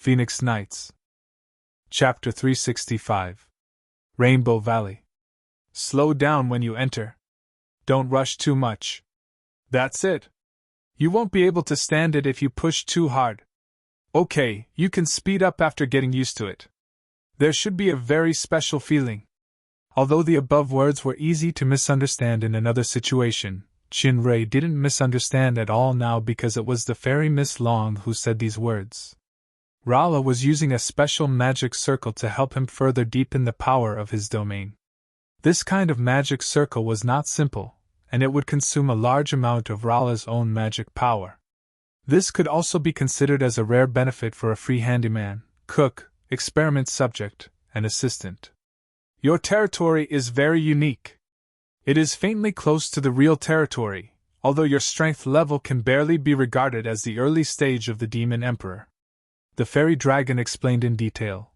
Phoenix Nights. Chapter 365. Rainbow Valley. Slow down when you enter. Don't rush too much. That's it. You won't be able to stand it if you push too hard. Okay, you can speed up after getting used to it. There should be a very special feeling. Although the above words were easy to misunderstand in another situation, Chinray didn't misunderstand at all now because it was the fairy Miss Long who said these words. Rala was using a special magic circle to help him further deepen the power of his domain. This kind of magic circle was not simple, and it would consume a large amount of Rala's own magic power. This could also be considered as a rare benefit for a free handyman, cook, experiment subject, and assistant. Your territory is very unique. It is faintly close to the real territory, although your strength level can barely be regarded as the early stage of the Demon Emperor. The fairy dragon explained in detail.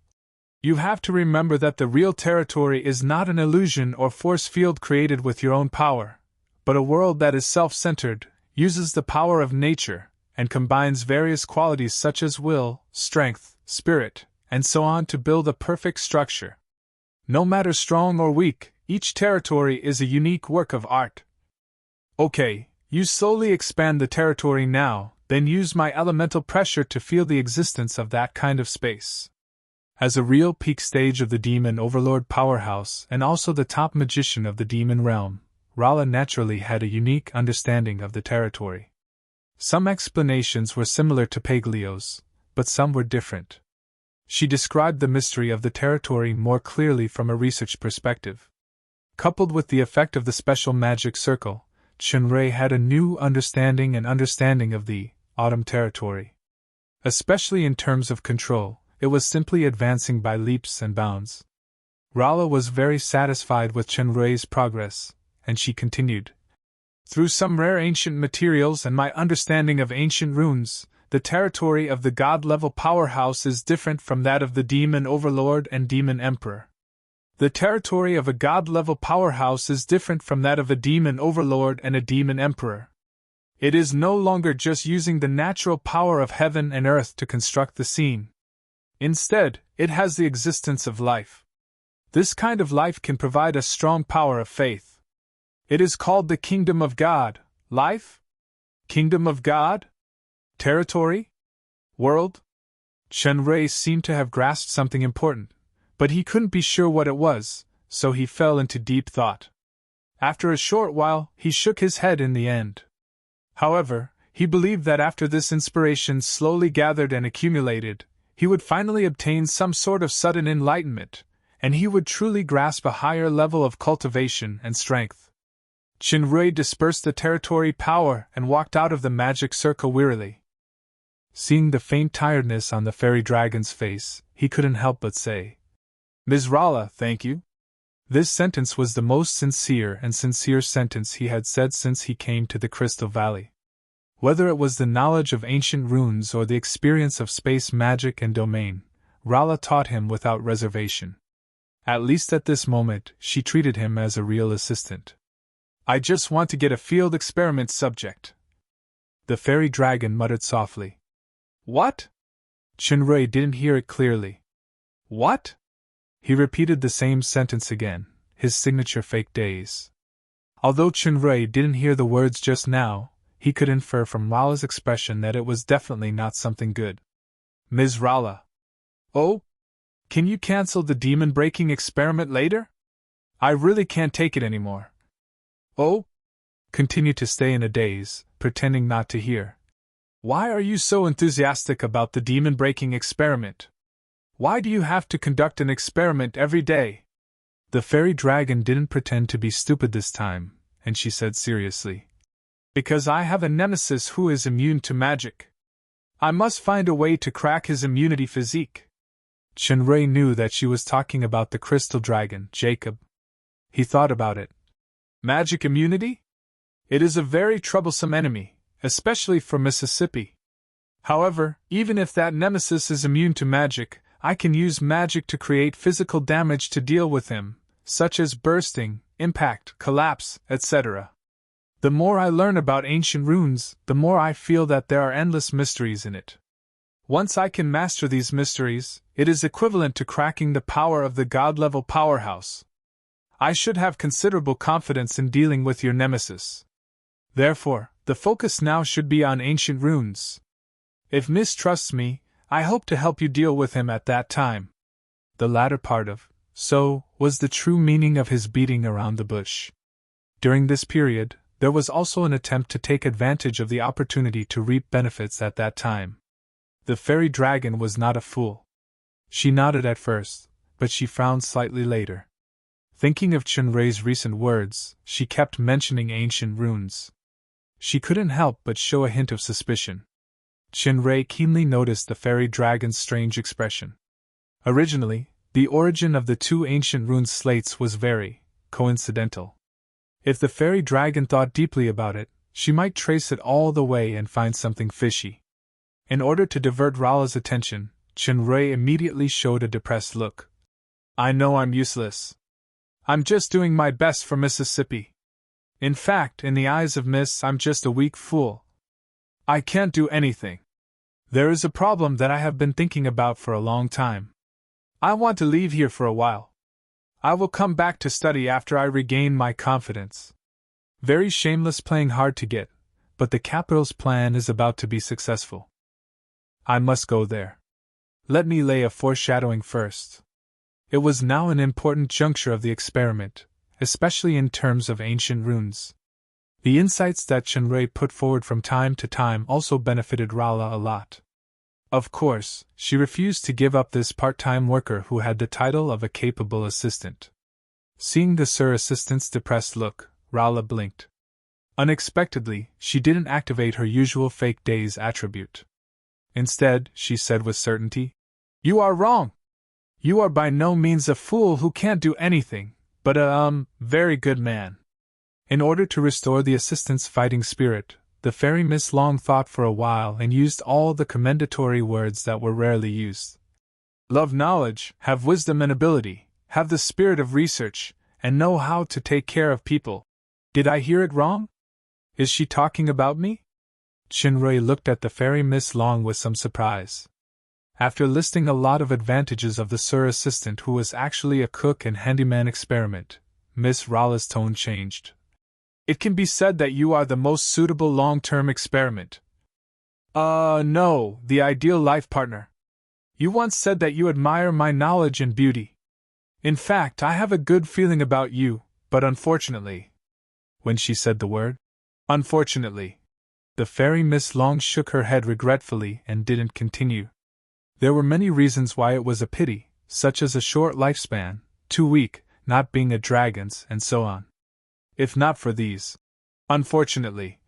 You have to remember that the real territory is not an illusion or force field created with your own power, but a world that is self-centered, uses the power of nature, and combines various qualities such as will, strength, spirit, and so on to build a perfect structure. No matter strong or weak, each territory is a unique work of art. Okay, you slowly expand the territory now, then use my elemental pressure to feel the existence of that kind of space. As a real peak stage of the Demon Overlord powerhouse and also the top magician of the Demon Realm, Rala naturally had a unique understanding of the territory. Some explanations were similar to Paglio's, but some were different. She described the mystery of the territory more clearly from a research perspective. Coupled with the effect of the special magic circle, Chunrei had a new understanding of the Autumn territory. Especially in terms of control, it was simply advancing by leaps and bounds. Rala was very satisfied with Chunrei's progress, and she continued. Through some rare ancient materials and my understanding of ancient runes, the territory of the god-level powerhouse is different from that of the Demon Overlord and Demon Emperor. The territory of a god-level powerhouse is different from that of a Demon Overlord and a Demon Emperor. It is no longer just using the natural power of heaven and earth to construct the scene. Instead, it has the existence of life. This kind of life can provide a strong power of faith. It is called the Kingdom of God. Life? Kingdom of God? Territory? World? Chunrei seemed to have grasped something important, but he couldn't be sure what it was, so he fell into deep thought. After a short while, he shook his head in the end. However, he believed that after this inspiration slowly gathered and accumulated, he would finally obtain some sort of sudden enlightenment, and he would truly grasp a higher level of cultivation and strength. Chinrei dispersed the territory power and walked out of the magic circle wearily. Seeing the faint tiredness on the fairy dragon's face, he couldn't help but say, Ms. Rala, thank you. This sentence was the most sincere sentence he had said since he came to the Crystal Valley. Whether it was the knowledge of ancient runes or the experience of space magic and domain, Rala taught him without reservation. At least at this moment, she treated him as a real assistant. I just want to get a field experiment subject. The fairy dragon muttered softly. What? Chunrei didn't hear it clearly. What? He repeated the same sentence again, his signature fake daze. Although Chunrei didn't hear the words just now, he could infer from Rala's expression that it was definitely not something good. Ms. Rala. Oh? Can you cancel the demon-breaking experiment later? I really can't take it anymore. Oh? Continued to stay in a daze, pretending not to hear. Why are you so enthusiastic about the demon-breaking experiment? Why do you have to conduct an experiment every day? The fairy dragon didn't pretend to be stupid this time, and she said seriously. Because I have a nemesis who is immune to magic. I must find a way to crack his immunity physique. Chunrei knew that she was talking about the crystal dragon, Jacob. He thought about it. Magic immunity? It is a very troublesome enemy, especially for Mississippi. However, even if that nemesis is immune to magic, I can use magic to create physical damage to deal with him, such as bursting, impact, collapse, etc. The more I learn about ancient runes, the more I feel that there are endless mysteries in it. Once I can master these mysteries, it is equivalent to cracking the power of the god-level powerhouse. I should have considerable confidence in dealing with your nemesis. Therefore, the focus now should be on ancient runes. If Miss trusts me, I hope to help you deal with him at that time. The latter part of "so" was the true meaning of his beating around the bush. During this period, there was also an attempt to take advantage of the opportunity to reap benefits at that time. The fairy dragon was not a fool. She nodded at first, but she frowned slightly later. Thinking of Chunrei's recent words, she kept mentioning ancient runes. She couldn't help but show a hint of suspicion. Chunrei keenly noticed the fairy dragon's strange expression. Originally, the origin of the two ancient rune slates was very coincidental. If the fairy dragon thought deeply about it, she might trace it all the way and find something fishy. In order to divert Rala's attention, Chunrei immediately showed a depressed look. I know I'm useless. I'm just doing my best for Mississippi. In fact, in the eyes of Miss, I'm just a weak fool. I can't do anything. There is a problem that I have been thinking about for a long time. I want to leave here for a while. I will come back to study after I regain my confidence. Very shameless playing hard to get, but the capital's plan is about to be successful. I must go there. Let me lay a foreshadowing first. It was now an important juncture of the experiment, especially in terms of ancient runes. The insights that Chunrei put forward from time to time also benefited Rala a lot. Of course, she refused to give up this part-time worker who had the title of a capable assistant. Seeing the Sir Assistant's depressed look, Rala blinked. Unexpectedly, she didn't activate her usual fake daze attribute. Instead, she said with certainty, "You are wrong. You are by no means a fool who can't do anything, but a, very good man." In order to restore the assistant's fighting spirit, the fairy Miss Long thought for a while and used all the commendatory words that were rarely used. Love knowledge, have wisdom and ability, have the spirit of research, and know how to take care of people. Did I hear it wrong? Is she talking about me? Chunrei looked at the fairy Miss Long with some surprise. After listing a lot of advantages of the Sir Assistant who was actually a cook and handyman experiment, Miss Rala's tone changed. It can be said that you are the most suitable long-term experiment. No, the ideal life partner. You once said that you admire my knowledge and beauty. In fact, I have a good feeling about you, but unfortunately. When she said the word, unfortunately, the fairy Miss Long shook her head regretfully and didn't continue. There were many reasons why it was a pity, such as a short lifespan, too weak, not being a dragon's, and so on. If not for these, unfortunately,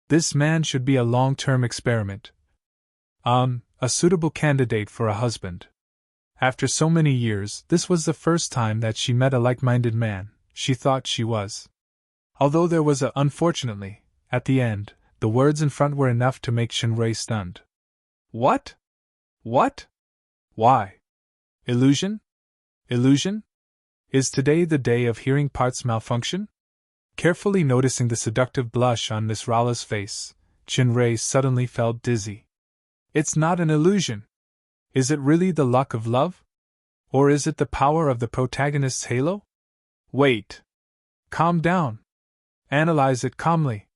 this man should be a long-term experiment. A suitable candidate for a husband. After so many years, this was the first time that she met a like-minded man. She thought she was. Although there was a unfortunately at the end, the words in front were enough to make Chunrei stunned. What? What? Why? Illusion? Illusion? Is today the day of hearing parts malfunction? Carefully noticing the seductive blush on Miss Rala's face, Chunrei suddenly felt dizzy. It's not an illusion. Is it really the luck of love? Or is it the power of the protagonist's halo? Wait. Calm down. Analyze it calmly.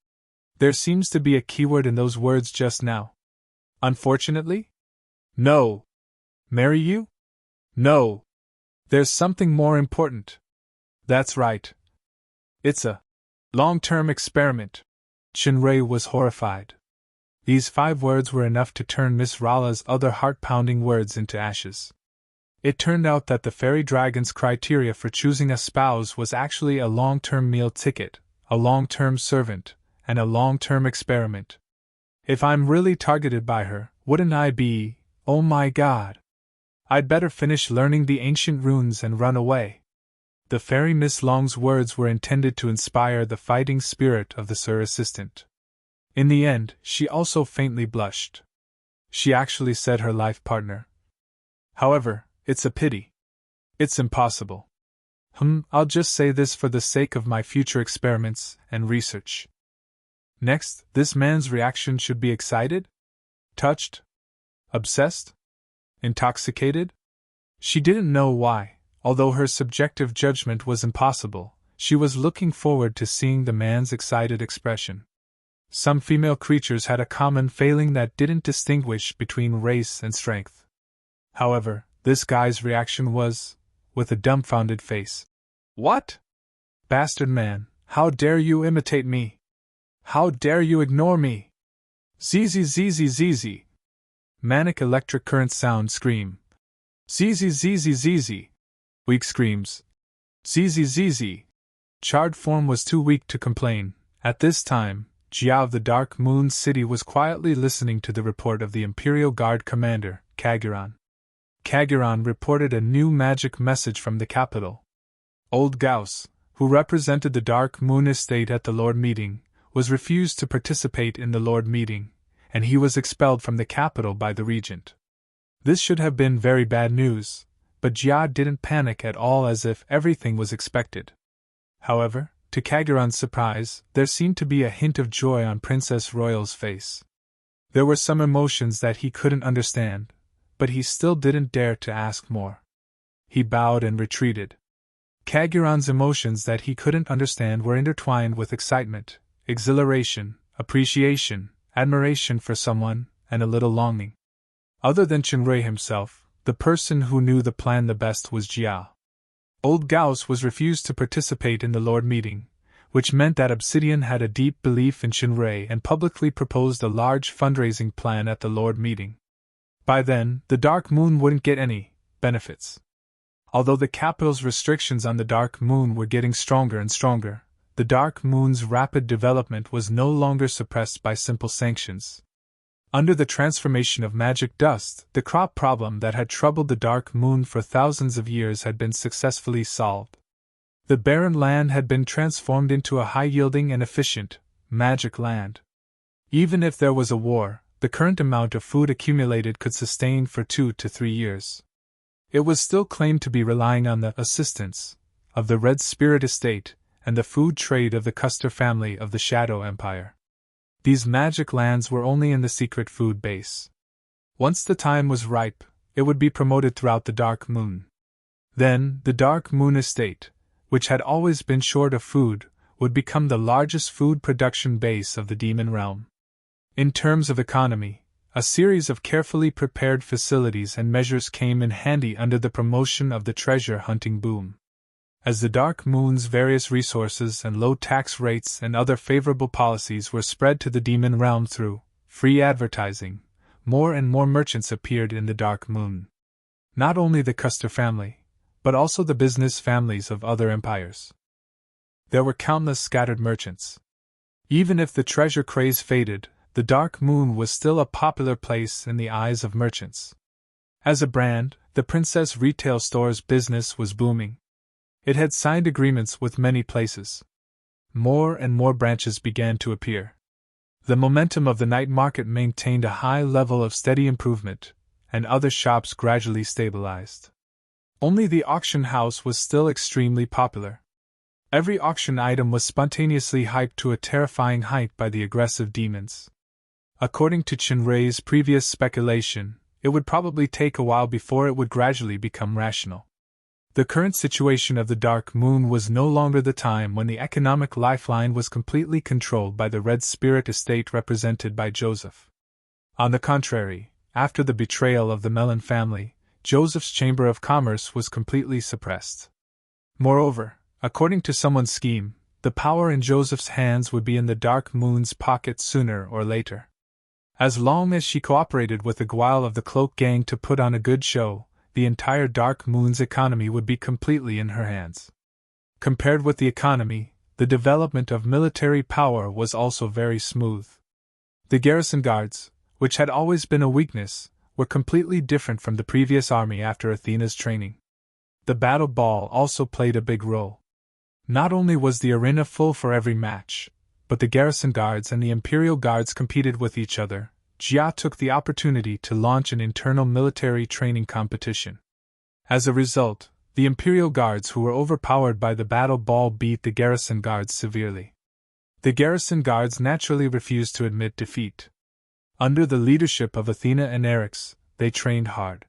There seems to be a keyword in those words just now. Unfortunately? No. Marry you? No. There's something more important. That's right. It's a long-term experiment. Chunrei was horrified. These 5 words were enough to turn Miss Rala's other heart-pounding words into ashes. It turned out that the fairy dragon's criteria for choosing a spouse was actually a long-term meal ticket, a long-term servant, and a long-term experiment. If I'm really targeted by her, wouldn't I be, oh my god! I'd better finish learning the ancient runes and run away. The fairy Miss Long's words were intended to inspire the fighting spirit of the Sir Assistant. In the end, she also faintly blushed. She actually said her life partner. However, it's a pity. It's impossible. I'll just say this for the sake of my future experiments and research. Next, this man's reaction should be excited? Touched? Obsessed? Intoxicated? She didn't know why, although her subjective judgment was impossible. She was looking forward to seeing the man's excited expression. Some female creatures had a common failing that didn't distinguish between race and strength. However, this guy's reaction was, with a dumbfounded face. What? Bastard man, how dare you imitate me? How dare you ignore me? ZZZZZZ. Manic electric current sound scream. ZZZZZZ. Weak screams. ZZZZ. Charred form was too weak to complain. At this time, Jia of the Dark Moon City was quietly listening to the report of the Imperial Guard commander, Kaguran. Kaguran reported a new magic message from the capital. Old Gauss, who represented the Dark Moon Estate at the Lord Meeting, was refused to participate in the Lord Meeting, and he was expelled from the capital by the regent. This should have been very bad news, but Jia didn't panic at all, as if everything was expected. However, to Kaguran's surprise, there seemed to be a hint of joy on Princess Royal's face. There were some emotions that he couldn't understand, but he still didn't dare to ask more. He bowed and retreated. Kaguran's emotions that he couldn't understand were intertwined with excitement, exhilaration, appreciation, admiration for someone, and a little longing. Other than Chenrui himself, the person who knew the plan the best was Jia. Old Gauss was refused to participate in the Lord Meeting, which meant that Obsidian had a deep belief in Chenrui and publicly proposed a large fundraising plan at the Lord Meeting. By then, the Dark Moon wouldn't get any benefits. Although the capital's restrictions on the Dark Moon were getting stronger and stronger, the Dark Moon's rapid development was no longer suppressed by simple sanctions. Under the transformation of magic dust, the crop problem that had troubled the Dark Moon for thousands of years had been successfully solved. The barren land had been transformed into a high-yielding and efficient, magic land. Even if there was a war, the current amount of food accumulated could sustain for 2 to 3 years. It was still claimed to be relying on the assistance of the Red Spirit Estate and the food trade of the Custer family of the Shadow Empire. These magic lands were only in the secret food base. Once the time was ripe, it would be promoted throughout the Dark Moon. Then, the Dark Moon Estate, which had always been short of food, would become the largest food production base of the Demon Realm. In terms of economy, a series of carefully prepared facilities and measures came in handy under the promotion of the treasure hunting boom. As the Dark Moon's various resources and low tax rates and other favorable policies were spread to the Demon Realm through free advertising, more and more merchants appeared in the Dark Moon. Not only the Custer family, but also the business families of other empires. There were countless scattered merchants. Even if the treasure craze faded, the Dark Moon was still a popular place in the eyes of merchants. As a brand, the Princess Retail Store's business was booming. It had signed agreements with many places. More and more branches began to appear. The momentum of the night market maintained a high level of steady improvement, and other shops gradually stabilized. Only the auction house was still extremely popular. Every auction item was spontaneously hyped to a terrifying height by the aggressive demons. According to Chenrui's previous speculation, it would probably take a while before it would gradually become rational. The current situation of the Dark Moon was no longer the time when the economic lifeline was completely controlled by the Red Spirit Estate represented by Joseph. On the contrary, after the betrayal of the Mellon family, Joseph's Chamber of Commerce was completely suppressed. Moreover, according to someone's scheme, the power in Joseph's hands would be in the Dark Moon's pocket sooner or later. As long as she cooperated with the Guile of the Cloak Gang to put on a good show, the entire Dark Moon's economy would be completely in her hands. Compared with the economy, the development of military power was also very smooth. The garrison guards, which had always been a weakness, were completely different from the previous army after Athena's training. The battle ball also played a big role. Not only was the arena full for every match, but the garrison guards and the Imperial Guards competed with each other. Jia took the opportunity to launch an internal military training competition. As a result, the Imperial Guards who were overpowered by the battle ball beat the Garrison Guards severely. The Garrison Guards naturally refused to admit defeat. Under the leadership of Athena and Eryx, they trained hard.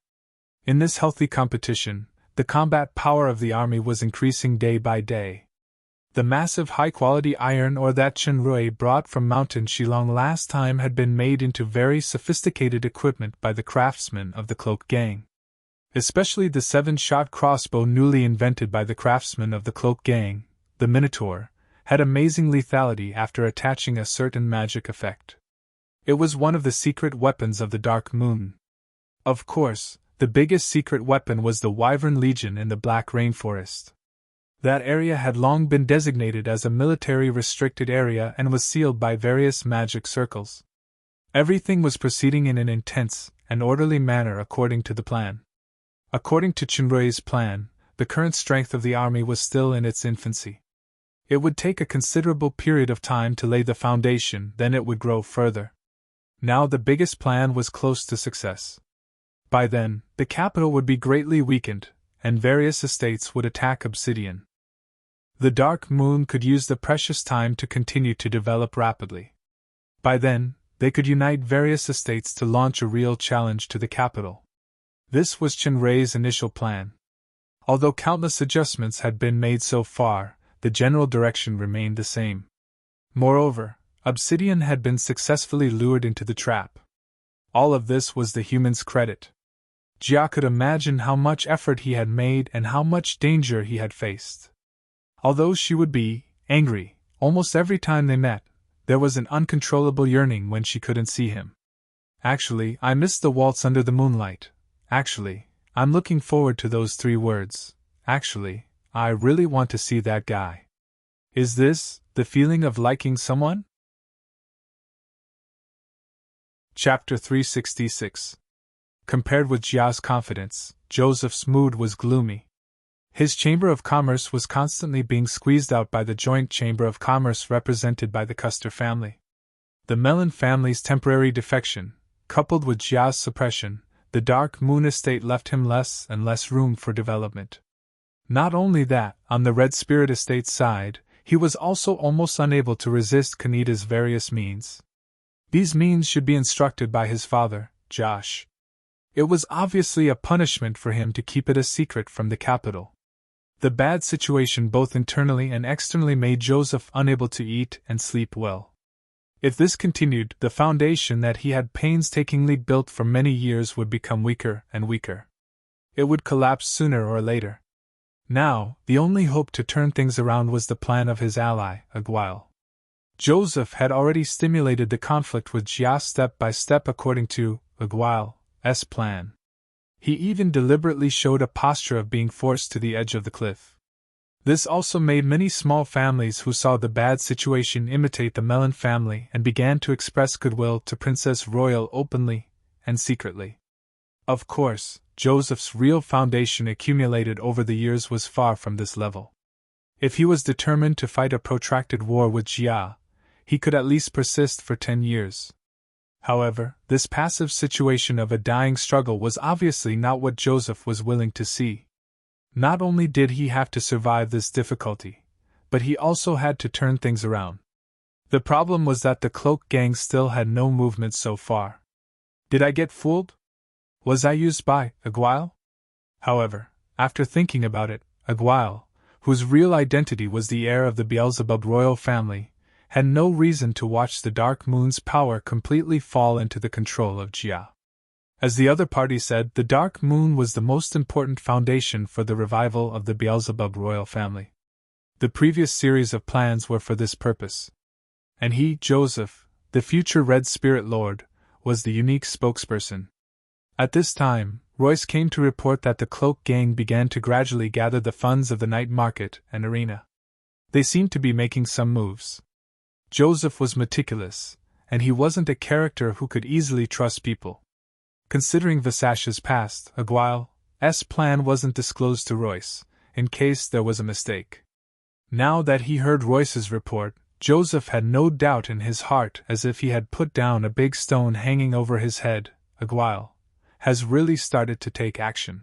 In this healthy competition, the combat power of the army was increasing day by day. The massive high-quality iron ore that Chen Rui brought from Mountain Shilong last time had been made into very sophisticated equipment by the craftsmen of the Cloak Gang. Especially the 7-shot crossbow newly invented by the craftsmen of the Cloak Gang, the Minotaur, had amazing lethality after attaching a certain magic effect. It was one of the secret weapons of the Dark Moon. Of course, the biggest secret weapon was the Wyvern Legion in the Black Rainforest. That area had long been designated as a military restricted area and was sealed by various magic circles. Everything was proceeding in an intense and orderly manner according to the plan. According to Chenrui's plan, the current strength of the army was still in its infancy. It would take a considerable period of time to lay the foundation, then it would grow further. Now the biggest plan was close to success. By then, the capital would be greatly weakened, and various estates would attack Obsidian. The Dark Moon could use the precious time to continue to develop rapidly. By then, they could unite various estates to launch a real challenge to the capital. This was Chenrui's initial plan. Although countless adjustments had been made so far, the general direction remained the same. Moreover, Obsidian had been successfully lured into the trap. All of this was the human's credit. Jia could imagine how much effort he had made and how much danger he had faced. Although she would be angry almost every time they met, there was an uncontrollable yearning when she couldn't see him. Actually, I missed the waltz under the moonlight. Actually, I'm looking forward to those 3 words. Actually, I really want to see that guy. Is this the feeling of liking someone? Chapter 366. Compared with Jia's confidence, Joseph's mood was gloomy. His Chamber of Commerce was constantly being squeezed out by the joint Chamber of Commerce represented by the Custer family. The Mellon family's temporary defection, coupled with Jia's suppression, the Dark Moon estate left him less and less room for development. Not only that, on the Red Spirit estate side, he was also almost unable to resist Kanita's various means. These means should be instructed by his father, Josh. It was obviously a punishment for him to keep it a secret from the capital. The bad situation both internally and externally made Joseph unable to eat and sleep well. If this continued, the foundation that he had painstakingly built for many years would become weaker and weaker. It would collapse sooner or later. Now, the only hope to turn things around was the plan of his ally, Aguile. Joseph had already stimulated the conflict with Jia step by step according to Aguile's plan. He even deliberately showed a posture of being forced to the edge of the cliff. This also made many small families who saw the bad situation imitate the Mellon family and began to express goodwill to Princess Royal openly and secretly. Of course, Joseph's real foundation accumulated over the years was far from this level. If he was determined to fight a protracted war with Jia, he could at least persist for 10 years. However, this passive situation of a dying struggle was obviously not what Joseph was willing to see. Not only did he have to survive this difficulty, but he also had to turn things around. The problem was that the Cloak Gang still had no movement so far. Did I get fooled? Was I used by Aguile? However, after thinking about it, Aguile, whose real identity was the heir of the Beelzebub royal family, had no reason to watch the Dark Moon's power completely fall into the control of Jia. As the other party said, the Dark Moon was the most important foundation for the revival of the Beelzebub royal family. The previous series of plans were for this purpose. And he, Joseph, the future Red Spirit Lord, was the unique spokesperson. At this time, Royce came to report that the Cloak Gang began to gradually gather the funds of the night market and arena. They seemed to be making some moves. Joseph was meticulous, and he wasn't a character who could easily trust people. Considering Visash's past, Aguile's plan wasn't disclosed to Royce, in case there was a mistake. Now that he heard Royce's report, Joseph had no doubt in his heart, as if he had put down a big stone hanging over his head. Aguile has really started to take action.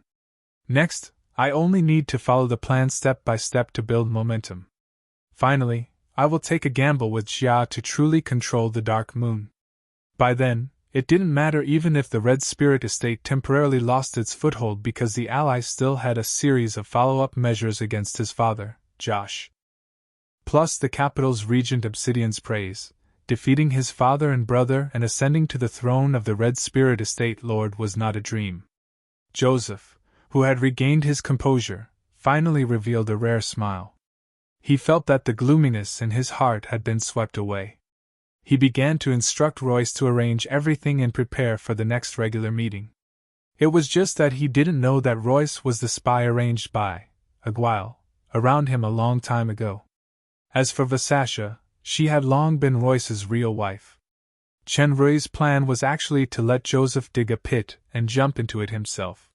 Next, I only need to follow the plan step by step to build momentum. Finally, I will take a gamble with Jia to truly control the Dark Moon. By then, It didn't matter even if the Red Spirit estate temporarily lost its foothold because the Allies still had a series of follow-up measures against his father, Josh. Plus the capital's regent Obsidian's praise, defeating his father and brother and ascending to the throne of the Red Spirit estate lord was not a dream. Joseph, who had regained his composure, finally revealed a rare smile. He felt that the gloominess in his heart had been swept away. He began to instruct Royce to arrange everything and prepare for the next regular meeting. It was just that he didn't know that Royce was the spy arranged by Aguile around him a long time ago. As for Vasasha, she had long been Royce's real wife. Chenrui's plan was actually to let Joseph dig a pit and jump into it himself.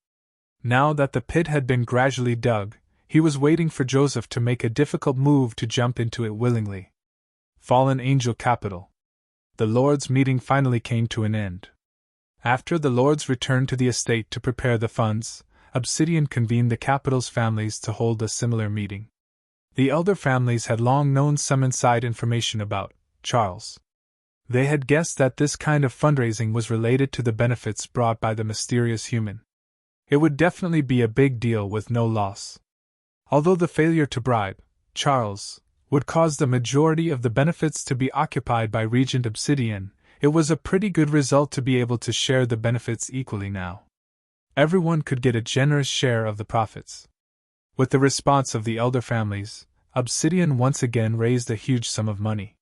Now that the pit had been gradually dug, he was waiting for Joseph to make a difficult move to jump into it willingly. Fallen Angel Capital. The Lords' meeting finally came to an end. After the Lords returned to the estate to prepare the funds, Obsidian convened the capital's families to hold a similar meeting. The elder families had long known some inside information about Charles. They had guessed that this kind of fundraising was related to the benefits brought by the mysterious human. It would definitely be a big deal with no loss. Although the failure to bribe Charles would cause the majority of the benefits to be occupied by Regent Obsidian, it was a pretty good result to be able to share the benefits equally now. Everyone could get a generous share of the profits. With the response of the elder families, Obsidian once again raised a huge sum of money.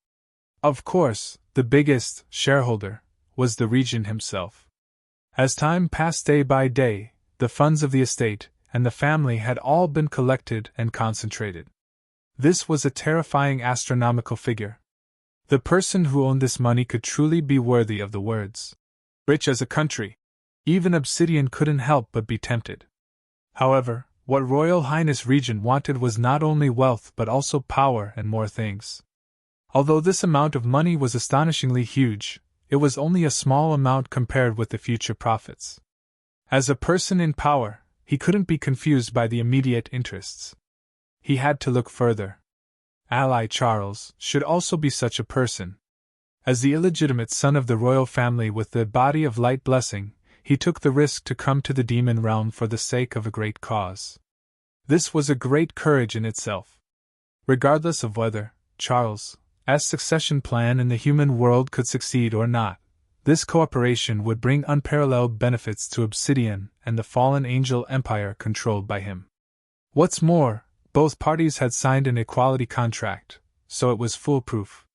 Of course, the biggest shareholder was the regent himself. As time passed day by day, the funds of the estate and the family had all been collected and concentrated. This was a terrifying astronomical figure. The person who owned this money could truly be worthy of the words, "rich as a country." Even Obsidian couldn't help but be tempted. However, what Royal Highness Regent wanted was not only wealth but also power and more things. Although this amount of money was astonishingly huge, it was only a small amount compared with the future profits. As a person in power, he couldn't be confused by the immediate interests. He had to look further. Ally Charles should also be such a person. As the illegitimate son of the royal family with the body of light blessing, he took the risk to come to the demon realm for the sake of a great cause. This was a great courage in itself. Regardless of whether Charles' succession plan in the human world could succeed or not, this cooperation would bring unparalleled benefits to Obsidian and the fallen angel empire controlled by him. What's more, both parties had signed an equality contract, so it was foolproof.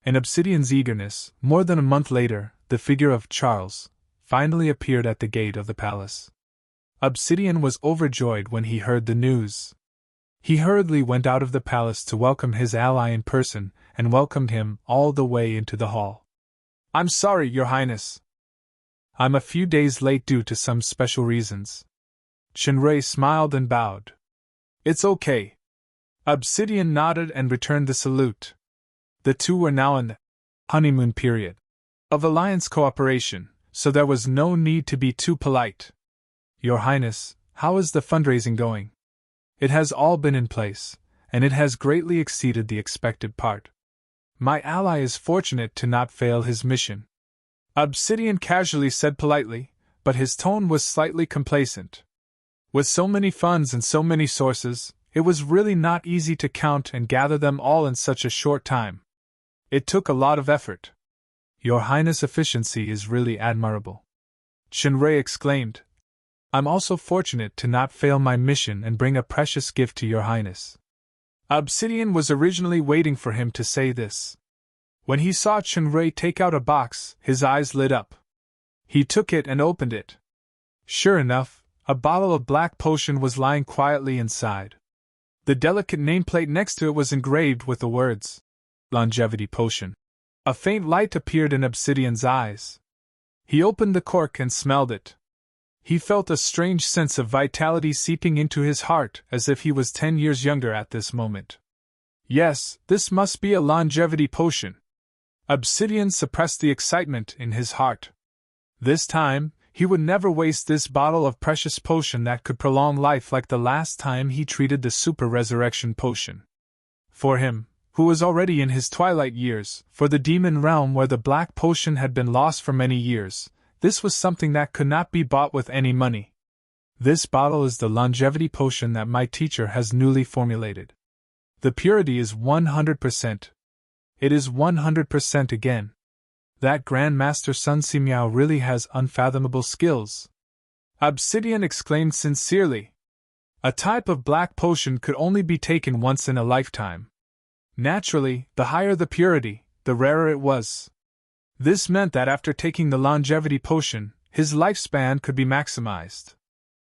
In Obsidian's eagerness, more than a month later, the figure of Charles finally appeared at the gate of the palace. Obsidian was overjoyed when he heard the news. He hurriedly went out of the palace to welcome his ally in person and welcomed him all the way into the hall. "I'm sorry, Your Highness. I'm a few days late due to some special reasons." Chenrui smiled and bowed. "It's okay." Obsidian nodded and returned the salute. The two were now in the honeymoon period of alliance cooperation, so there was no need to be too polite. "Your Highness, how is the fundraising going?" "It has all been in place, and it has greatly exceeded the expected part. My ally is fortunate to not fail his mission," Obsidian casually said politely, but his tone was slightly complacent. With so many funds and so many sources, it was really not easy to count and gather them all in such a short time. It took a lot of effort. "Your Highness' efficiency is really admirable," Chenrui exclaimed. "I'm also fortunate to not fail my mission and bring a precious gift to Your Highness." Obsidian was originally waiting for him to say this. When he saw Chenrui take out a box, his eyes lit up. He took it and opened it. Sure enough, a bottle of black potion was lying quietly inside. The delicate nameplate next to it was engraved with the words, "Longevity Potion." A faint light appeared in Obsidian's eyes. He opened the cork and smelled it. He felt a strange sense of vitality seeping into his heart, as if he was 10 years younger at this moment. Yes, this must be a longevity potion. Obsidian suppressed the excitement in his heart. This time, he would never waste this bottle of precious potion that could prolong life like the last time he treated the super resurrection potion. For him, who was already in his twilight years, for the demon realm where the black potion had been lost for many years. This was something that could not be bought with any money. This bottle is the longevity potion that my teacher has newly formulated. The purity is 100%. It is 100% again. That Grand Master Sun Simiao really has unfathomable skills. Obsidian exclaimed sincerely. A type of black potion could only be taken once in a lifetime. Naturally, the higher the purity, the rarer it was. This meant that after taking the longevity potion, his lifespan could be maximized.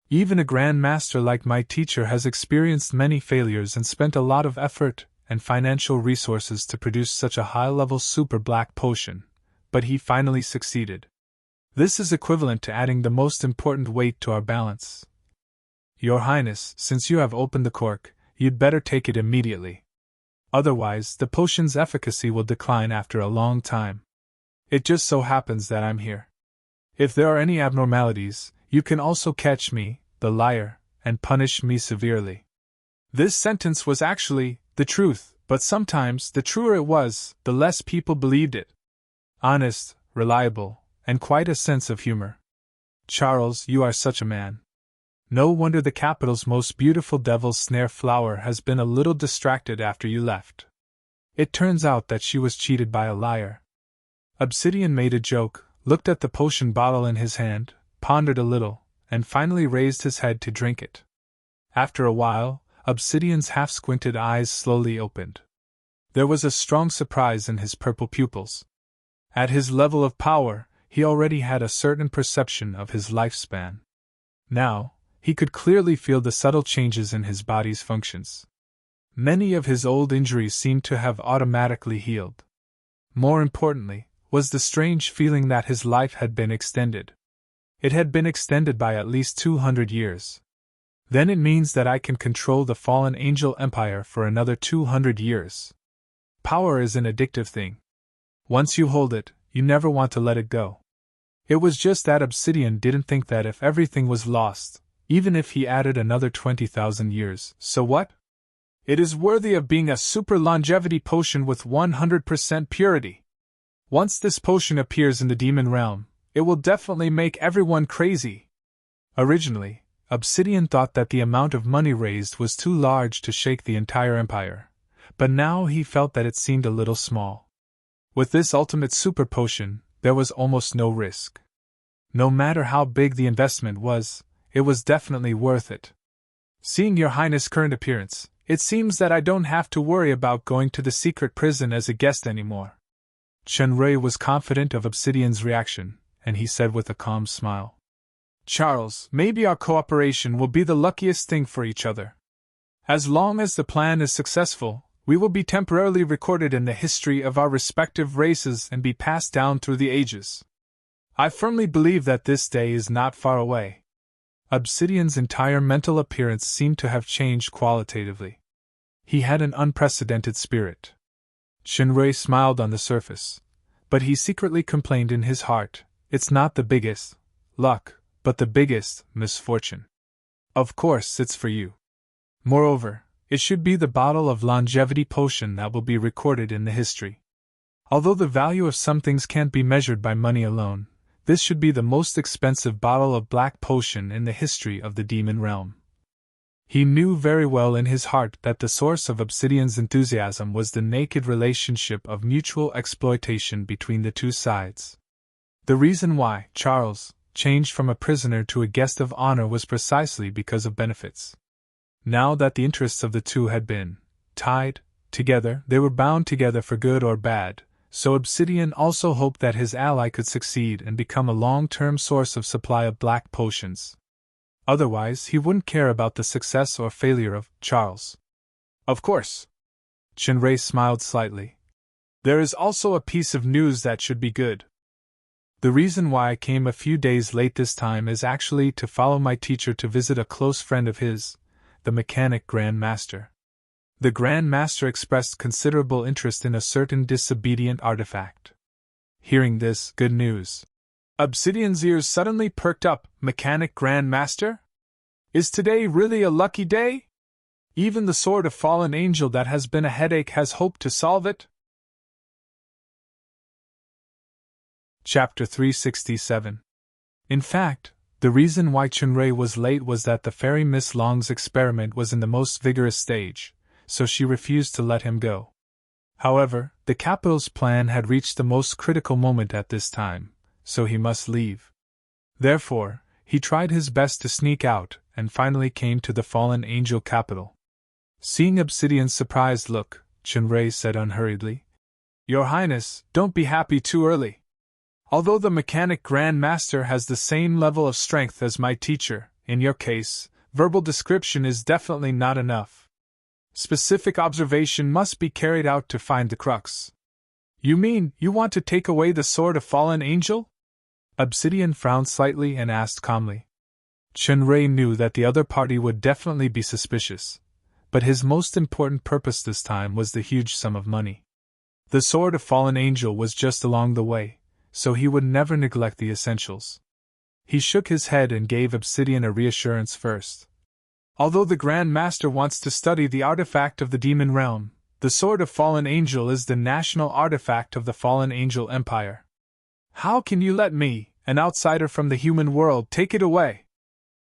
Even a Grand Master like my teacher has experienced many failures and spent a lot of effort and financial resources to produce such a high-level super black potion, but he finally succeeded. This is equivalent to adding the most important weight to our balance. Your Highness, since you have opened the cork, you'd better take it immediately. Otherwise, the potion's efficacy will decline after a long time. It just so happens that I'm here. If there are any abnormalities, you can also catch me, the liar, and punish me severely. This sentence was actually the truth, but sometimes the truer it was, the less people believed it. Honest, reliable, and quite a sense of humor. Charles, you are such a man. No wonder the capital's most beautiful devil's snare flower has been a little distracted after you left. It turns out that she was cheated by a liar. Obsidian made a joke, looked at the potion bottle in his hand, pondered a little, and finally raised his head to drink it. After a while, Obsidian's half-squinted eyes slowly opened. There was a strong surprise in his purple pupils. At his level of power, he already had a certain perception of his lifespan. Now, he could clearly feel the subtle changes in his body's functions. Many of his old injuries seemed to have automatically healed. More importantly, was the strange feeling that his life had been extended. It had been extended by at least 200 years. Then it means that I can control the fallen angel empire for another 200 years. Power is an addictive thing. Once you hold it, you never want to let it go. It was just that Obsidian didn't think that if everything was lost, even if he added another 20,000 years, so what? It is worthy of being a super longevity potion with 100% purity. Once this potion appears in the demon realm, it will definitely make everyone crazy. Originally, Obsidian thought that the amount of money raised was too large to shake the entire empire, but now he felt that it seemed a little small. With this ultimate super potion, there was almost no risk. No matter how big the investment was, it was definitely worth it. Seeing Your Highness' current appearance, it seems that I don't have to worry about going to the secret prison as a guest anymore. Shenrui was confident of Obsidian's reaction, and he said with a calm smile. Charles, maybe our cooperation will be the luckiest thing for each other. As long as the plan is successful, we will be temporarily recorded in the history of our respective races and be passed down through the ages. I firmly believe that this day is not far away. Obsidian's entire mental appearance seemed to have changed qualitatively. He had an unprecedented spirit. Shinrei smiled on the surface, but he secretly complained in his heart, it's not the biggest luck, but the biggest misfortune. Of course, it's for you. Moreover, it should be the bottle of longevity potion that will be recorded in the history. Although the value of some things can't be measured by money alone, this should be the most expensive bottle of black potion in the history of the demon realm. He knew very well in his heart that the source of Obsidian's enthusiasm was the naked relationship of mutual exploitation between the two sides. The reason why Charles changed from a prisoner to a guest of honor was precisely because of benefits. Now that the interests of the two had been tied together, they were bound together for good or bad, so Obsidian also hoped that his ally could succeed and become a long-term source of supply of black potions. Otherwise, he wouldn't care about the success or failure of Charles. Of course. Shinrei smiled slightly. There is also a piece of news that should be good. The reason why I came a few days late this time is actually to follow my teacher to visit a close friend of his, the mechanic Grand Master. The Grand Master expressed considerable interest in a certain disobedient artifact. Hearing this good news, Obsidian's ears suddenly perked up. Mechanic Grand Master? Is today really a lucky day? Even the sword of fallen angel that has been a headache has hoped to solve it? Chapter 367. In fact, the reason why Chunrei was late was that the fairy Miss Long's experiment was in the most vigorous stage, so she refused to let him go. However, the capital's plan had reached the most critical moment at this time, so he must leave. Therefore, he tried his best to sneak out, and finally came to the fallen angel capital. Seeing Obsidian's surprised look, Chunrei said unhurriedly, "Your Highness, don't be happy too early. Although the mechanic Grand Master has the same level of strength as my teacher, in your case, verbal description is definitely not enough. Specific observation must be carried out to find the crux." "You mean, you want to take away the sword of fallen angel?" Obsidian frowned slightly and asked calmly. Chunrei knew that the other party would definitely be suspicious, but his most important purpose this time was the huge sum of money. The sword of fallen angel was just along the way, so he would never neglect the essentials. He shook his head and gave Obsidian a reassurance first. "Although the Grand Master wants to study the artifact of the demon realm, the sword of fallen angel is the national artifact of the fallen angel empire. How can you let me, an outsider from the human world, take it away?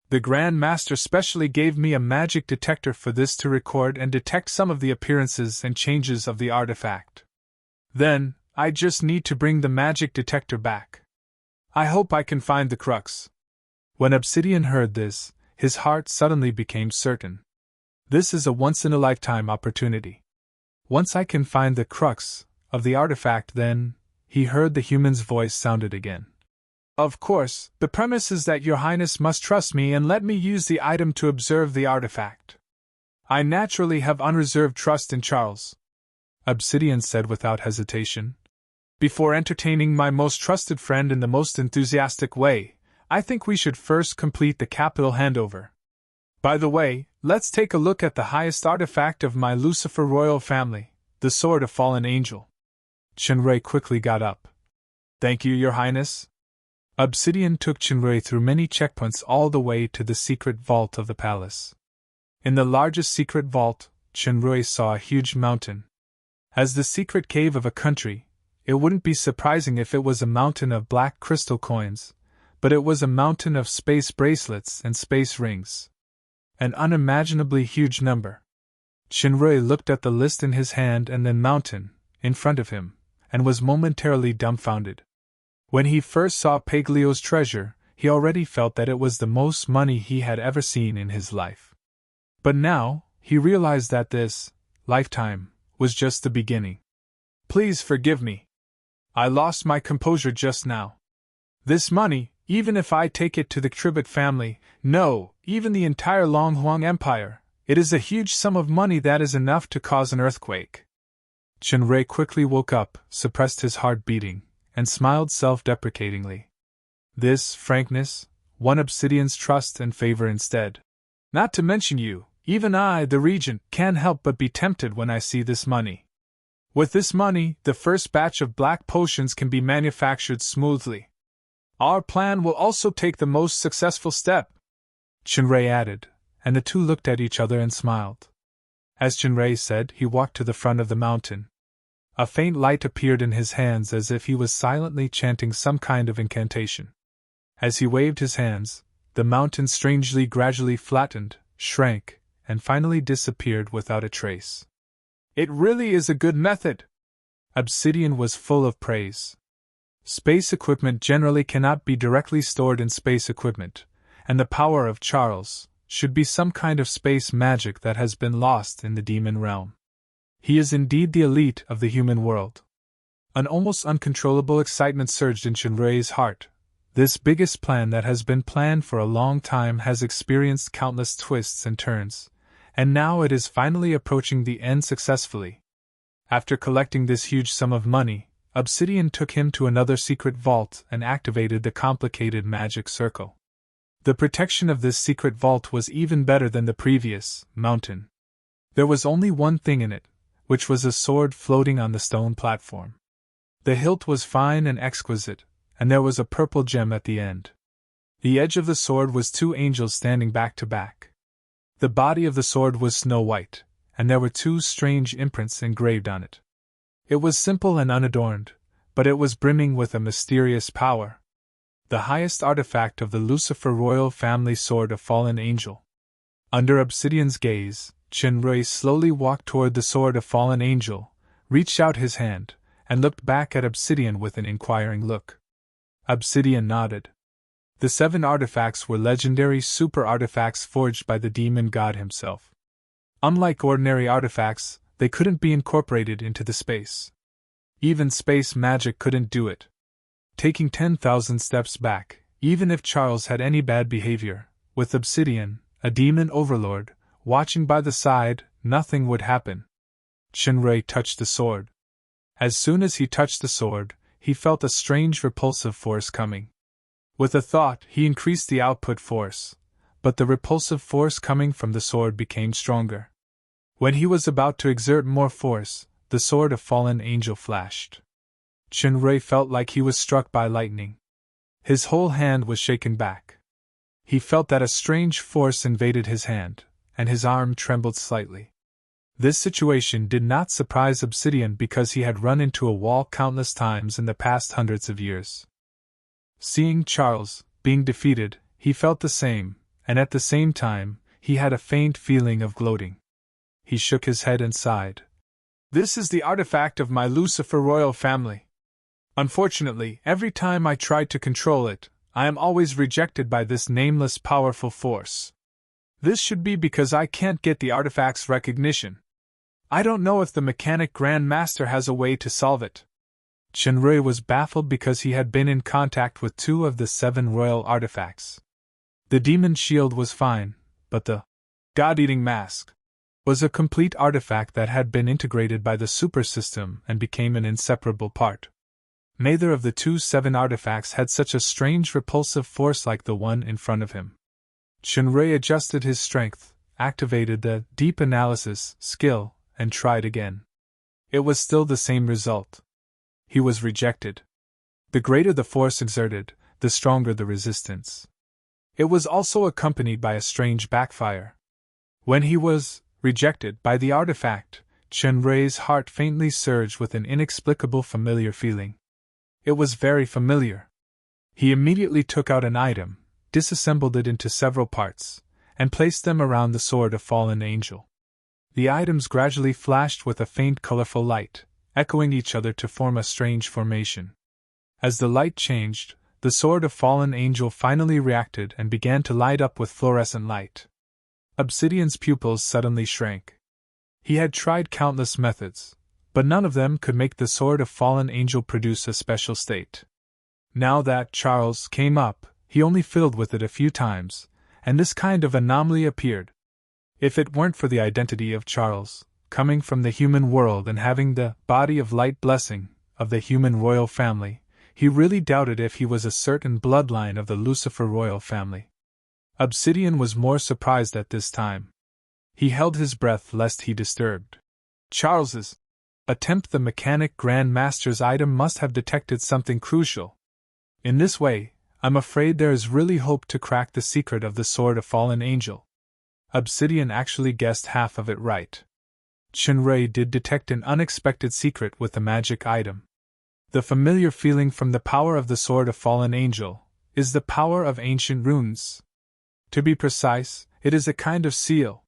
The Grand Master specially gave me a magic detector for this to record and detect some of the appearances and changes of the artifact. Then, I just need to bring the magic detector back. I hope I can find the crux." When Obsidian heard this, his heart suddenly became certain. This is a once-in-a-lifetime opportunity. Once I can find the crux of the artifact, then, he heard the human's voice sounded again. "Of course, the premise is that your Highness must trust me and let me use the item to observe the artifact. I naturally have unreserved trust in Charles," Obsidian said without hesitation. "Before entertaining my most trusted friend in the most enthusiastic way, I think we should first complete the capital handover. By the way, let's take a look at the highest artifact of my Lucifer royal family, the sword of fallen angel." Chunrei quickly got up. "Thank you, Your Highness." Obsidian took Chunrei through many checkpoints all the way to the secret vault of the palace. In the largest secret vault, Chunrei saw a huge mountain. As the secret cave of a country, it wouldn't be surprising if it was a mountain of black crystal coins, but it was a mountain of space bracelets and space rings. An unimaginably huge number. Chunrei looked at the list in his hand and then mountain, in front of him, and was momentarily dumbfounded. When he first saw Paglio's treasure, he already felt that it was the most money he had ever seen in his life. But now, he realized that this lifetime was just the beginning. "Please forgive me. I lost my composure just now. This money, even if I take it to the Tribut family, no, even the entire Longhuang Empire, it is a huge sum of money that is enough to cause an earthquake." Chunrei quickly woke up, suppressed his heart beating, and smiled self-deprecatingly. This frankness won Obsidian's trust and favor instead. "Not to mention you, even I, the regent, can't help but be tempted when I see this money. With this money, the first batch of black potions can be manufactured smoothly. Our plan will also take the most successful step," Chunrei added, and the two looked at each other and smiled. As Chunrei said, he walked to the front of the mountain. A faint light appeared in his hands as if he was silently chanting some kind of incantation. As he waved his hands, the mountain strangely gradually flattened, shrank, and finally disappeared without a trace. "It really is a good method." Obsidian was full of praise. Space equipment generally cannot be directly stored in space equipment, and the power of Charles should be some kind of space magic that has been lost in the demon realm. He is indeed the elite of the human world. An almost uncontrollable excitement surged in Chunrei's heart. This biggest plan that has been planned for a long time has experienced countless twists and turns, and now it is finally approaching the end successfully. After collecting this huge sum of money, Obsidian took him to another secret vault and activated the complicated magic circle. The protection of this secret vault was even better than the previous mountain. There was only one thing in it, which was a sword floating on the stone platform. The hilt was fine and exquisite, and there was a purple gem at the end. The edge of the sword was two angels standing back to back. The body of the sword was snow white, and there were two strange imprints engraved on it. It was simple and unadorned, but it was brimming with a mysterious power. The highest artifact of the Lucifer royal family sword of fallen angel. Under Obsidian's gaze, Chinrui slowly walked toward the sword of fallen angel, reached out his hand, and looked back at Obsidian with an inquiring look. Obsidian nodded. The 7 artifacts were legendary super artifacts forged by the demon god himself. Unlike ordinary artifacts, they couldn't be incorporated into the space. Even space magic couldn't do it. Taking 10,000 steps back, even if Charles had any bad behavior, with Obsidian, a demon overlord, watching by the side, nothing would happen. Chinrui touched the sword. As soon as he touched the sword, he felt a strange repulsive force coming. With a thought, he increased the output force, but the repulsive force coming from the sword became stronger. When he was about to exert more force, the sword of fallen angel flashed. Chinrui felt like he was struck by lightning. His whole hand was shaken back. He felt that a strange force invaded his hand, and his arm trembled slightly. This situation did not surprise Obsidian because he had run into a wall countless times in the past hundreds of years. Seeing Charles being defeated, he felt the same, and at the same time, he had a faint feeling of gloating. He shook his head and sighed. This is the artifact of my Lucifer royal family. Unfortunately, every time I try to control it, I am always rejected by this nameless powerful force. This should be because I can't get the artifact's recognition. I don't know if the Mechanic Grand Master has a way to solve it. Chinrui was baffled because he had been in contact with 2 of the 7 royal artifacts. The demon shield was fine, but the God-eating mask was a complete artifact that had been integrated by the super system and became an inseparable part. Neither of the 2 7 artifacts had such a strange repulsive force like the one in front of him. Chinrui adjusted his strength, activated the deep analysis skill, and tried again. It was still the same result. He was rejected. The greater the force exerted, the stronger the resistance. It was also accompanied by a strange backfire. When he was rejected by the artifact, Chinrui's heart faintly surged with an inexplicable familiar feeling. It was very familiar. He immediately took out an item, disassembled it into several parts, and placed them around the sword of fallen angel. The items gradually flashed with a faint colorful light, echoing each other to form a strange formation. As the light changed, the sword of fallen angel finally reacted and began to light up with fluorescent light. Obsidian's pupils suddenly shrank. He had tried countless methods, but none of them could make the sword of fallen angel produce a special state. Now that Charles came up, he only fiddled with it a few times, and this kind of anomaly appeared. If it weren't for the identity of Charles, coming from the human world and having the body of light blessing of the human royal family, he really doubted if he was a certain bloodline of the Lucifer royal family. Obsidian was more surprised at this time. He held his breath lest he disturbed Charles's attempt. The Mechanic Grand Master's item must have detected something crucial. In this way, I'm afraid there is really hope to crack the secret of the sword of fallen angel. Obsidian actually guessed half of it right. Chinrui did detect an unexpected secret with the magic item. The familiar feeling from the power of the sword of fallen angel is the power of ancient runes. To be precise, it is a kind of seal.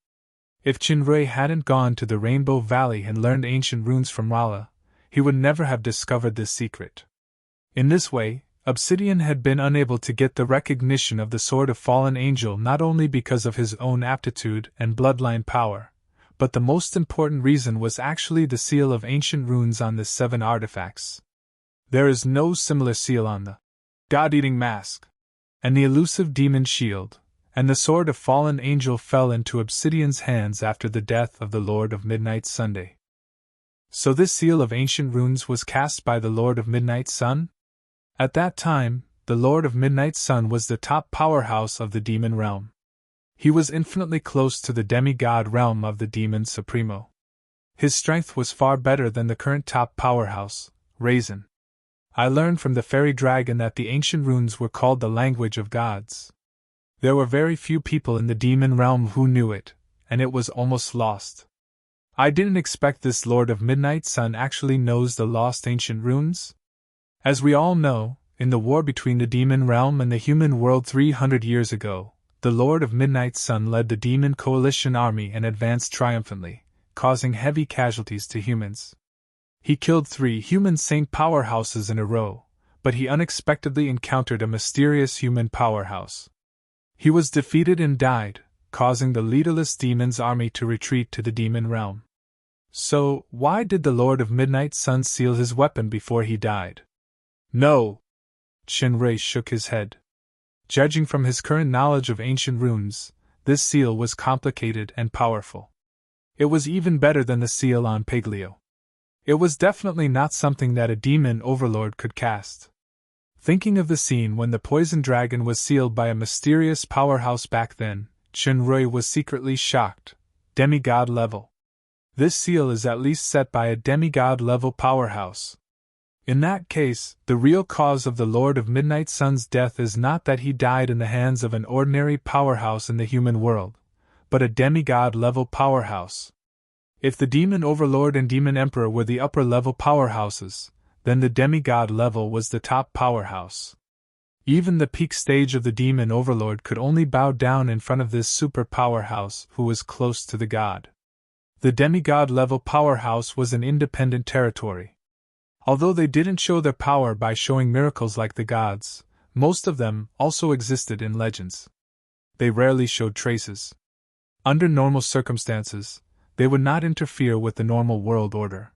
If Chinrui hadn't gone to the Rainbow Valley and learned ancient runes from Rala, he would never have discovered this secret. In this way, Obsidian had been unable to get the recognition of the sword of fallen angel not only because of his own aptitude and bloodline power, but the most important reason was actually the seal of ancient runes on the 7 artifacts. There is no similar seal on the God-eating mask, and the elusive demon shield, and the sword of fallen angel fell into Obsidian's hands after the death of the Lord of Midnight Sunday. So this seal of ancient runes was cast by the Lord of Midnight Sun? At that time, the Lord of Midnight Sun was the top powerhouse of the demon realm. He was infinitely close to the demigod realm of the demon supremo. His strength was far better than the current top powerhouse, Raisin. I learned from the fairy dragon that the ancient runes were called the language of gods. There were very few people in the demon realm who knew it, and it was almost lost. I didn't expect this Lord of Midnight Sun actually knows the lost ancient runes. As we all know, in the war between the demon realm and the human world 300 years ago, the Lord of Midnight Sun led the demon coalition army and advanced triumphantly, causing heavy casualties to humans. He killed 3 human saint powerhouses in a row, but he unexpectedly encountered a mysterious human powerhouse. He was defeated and died, causing the leaderless demon's army to retreat to the demon realm. So, why did the Lord of Midnight Sun seal his weapon before he died? No! Shinrei shook his head. Judging from his current knowledge of ancient runes, this seal was complicated and powerful. It was even better than the seal on Peglio. It was definitely not something that a demon overlord could cast. Thinking of the scene when the poison dragon was sealed by a mysterious powerhouse back then, Shinrei was secretly shocked. Demigod level. This seal is at least set by a demigod level powerhouse. In that case, the real cause of the Lord of Midnight Sun's death is not that he died in the hands of an ordinary powerhouse in the human world, but a demigod-level powerhouse. If the Demon Overlord and Demon Emperor were the upper-level powerhouses, then the demigod level was the top powerhouse. Even the peak stage of the Demon Overlord could only bow down in front of this super powerhouse who was close to the god. The demigod-level powerhouse was an independent territory. Although they didn't show their power by showing miracles like the gods, most of them also existed in legends. They rarely showed traces. Under normal circumstances, they would not interfere with the normal world order.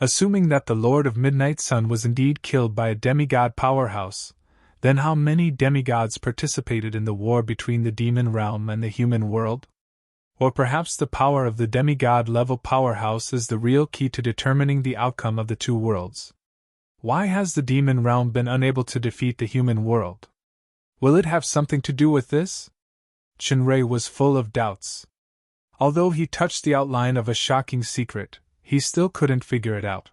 Assuming that the Lord of Midnight Sun was indeed killed by a demigod powerhouse, then how many demigods participated in the war between the demon realm and the human world? Or perhaps the power of the demigod-level powerhouse is the real key to determining the outcome of the two worlds. Why has the demon realm been unable to defeat the human world? Will it have something to do with this? Shinrei was full of doubts. Although he touched the outline of a shocking secret, he still couldn't figure it out.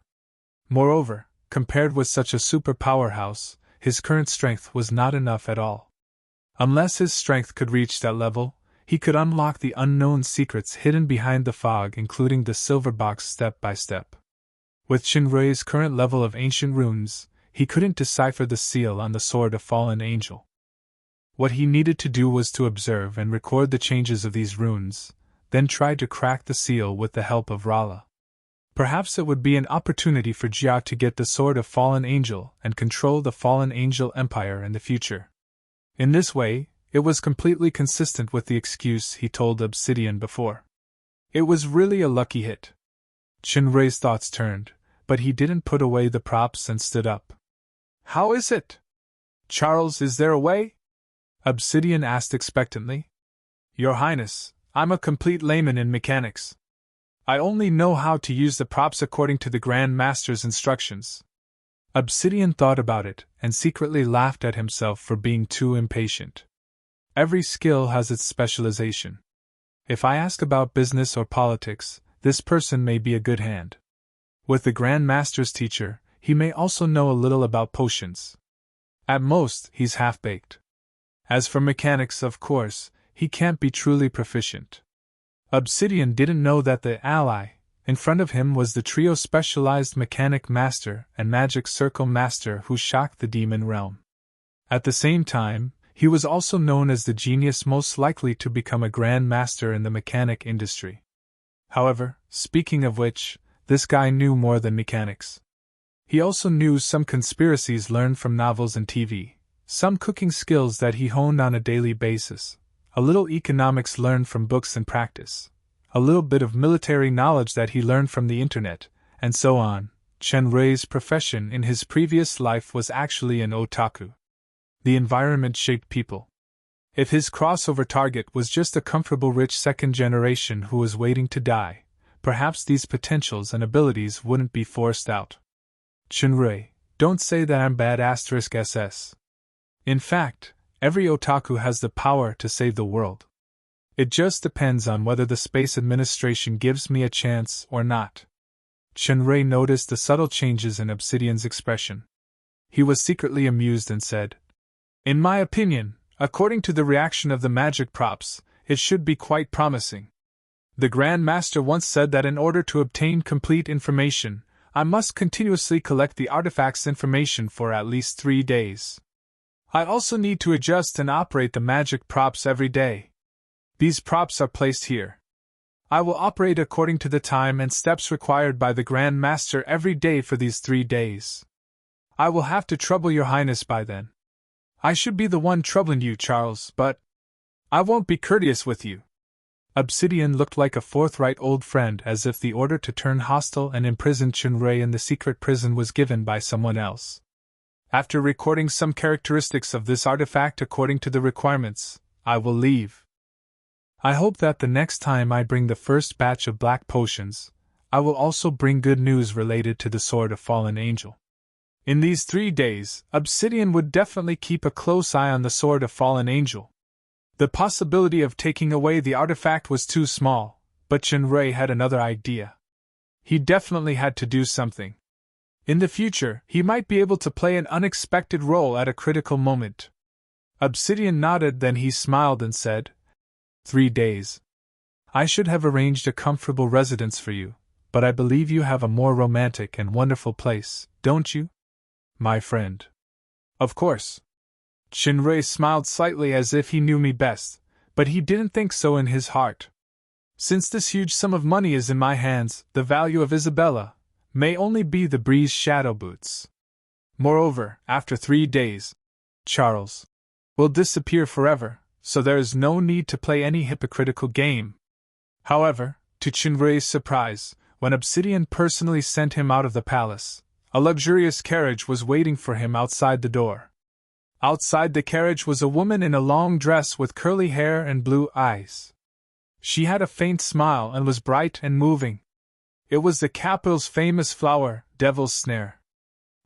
Moreover, compared with such a super powerhouse, his current strength was not enough at all. Unless his strength could reach that level, he could unlock the unknown secrets hidden behind the fog, including the silver box step by step. With Shinrei's current level of ancient runes, he couldn't decipher the seal on the sword of fallen angel. What he needed to do was to observe and record the changes of these runes, then try to crack the seal with the help of Rala. Perhaps it would be an opportunity for Jia to get the sword of fallen angel and control the fallen angel empire in the future. In this way, it was completely consistent with the excuse he told Obsidian before. It was really a lucky hit. Shinrei's thoughts turned, but he didn't put away the props and stood up. How is it? Charles, is there a way? Obsidian asked expectantly. Your Highness, I'm a complete layman in mechanics. I only know how to use the props according to the Grand Master's instructions. Obsidian thought about it and secretly laughed at himself for being too impatient. Every skill has its specialization. If I ask about business or politics, this person may be a good hand. With the Grand Master's teacher, he may also know a little about potions. At most, he's half-baked. As for mechanics, of course, he can't be truly proficient. Obsidian didn't know that the ally in front of him was the trio specialized Mechanic Master and Magic Circle Master who shocked the demon realm. At the same time, he was also known as the genius most likely to become a Grand Master in the mechanic industry. However, speaking of which, this guy knew more than mechanics. He also knew some conspiracies learned from novels and TV, some cooking skills that he honed on a daily basis, a little economics learned from books and practice, a little bit of military knowledge that he learned from the internet, and so on. Shinrei's profession in his previous life was actually an otaku. The environment shaped people. If his crossover target was just a comfortable rich second generation who was waiting to die, perhaps these potentials and abilities wouldn't be forced out. Shinrei, don't say that I'm bad *SS. In fact, every otaku has the power to save the world. It just depends on whether the Space Administration gives me a chance or not. Shinrei noticed the subtle changes in Obsidian's expression. He was secretly amused and said, In my opinion, according to the reaction of the magic props, it should be quite promising. The Grand Master once said that in order to obtain complete information, I must continuously collect the artifact's information for at least 3 days. I also need to adjust and operate the magic props every day. These props are placed here. I will operate according to the time and steps required by the Grand Master every day for these 3 days. I will have to trouble your Highness by then. I should be the one troubling you, Charles, but I won't be courteous with you. Obsidian looked like a forthright old friend, as if the order to turn hostile and imprison Chunrei in the secret prison was given by someone else. After recording some characteristics of this artifact according to the requirements, I will leave. I hope that the next time I bring the first batch of black potions, I will also bring good news related to the Sword of Fallen Angel. In these 3 days, Obsidian would definitely keep a close eye on the Sword of Fallen Angel. The possibility of taking away the artifact was too small, but Chunrei had another idea. He definitely had to do something. In the future, he might be able to play an unexpected role at a critical moment. Obsidian nodded, then he smiled and said, 3 days. I should have arranged a comfortable residence for you, but I believe you have a more romantic and wonderful place, don't you, my friend? Of course. Chunrei smiled slightly as if he knew me best, but he didn't think so in his heart. Since this huge sum of money is in my hands, the value of Isabella may only be the breeze shadow boots. Moreover, after 3 days, Charles will disappear forever, so there is no need to play any hypocritical game. However, to Chunrei's surprise, when Obsidian personally sent him out of the palace, a luxurious carriage was waiting for him outside the door. Outside the carriage was a woman in a long dress with curly hair and blue eyes. She had a faint smile and was bright and moving. It was the capital's famous flower, Devil's Snare.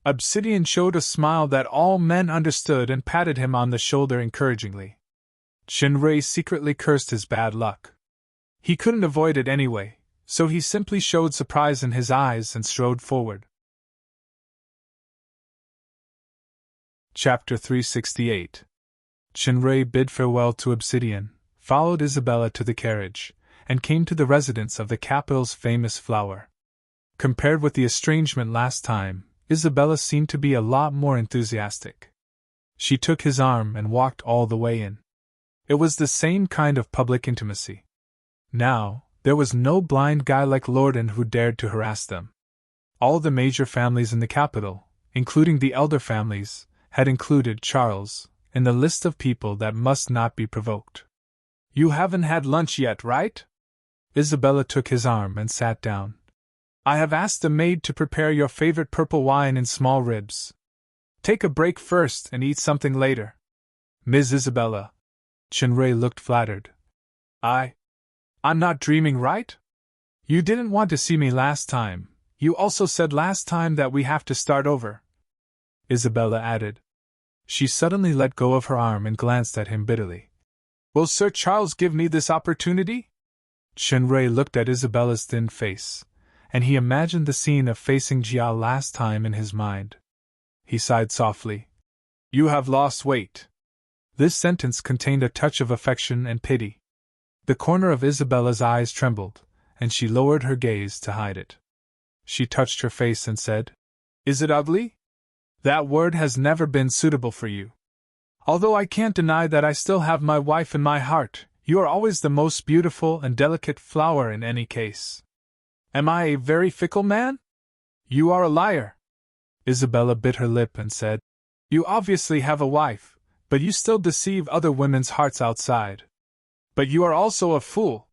Obsidian showed a smile that all men understood and patted him on the shoulder encouragingly. Chunrei secretly cursed his bad luck. He couldn't avoid it anyway, so he simply showed surprise in his eyes and strode forward. Chapter 368. Chunrei bid farewell to Obsidian, followed Isabella to the carriage, and came to the residence of the capital's famous flower. Compared with the estrangement last time, Isabella seemed to be a lot more enthusiastic. She took his arm and walked all the way in. It was the same kind of public intimacy. Now, there was no blind guy like Lorden who dared to harass them. All the major families in the capital, including the elder families, had included Charles in the list of people that must not be provoked. You haven't had lunch yet, right? Isabella took his arm and sat down. I have asked the maid to prepare your favorite purple wine in small ribs. Take a break first and eat something later. Ms. Isabella. Chunrei looked flattered. I'm not dreaming, right? You didn't want to see me last time. You also said last time that we have to start over. Isabella added. She suddenly let go of her arm and glanced at him bitterly. Will Sir Charles give me this opportunity? Chunrei looked at Isabella's thin face, and he imagined the scene of facing Jia last time in his mind. He sighed softly. You have lost weight. This sentence contained a touch of affection and pity. The corner of Isabella's eyes trembled, and she lowered her gaze to hide it. She touched her face and said, Is it ugly? That word has never been suitable for you. Although I can't deny that I still have my wife in my heart, you are always the most beautiful and delicate flower in any case. Am I a very fickle man? You are a liar. Isabella bit her lip and said, You obviously have a wife, but you still deceive other women's hearts outside. But you are also a fool.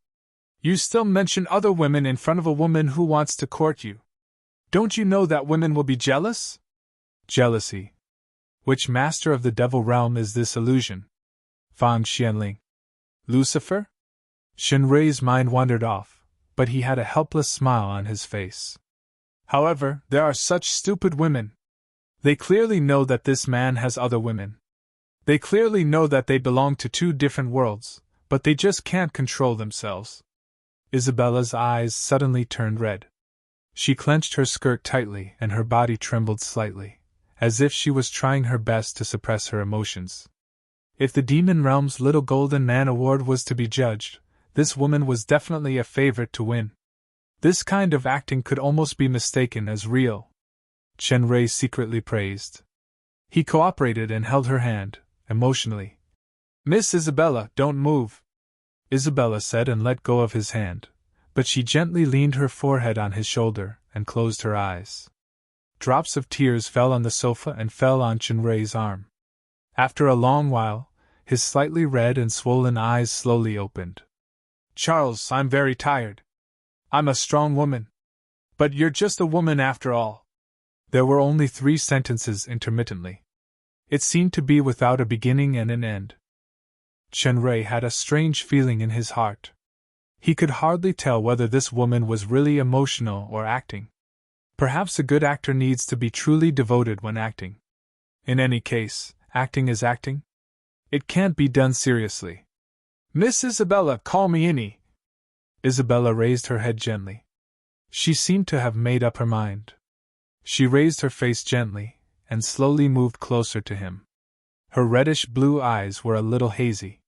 You still mention other women in front of a woman who wants to court you. Don't you know that women will be jealous? Jealousy. Which master of the devil realm is this illusion? Fang Xianling. Lucifer? Chunrei's mind wandered off, but he had a helpless smile on his face. However, there are such stupid women. They clearly know that this man has other women. They clearly know that they belong to 2 different worlds, but they just can't control themselves. Isabella's eyes suddenly turned red. She clenched her skirt tightly and her body trembled slightly, as if she was trying her best to suppress her emotions. If the Demon Realm's Little Golden Man Award was to be judged, This woman was definitely a favorite to win. This kind of acting could almost be mistaken as real. Chen Rui secretly praised. He cooperated and held her hand, emotionally. Miss Isabella, don't move, Isabella said and let go of his hand, but she gently leaned her forehead on his shoulder and closed her eyes. Drops of tears fell on the sofa and fell on Chen Rui's arm. After a long while, his slightly red and swollen eyes slowly opened. Charles, I'm very tired. I'm a strong woman. But you're just a woman after all. There were only 3 sentences intermittently. It seemed to be without a beginning and an end. Chen Rui had a strange feeling in his heart. He could hardly tell whether this woman was really emotional or acting. Perhaps a good actor needs to be truly devoted when acting. In any case, acting is acting. It can't be done seriously. Miss Isabella, call me Innie. Isabella raised her head gently. She seemed to have made up her mind. She raised her face gently, and slowly moved closer to him. Her reddish-blue eyes were a little hazy.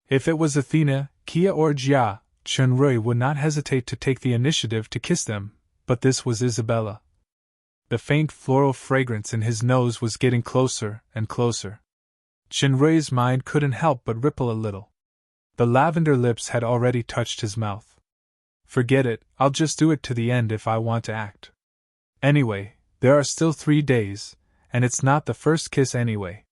If it was Athena, Kia or Jia, Chen Rui would not hesitate to take the initiative to kiss them, but this was Isabella. The faint floral fragrance in his nose was getting closer and closer. Chen Rui's mind couldn't help but ripple a little. The lavender lips had already touched his mouth. Forget it, I'll just do it to the end if I want to act. Anyway, there are still 3 days, and it's not the first kiss anyway.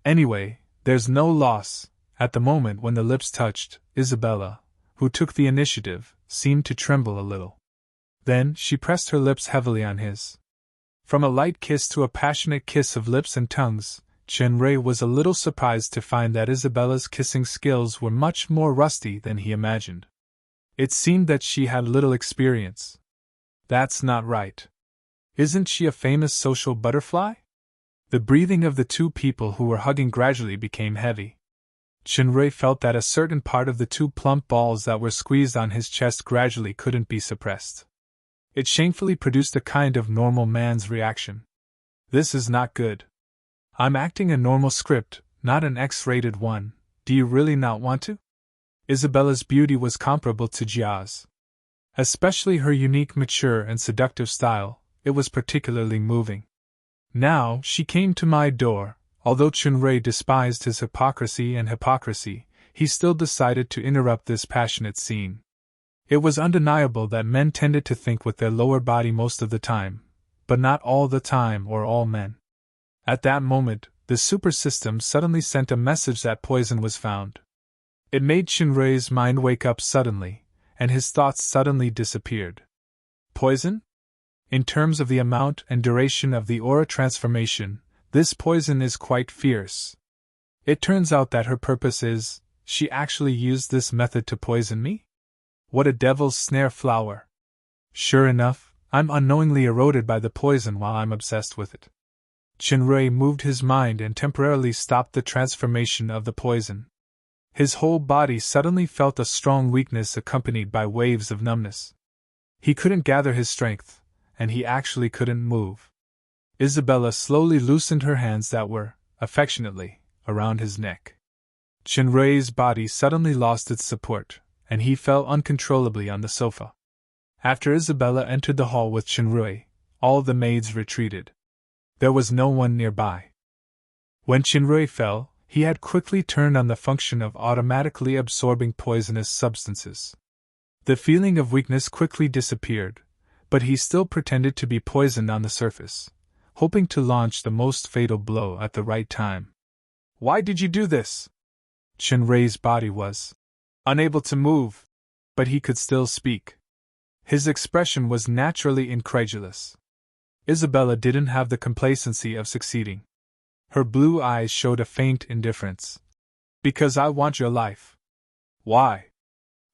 Anyway, there's no loss. At the moment when the lips touched, Isabella, who took the initiative, seemed to tremble a little. Then she pressed her lips heavily on his. From a light kiss to a passionate kiss of lips and tongues, Chen Rui was a little surprised to find that Isabella's kissing skills were much more rusty than he imagined. It seemed that she had little experience. That's not right. Isn't she a famous social butterfly? The breathing of the 2 people who were hugging gradually became heavy. Chen Rui felt that a certain part of the 2 plump balls that were squeezed on his chest gradually couldn't be suppressed. It shamefully produced a kind of normal man's reaction. This is not good. I'm acting a normal script, not an X-rated one. Do you really not want to? Isabella's beauty was comparable to Jia's. Especially her unique, mature, and seductive style, it was particularly moving. Now she came to my door. Although Chen Rui despised his hypocrisy, he still decided to interrupt this passionate scene. It was undeniable that men tended to think with their lower body most of the time, but not all the time or all men. At that moment, the super system suddenly sent a message that poison was found. It made Chen Rui's mind wake up suddenly, and his thoughts suddenly disappeared. Poison? In terms of the amount and duration of the aura transformation, this poison is quite fierce. It turns out that her purpose is, she actually used this method to poison me? What a devil's snare flower! Sure enough, I'm unknowingly eroded by the poison while I'm obsessed with it. Chen Rui moved his mind and temporarily stopped the transformation of the poison. His whole body suddenly felt a strong weakness accompanied by waves of numbness. He couldn't gather his strength, and he actually couldn't move. Isabella slowly loosened her hands that were, affectionately, around his neck. Chen Rui's body suddenly lost its support, and he fell uncontrollably on the sofa. After Isabella entered the hall with Chen Rui, all the maids retreated. There was no one nearby. When Chen Rui fell, he had quickly turned on the function of automatically absorbing poisonous substances. The feeling of weakness quickly disappeared, but he still pretended to be poisoned on the surface, hoping to launch the most fatal blow at the right time. Why did you do this? Chen Rui's body was unable to move, but he could still speak. His expression was naturally incredulous. Isabella didn't have the complacency of succeeding. Her blue eyes showed a faint indifference. Because I want your life. Why?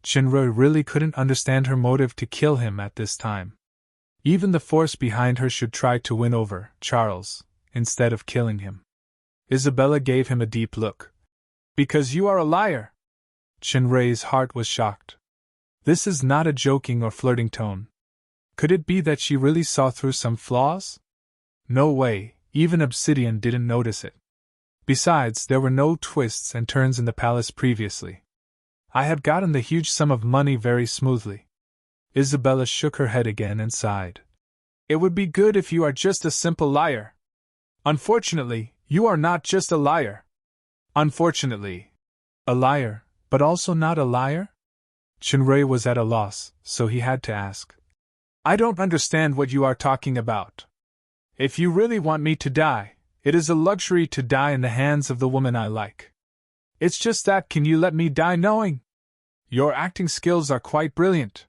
Chen Rui really couldn't understand her motive to kill him at this time. Even the force behind her should try to win over Charles, instead of killing him. Isabella gave him a deep look. Because you are a liar! Chen Rui's heart was shocked. This is not a joking or flirting tone. Could it be that she really saw through some flaws? No way, even Obsidian didn't notice it. Besides, there were no twists and turns in the palace previously. I had gotten the huge sum of money very smoothly. Isabella shook her head again and sighed. It would be good if you are just a simple liar. Unfortunately, you are not just a liar. Unfortunately. A liar, but also not a liar? Chenrui was at a loss, so he had to ask. I don't understand what you are talking about. If you really want me to die, it is a luxury to die in the hands of the woman I like. It's just that, can you let me die knowing? Your acting skills are quite brilliant.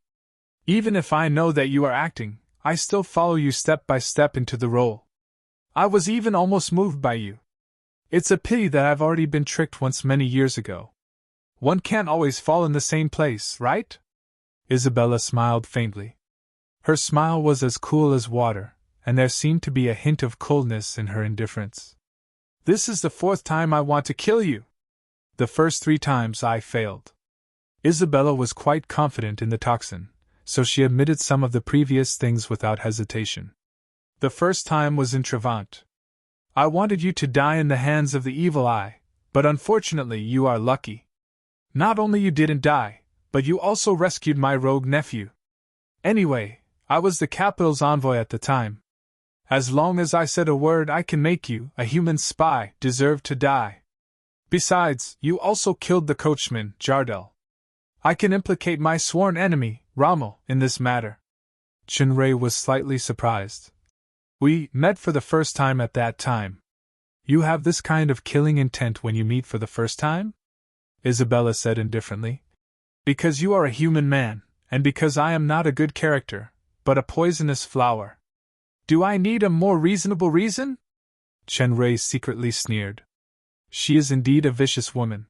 Even if I know that you are acting, I still follow you step by step into the role. I was even almost moved by you. It's a pity that I've already been tricked once many years ago. One can't always fall in the same place, right? Isabella smiled faintly. Her smile was as cool as water, and there seemed to be a hint of coldness in her indifference. This is the 4th time I want to kill you. The first 3 times I failed. Isabella was quite confident in the toxin, so she admitted some of the previous things without hesitation. The first time was in Trevant. I wanted you to die in the hands of the evil eye, but unfortunately you are lucky. Not only you didn't die, but you also rescued my rogue nephew. Anyway, I was the capital's envoy at the time. As long as I said a word, I can make you, a human spy, deserve to die. Besides, you also killed the coachman, Jardel. I can implicate my sworn enemy, Rommel, in this matter. Chenrui was slightly surprised. We met for the first time at that time. You have this kind of killing intent when you meet for the first time? Isabella said indifferently. Because you are a human man, and because I am not a good character, but a poisonous flower. Do I need a more reasonable reason? Chenrui secretly sneered. She is indeed a vicious woman.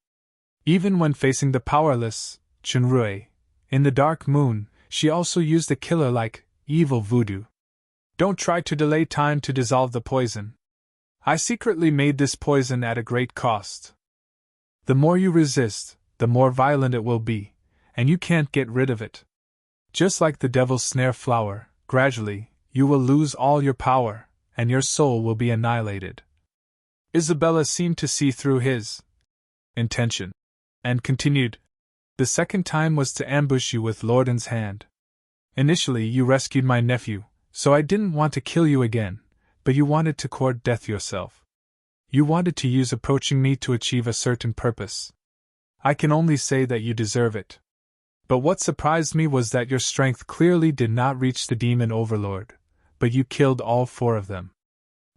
Even when facing the powerless, Chenrui, in the dark moon, she also used a killer-like, evil voodoo. Don't try to delay time to dissolve the poison. I secretly made this poison at a great cost. The more you resist, the more violent it will be, and you can't get rid of it. Just like the devil's snare flower, gradually, you will lose all your power, and your soul will be annihilated. Isabella seemed to see through his intention, and continued, The second time was to ambush you with Lorden's hand. Initially you rescued my nephew, so I didn't want to kill you again, but you wanted to court death yourself. You wanted to use approaching me to achieve a certain purpose. I can only say that you deserve it. But what surprised me was that your strength clearly did not reach the demon overlord, but you killed all 4 of them.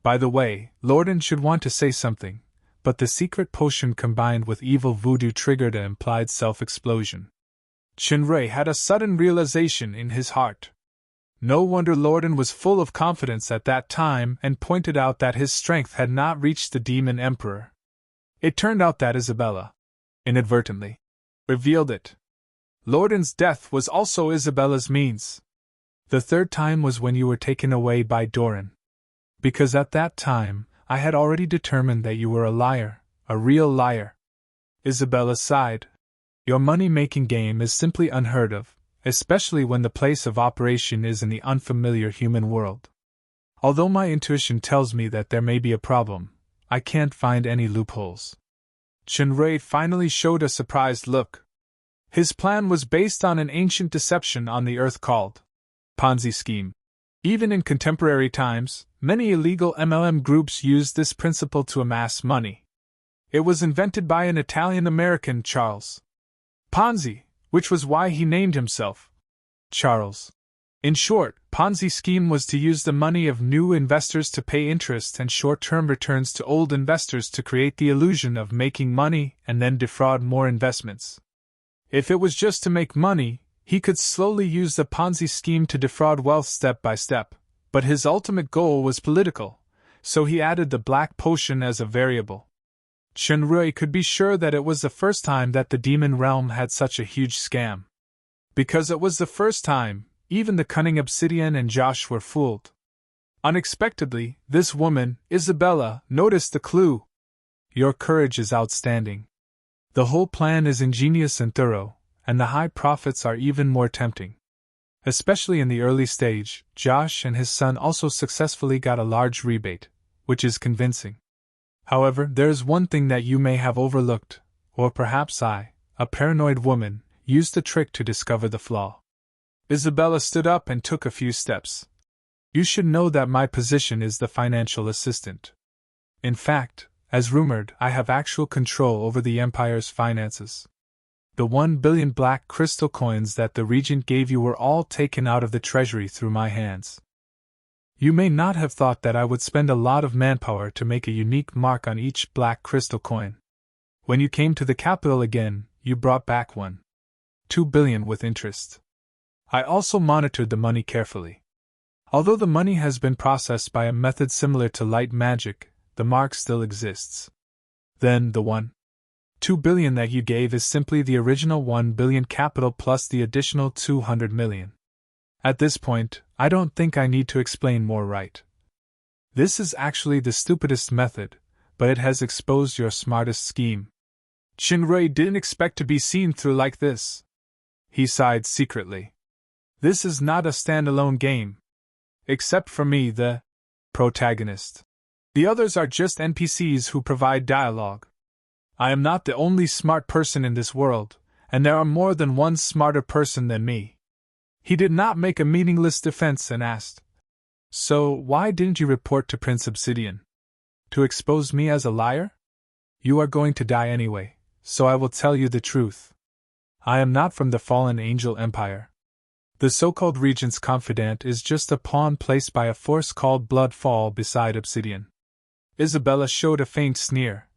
By the way, Lorden should want to say something, but the secret potion combined with evil voodoo triggered an implied self-explosion. Chenrui had a sudden realization in his heart. No wonder Lorden was full of confidence at that time and pointed out that his strength had not reached the demon emperor. It turned out that Isabella, inadvertently, revealed it. Lorden's death was also Isabella's means. The 3rd time was when you were taken away by Doran. Because at that time, I had already determined that you were a liar, a real liar. Isabella sighed. Your money-making game is simply unheard of, especially when the place of operation is in the unfamiliar human world. Although my intuition tells me that there may be a problem, I can't find any loopholes. Chenrui finally showed a surprised look. His plan was based on an ancient deception on the earth called Ponzi scheme. Even in contemporary times, many illegal MLM groups used this principle to amass money. It was invented by an Italian-American, Charles Ponzi, which was why he named himself Charles. In short, Ponzi scheme was to use the money of new investors to pay interest and short-term returns to old investors to create the illusion of making money and then defraud more investments. If it was just to make money, he could slowly use the Ponzi scheme to defraud wealth step by step, but his ultimate goal was political, so he added the black potion as a variable. Chenrui could be sure that it was the first time that the demon realm had such a huge scam. Because it was the first time, even the cunning Obsidian and Josh were fooled. Unexpectedly, this woman, Isabella, noticed the clue. Your courage is outstanding. The whole plan is ingenious and thorough, and the high profits are even more tempting. Especially in the early stage, Josh and his son also successfully got a large rebate, which is convincing. However, there is one thing that you may have overlooked, or perhaps I, a paranoid woman, used the trick to discover the flaw. Isabella stood up and took a few steps. You should know that my position is the financial assistant. In fact, as rumored, I have actual control over the Empire's finances. The 1 billion black crystal coins that the Regent gave you were all taken out of the treasury through my hands. You may not have thought that I would spend a lot of manpower to make a unique mark on each black crystal coin. When you came to the capital again, you brought back 2 billion with interest. I also monitored the money carefully. Although the money has been processed by a method similar to light magic, the mark still exists. Then the 2 billion that you gave is simply the original 1 billion capital plus the additional 200 million. At this point, I don't think I need to explain more, right? This is actually the stupidest method, but it has exposed your smartest scheme. Chinrui didn't expect to be seen through like this. He sighed secretly. This is not a standalone game. Except for me, the protagonist. The others are just NPCs who provide dialogue. I am not the only smart person in this world, and there are more than one smarter person than me. He did not make a meaningless defense and asked, So why didn't you report to Prince Obsidian? To expose me as a liar? You are going to die anyway, so I will tell you the truth. I am not from the fallen angel empire. The so-called Regent's confidant is just a pawn placed by a force called Bloodfall beside Obsidian. Isabella showed a faint sneer.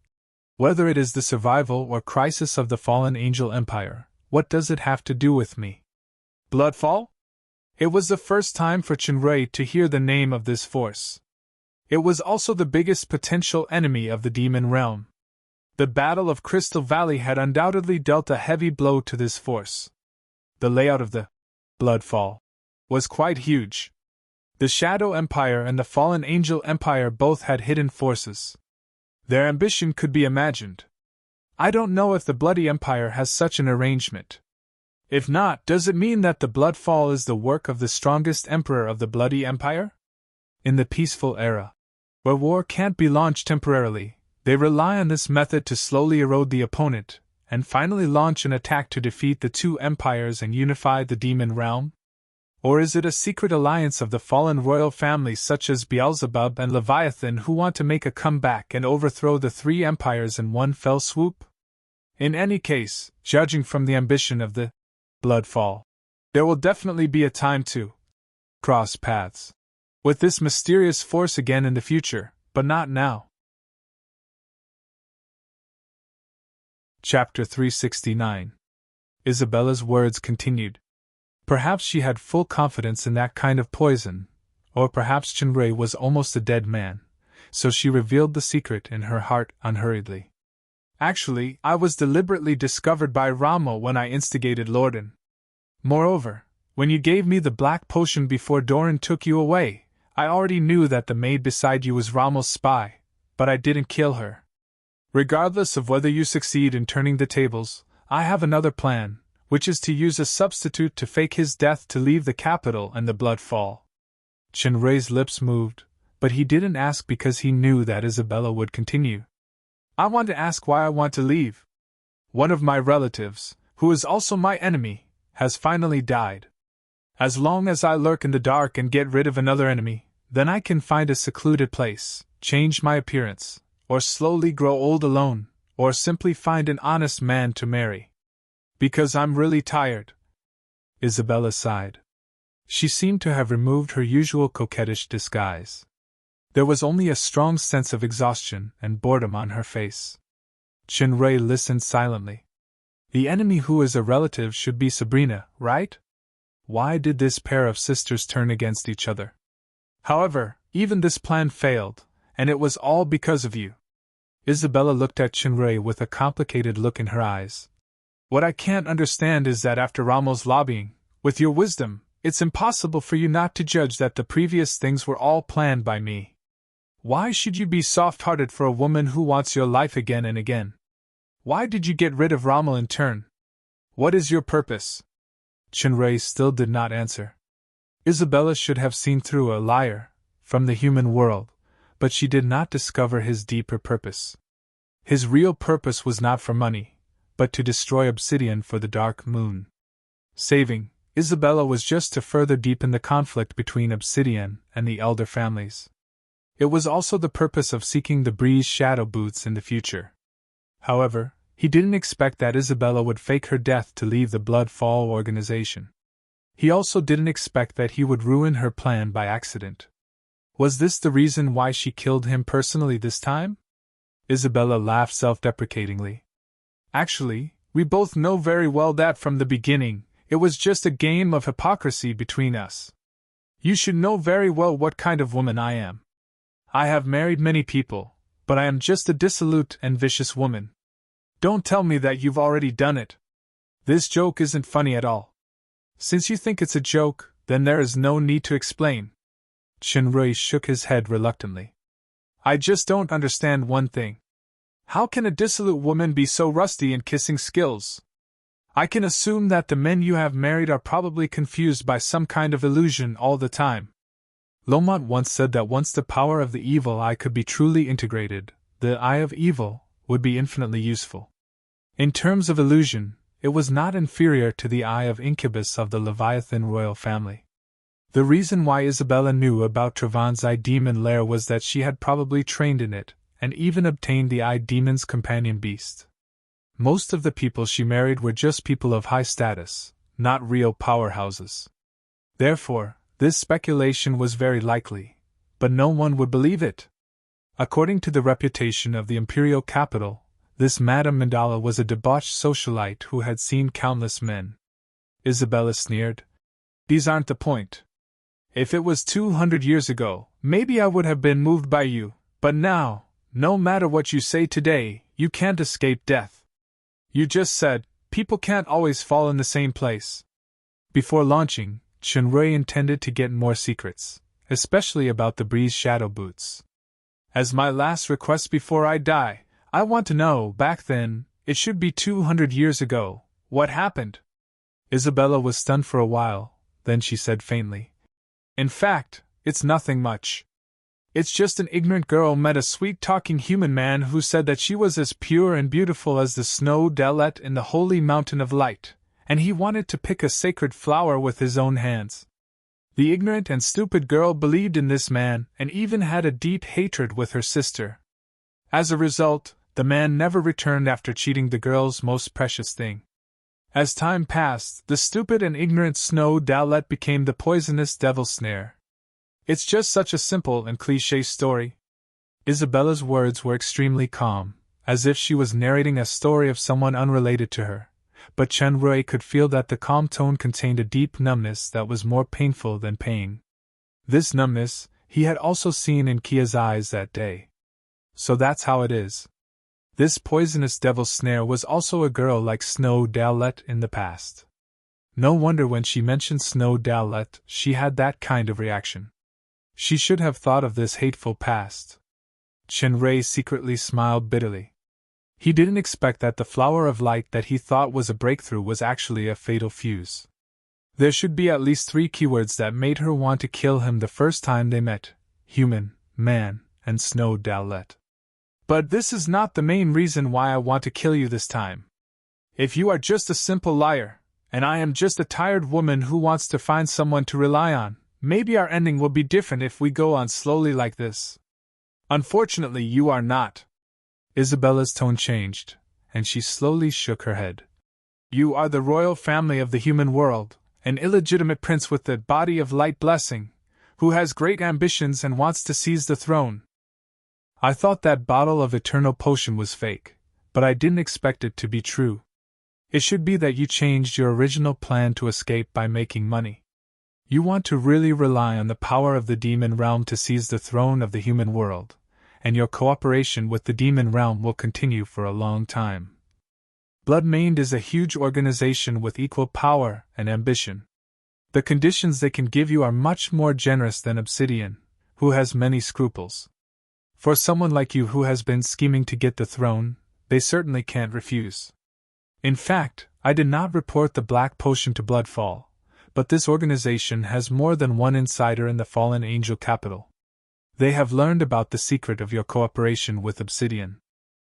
Whether it is the survival or crisis of the fallen angel empire, what does it have to do with me? Bloodfall? It was the first time for Chinrui to hear the name of this force. It was also the biggest potential enemy of the demon realm. The Battle of Crystal Valley had undoubtedly dealt a heavy blow to this force. The layout of the Bloodfall was quite huge. The Shadow Empire and the Fallen Angel Empire both had hidden forces. Their ambition could be imagined. I don't know if the Bloody Empire has such an arrangement. If not, does it mean that the Bloodfall is the work of the strongest emperor of the Bloody Empire? In the peaceful era, where war can't be launched temporarily, they rely on this method to slowly erode the opponent, and finally launch an attack to defeat the two empires and unify the demon realm? Or is it a secret alliance of the fallen royal families such as Beelzebub and Leviathan who want to make a comeback and overthrow the three empires in one fell swoop? In any case, judging from the ambition of the Bloodfall, there will definitely be a time to cross paths with this mysterious force again in the future, but not now. Chapter 369. Isabella's words continued. Perhaps she had full confidence in that kind of poison, or perhaps Chinrui was almost a dead man, so she revealed the secret in her heart unhurriedly. Actually, I was deliberately discovered by Rommel when I instigated Lorden. Moreover, when you gave me the black potion before Doran took you away, I already knew that the maid beside you was Rommel's spy, but I didn't kill her. Regardless of whether you succeed in turning the tables, I have another plan, which is to use a substitute to fake his death to leave the capital and the Bloodfall. Chinrui's lips moved, but he didn't ask because he knew that Isabella would continue. I want to ask why I want to leave. One of my relatives, who is also my enemy, has finally died. As long as I lurk in the dark and get rid of another enemy, then I can find a secluded place, change my appearance, or slowly grow old alone, or simply find an honest man to marry. Because I'm really tired. Isabella sighed. She seemed to have removed her usual coquettish disguise. There was only a strong sense of exhaustion and boredom on her face. Chinrui listened silently. The enemy who is a relative should be Sabrina, right? Why did this pair of sisters turn against each other? However, even this plan failed, and it was all because of you. Isabella looked at Chinrui with a complicated look in her eyes. What I can't understand is that after Rommel's lobbying, with your wisdom, it's impossible for you not to judge that the previous things were all planned by me. Why should you be soft-hearted for a woman who wants your life again and again? Why did you get rid of Rommel in turn? What is your purpose? Chinrui still did not answer. Isabella should have seen through a liar, from the human world, but she did not discover his deeper purpose. His real purpose was not for money, but to destroy Obsidian for the Dark Moon. Saving Isabella was just to further deepen the conflict between Obsidian and the elder families. It was also the purpose of seeking the Breeze Shadow Boots in the future. However, he didn't expect that Isabella would fake her death to leave the Bloodfall organization. He also didn't expect that he would ruin her plan by accident. Was this the reason why she killed him personally this time? Isabella laughed self-deprecatingly. Actually, we both know very well that from the beginning, it was just a game of hypocrisy between us. You should know very well what kind of woman I am. I have married many people, but I am just a dissolute and vicious woman. Don't tell me that you've already done it. This joke isn't funny at all. Since you think it's a joke, then there is no need to explain. Shinrui shook his head reluctantly. I just don't understand one thing. How can a dissolute woman be so rusty in kissing skills? I can assume that the men you have married are probably confused by some kind of illusion all the time. Lomont once said that once the power of the evil eye could be truly integrated, the eye of evil would be infinitely useful. In terms of illusion, it was not inferior to the eye of Incubus of the Leviathan royal family. The reason why Isabella knew about Travan's eye demon lair was that she had probably trained in it, and even obtained the eye demon's companion beast. Most of the people she married were just people of high status, not real powerhouses. Therefore, this speculation was very likely, but no one would believe it. According to the reputation of the imperial capital, this Madame Mandala was a debauched socialite who had seen countless men. Isabella sneered. These aren't the point. If it was 200 years ago, maybe I would have been moved by you, but now, no matter what you say today, you can't escape death. You just said, people can't always fall in the same place. Before launching, Shinrui intended to get more secrets, especially about the Breeze Shadow Boots. As my last request before I die, I want to know, back then, it should be 200 years ago, what happened? Isabella was stunned for a while, then she said faintly. In fact, it's nothing much. It's just an ignorant girl met a sweet-talking human man who said that she was as pure and beautiful as the snow delete in the holy mountain of light, and he wanted to pick a sacred flower with his own hands. The ignorant and stupid girl believed in this man and even had a deep hatred with her sister. As a result, the man never returned after cheating the girl's most precious thing. As time passed, the stupid and ignorant snow delete became the poisonous devil snare. It's just such a simple and cliché story. Isabella's words were extremely calm, as if she was narrating a story of someone unrelated to her, but Shinrui could feel that the calm tone contained a deep numbness that was more painful than pain. This numbness he had also seen in Kia's eyes that day. So that's how it is. This poisonous devil's snare was also a girl like Snow Delete in the past. No wonder when she mentioned Snow Delete, she had that kind of reaction. She should have thought of this hateful past. Shinrui secretly smiled bitterly. He didn't expect that the flower of light that he thought was a breakthrough was actually a fatal fuse. There should be at least 3 keywords that made her want to kill him the first time they met: human, man, and Snow Delete. But this is not the main reason why I want to kill you this time. If you are just a simple liar, and I am just a tired woman who wants to find someone to rely on, maybe our ending will be different if we go on slowly like this. Unfortunately, you are not. Isabella's tone changed, and she slowly shook her head. You are the royal family of the human world, an illegitimate prince with the body of light blessing, who has great ambitions and wants to seize the throne. I thought that bottle of eternal potion was fake, but I didn't expect it to be true. It should be that you changed your original plan to escape by making money. You want to really rely on the power of the demon realm to seize the throne of the human world, and your cooperation with the demon realm will continue for a long time. Bloodmained is a huge organization with equal power and ambition. The conditions they can give you are much more generous than Obsidian, who has many scruples. For someone like you who has been scheming to get the throne, they certainly can't refuse. In fact, I did not report the black potion to Bloodfall, but this organization has more than one insider in the Fallen Angel capital. They have learned about the secret of your cooperation with Obsidian.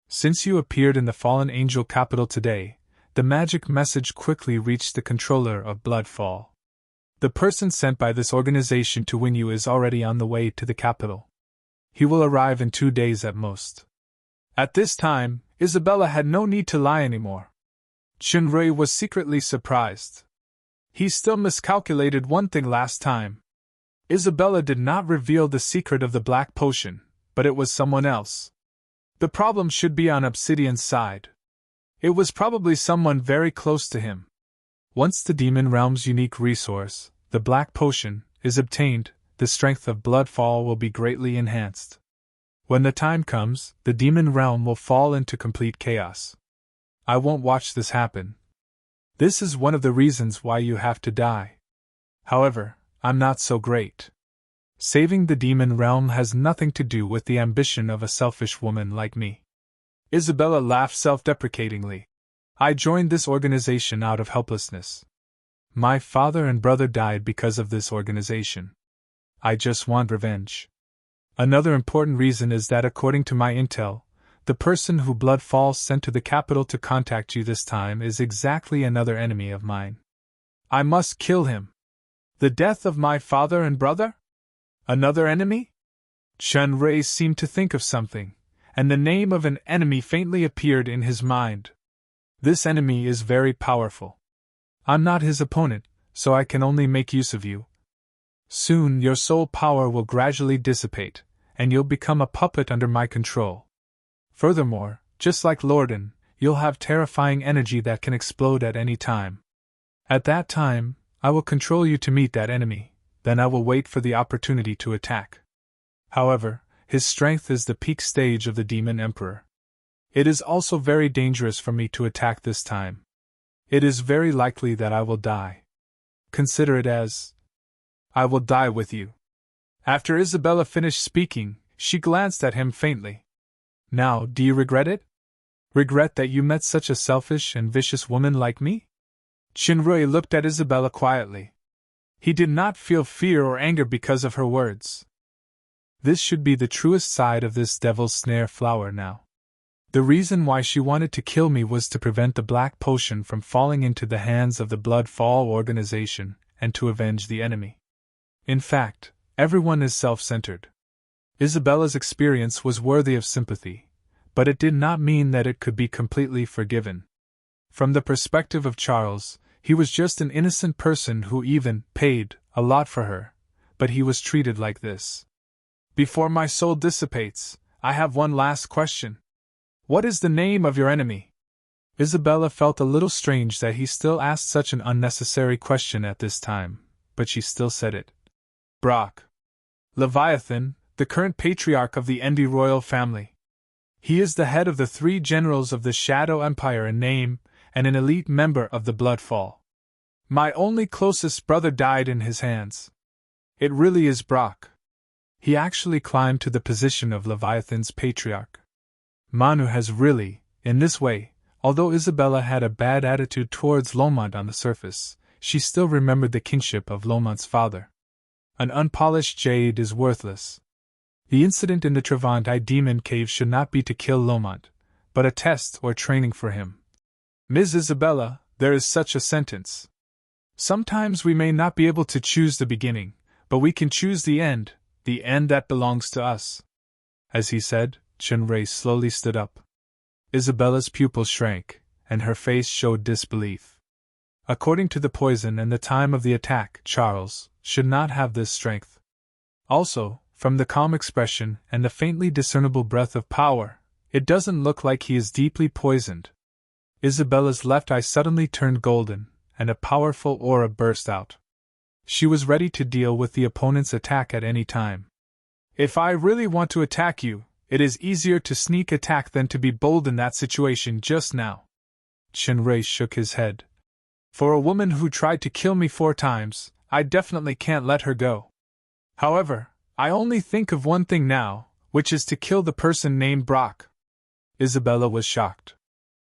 Since you appeared in the Fallen Angel capital today, the magic message quickly reached the controller of Bloodfall. The person sent by this organization to win you is already on the way to the capital. He will arrive in 2 days at most. At this time, Isabella had no need to lie anymore. Chunrui was secretly surprised. He still miscalculated one thing last time. Isabella did not reveal the secret of the black potion, but it was someone else. The problem should be on Obsidian's side. It was probably someone very close to him. Once the demon realm's unique resource, the black potion, is obtained, the strength of Bloodfall will be greatly enhanced. When the time comes, the demon realm will fall into complete chaos. I won't watch this happen. This is one of the reasons why you have to die. However, I'm not so great. Saving the demon realm has nothing to do with the ambition of a selfish woman like me. Isabella laughed self-deprecatingly. I joined this organization out of helplessness. My father and brother died because of this organization. I just want revenge. Another important reason is that according to my intel, the person who Bloodfall sent to the capital to contact you this time is exactly another enemy of mine. I must kill him. The death of my father and brother? Another enemy? Chunrui seemed to think of something, and the name of an enemy faintly appeared in his mind. This enemy is very powerful. I'm not his opponent, so I can only make use of you. Soon your soul power will gradually dissipate, and you'll become a puppet under my control. Furthermore, just like Lorden, you'll have terrifying energy that can explode at any time. At that time, I will control you to meet that enemy, then I will wait for the opportunity to attack. However, his strength is the peak stage of the Demon Emperor. It is also very dangerous for me to attack this time. It is very likely that I will die. Consider it as I will die with you. After Isabella finished speaking, she glanced at him faintly. Now, do you regret it? Regret that you met such a selfish and vicious woman like me? Chunrui looked at Isabella quietly. He did not feel fear or anger because of her words. This should be the truest side of this devil's snare flower now. The reason why she wanted to kill me was to prevent the black potion from falling into the hands of the Bloodfall organization and to avenge the enemy. In fact, everyone is self-centered. Isabella's experience was worthy of sympathy, but it did not mean that it could be completely forgiven. From the perspective of Charles, he was just an innocent person who even paid a lot for her, but he was treated like this. Before my soul dissipates, I have one last question. What is the name of your enemy? Isabella felt a little strange that he still asked such an unnecessary question at this time, but she still said it. Brock. Leviathan, the current patriarch of the Endy royal family. He is the head of the 3 generals of the Shadow Empire in name, and an elite member of the Bloodfall. My only closest brother died in his hands. It really is Brock. He actually climbed to the position of Leviathan's patriarch. Manu has really, in this way, although Isabella had a bad attitude towards Lomont on the surface, she still remembered the kinship of Lomont's father. An unpolished jade is worthless. The incident in the Trevant Demon Cave should not be to kill Lomont, but a test or training for him. Ms. Isabella, there is such a sentence. Sometimes we may not be able to choose the beginning, but we can choose the end that belongs to us. As he said, Chunrui slowly stood up. Isabella's pupils shrank, and her face showed disbelief. According to the poison and the time of the attack, Charles should not have this strength. Also, from the calm expression and the faintly discernible breath of power, it doesn't look like he is deeply poisoned. Isabella's left eye suddenly turned golden, and a powerful aura burst out. She was ready to deal with the opponent's attack at any time. If I really want to attack you, it is easier to sneak attack than to be bold in that situation just now. Chunrui shook his head. For a woman who tried to kill me 4 times, I definitely can't let her go. However, I only think of one thing now, which is to kill the person named Brock. Isabella was shocked.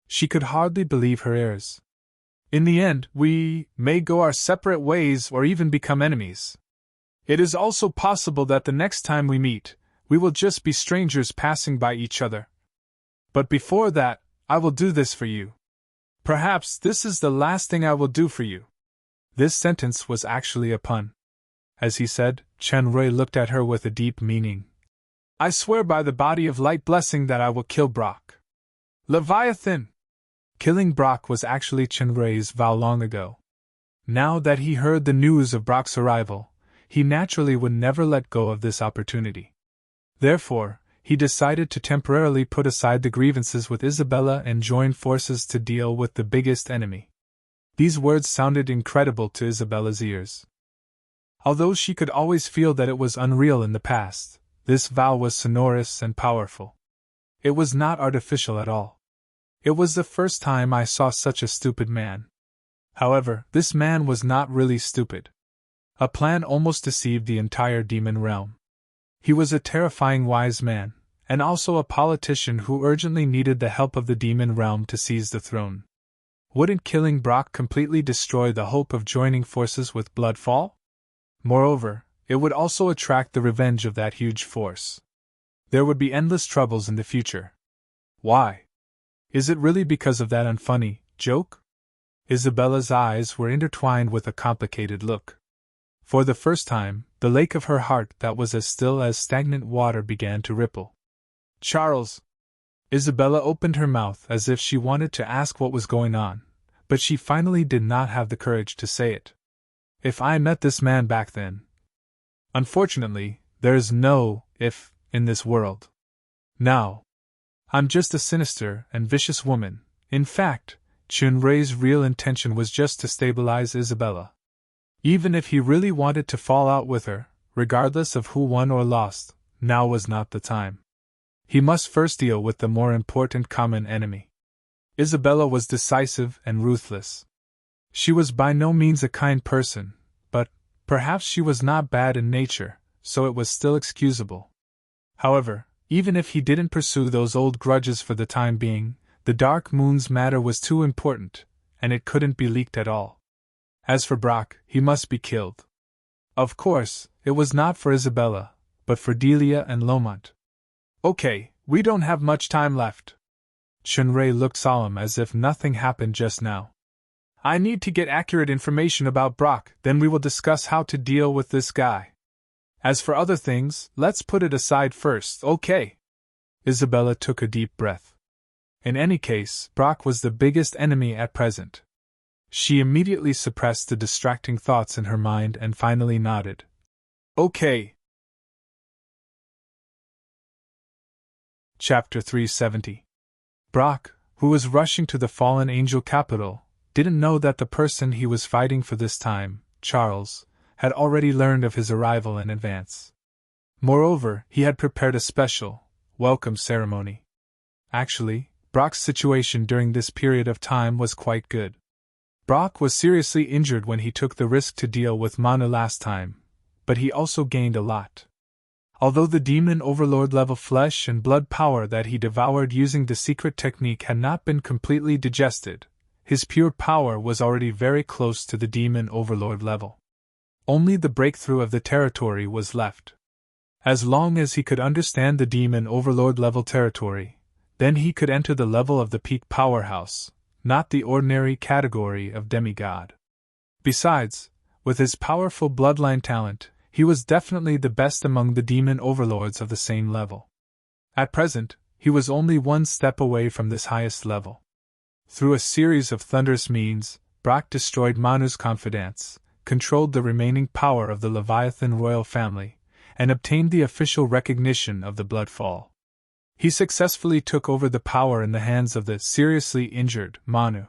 She could hardly believe her ears. In the end, we may go our separate ways or even become enemies. It is also possible that the next time we meet, we will just be strangers passing by each other. But before that, I will do this for you. Perhaps this is the last thing I will do for you. This sentence was actually a pun. As he said, Chen Rui looked at her with a deep meaning. I swear by the body of light blessing that I will kill Brock. Leviathan! Killing Brock was actually Chen Rui's vow long ago. Now that he heard the news of Brock's arrival, he naturally would never let go of this opportunity. Therefore, he decided to temporarily put aside the grievances with Isabella and join forces to deal with the biggest enemy. These words sounded incredible to Isabella's ears. Although she could always feel that it was unreal in the past, this vow was sonorous and powerful. It was not artificial at all. It was the first time I saw such a stupid man. However, this man was not really stupid. A plan almost deceived the entire demon realm. He was a terrifying wise man, and also a politician who urgently needed the help of the demon realm to seize the throne. Wouldn't killing Brock completely destroy the hope of joining forces with Bloodfall? Moreover, it would also attract the revenge of that huge force. There would be endless troubles in the future. Why? Is it really because of that unfunny joke? Isabella's eyes were intertwined with a complicated look. For the first time, the lake of her heart that was as still as stagnant water began to ripple. Charles! Isabella opened her mouth as if she wanted to ask what was going on, but she finally did not have the courage to say it. If I met this man back then. Unfortunately, there's no if in this world. Now. I'm just a sinister and vicious woman. In fact, Chun Rui's real intention was just to stabilize Isabella. Even if he really wanted to fall out with her, regardless of who won or lost, now was not the time. He must first deal with the more important common enemy. Isabella was decisive and ruthless. She was by no means a kind person, but perhaps she was not bad in nature, so it was still excusable. However, even if he didn't pursue those old grudges for the time being, the Dark Moon's matter was too important, and it couldn't be leaked at all. As for Brock, he must be killed. Of course, it was not for Isabella, but for Delia and Lomont. Okay, we don't have much time left. Chun-Rei looked solemn as if nothing happened just now. I need to get accurate information about Brock, then we will discuss how to deal with this guy. As for other things, let's put it aside first, okay? Isabella took a deep breath. In any case, Brock was the biggest enemy at present. She immediately suppressed the distracting thoughts in her mind and finally nodded. Okay. Chapter 370. Brock, who was rushing to the fallen angel capital, didn't know that the person he was fighting for this time, Charles, had already learned of his arrival in advance. Moreover, he had prepared a special, welcome ceremony. Actually, Brock's situation during this period of time was quite good. Brock was seriously injured when he took the risk to deal with Manu last time, but he also gained a lot. Although the demon overlord level flesh and blood power that he devoured using the secret technique had not been completely digested, his pure power was already very close to the demon overlord level. Only the breakthrough of the territory was left. As long as he could understand the demon overlord level territory, then he could enter the level of the peak powerhouse, not the ordinary category of demigod. Besides, with his powerful bloodline talent, he was definitely the best among the demon overlords of the same level. At present, he was only one step away from this highest level. Through a series of thunderous means, Brock destroyed Manu's confidence, controlled the remaining power of the Leviathan royal family, and obtained the official recognition of the Bloodfall. He successfully took over the power in the hands of the seriously injured Manu.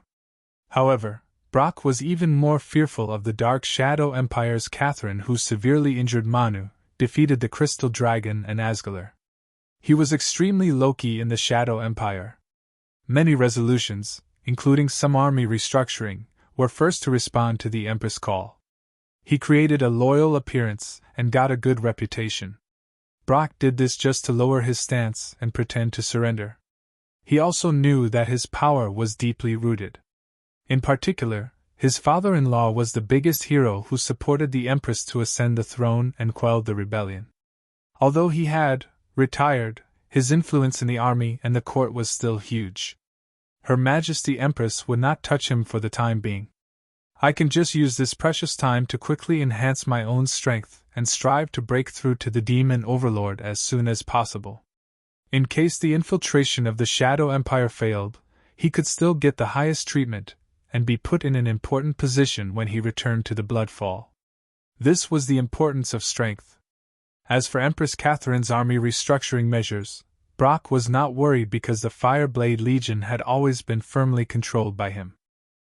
However, Brock was even more fearful of the Dark Shadow Empire's Catherine, who severely injured Manu, defeated the Crystal Dragon and Asgalar. He was extremely low-key in the Shadow Empire. Many resolutions, including some army restructuring, were first to respond to the Empress' call. He created a loyal appearance and got a good reputation. Brock did this just to lower his stance and pretend to surrender. He also knew that his power was deeply rooted. In particular, his father-in-law was the biggest hero who supported the Empress to ascend the throne and quelled the rebellion. Although he had retired, his influence in the army and the court was still huge. Her Majesty Empress would not touch him for the time being. I can just use this precious time to quickly enhance my own strength and strive to break through to the demon overlord as soon as possible. In case the infiltration of the Shadow Empire failed, he could still get the highest treatment and be put in an important position when he returned to the Bloodfall. This was the importance of strength. As for Empress Catherine's army restructuring measures, Brock was not worried because the Fireblade Legion had always been firmly controlled by him.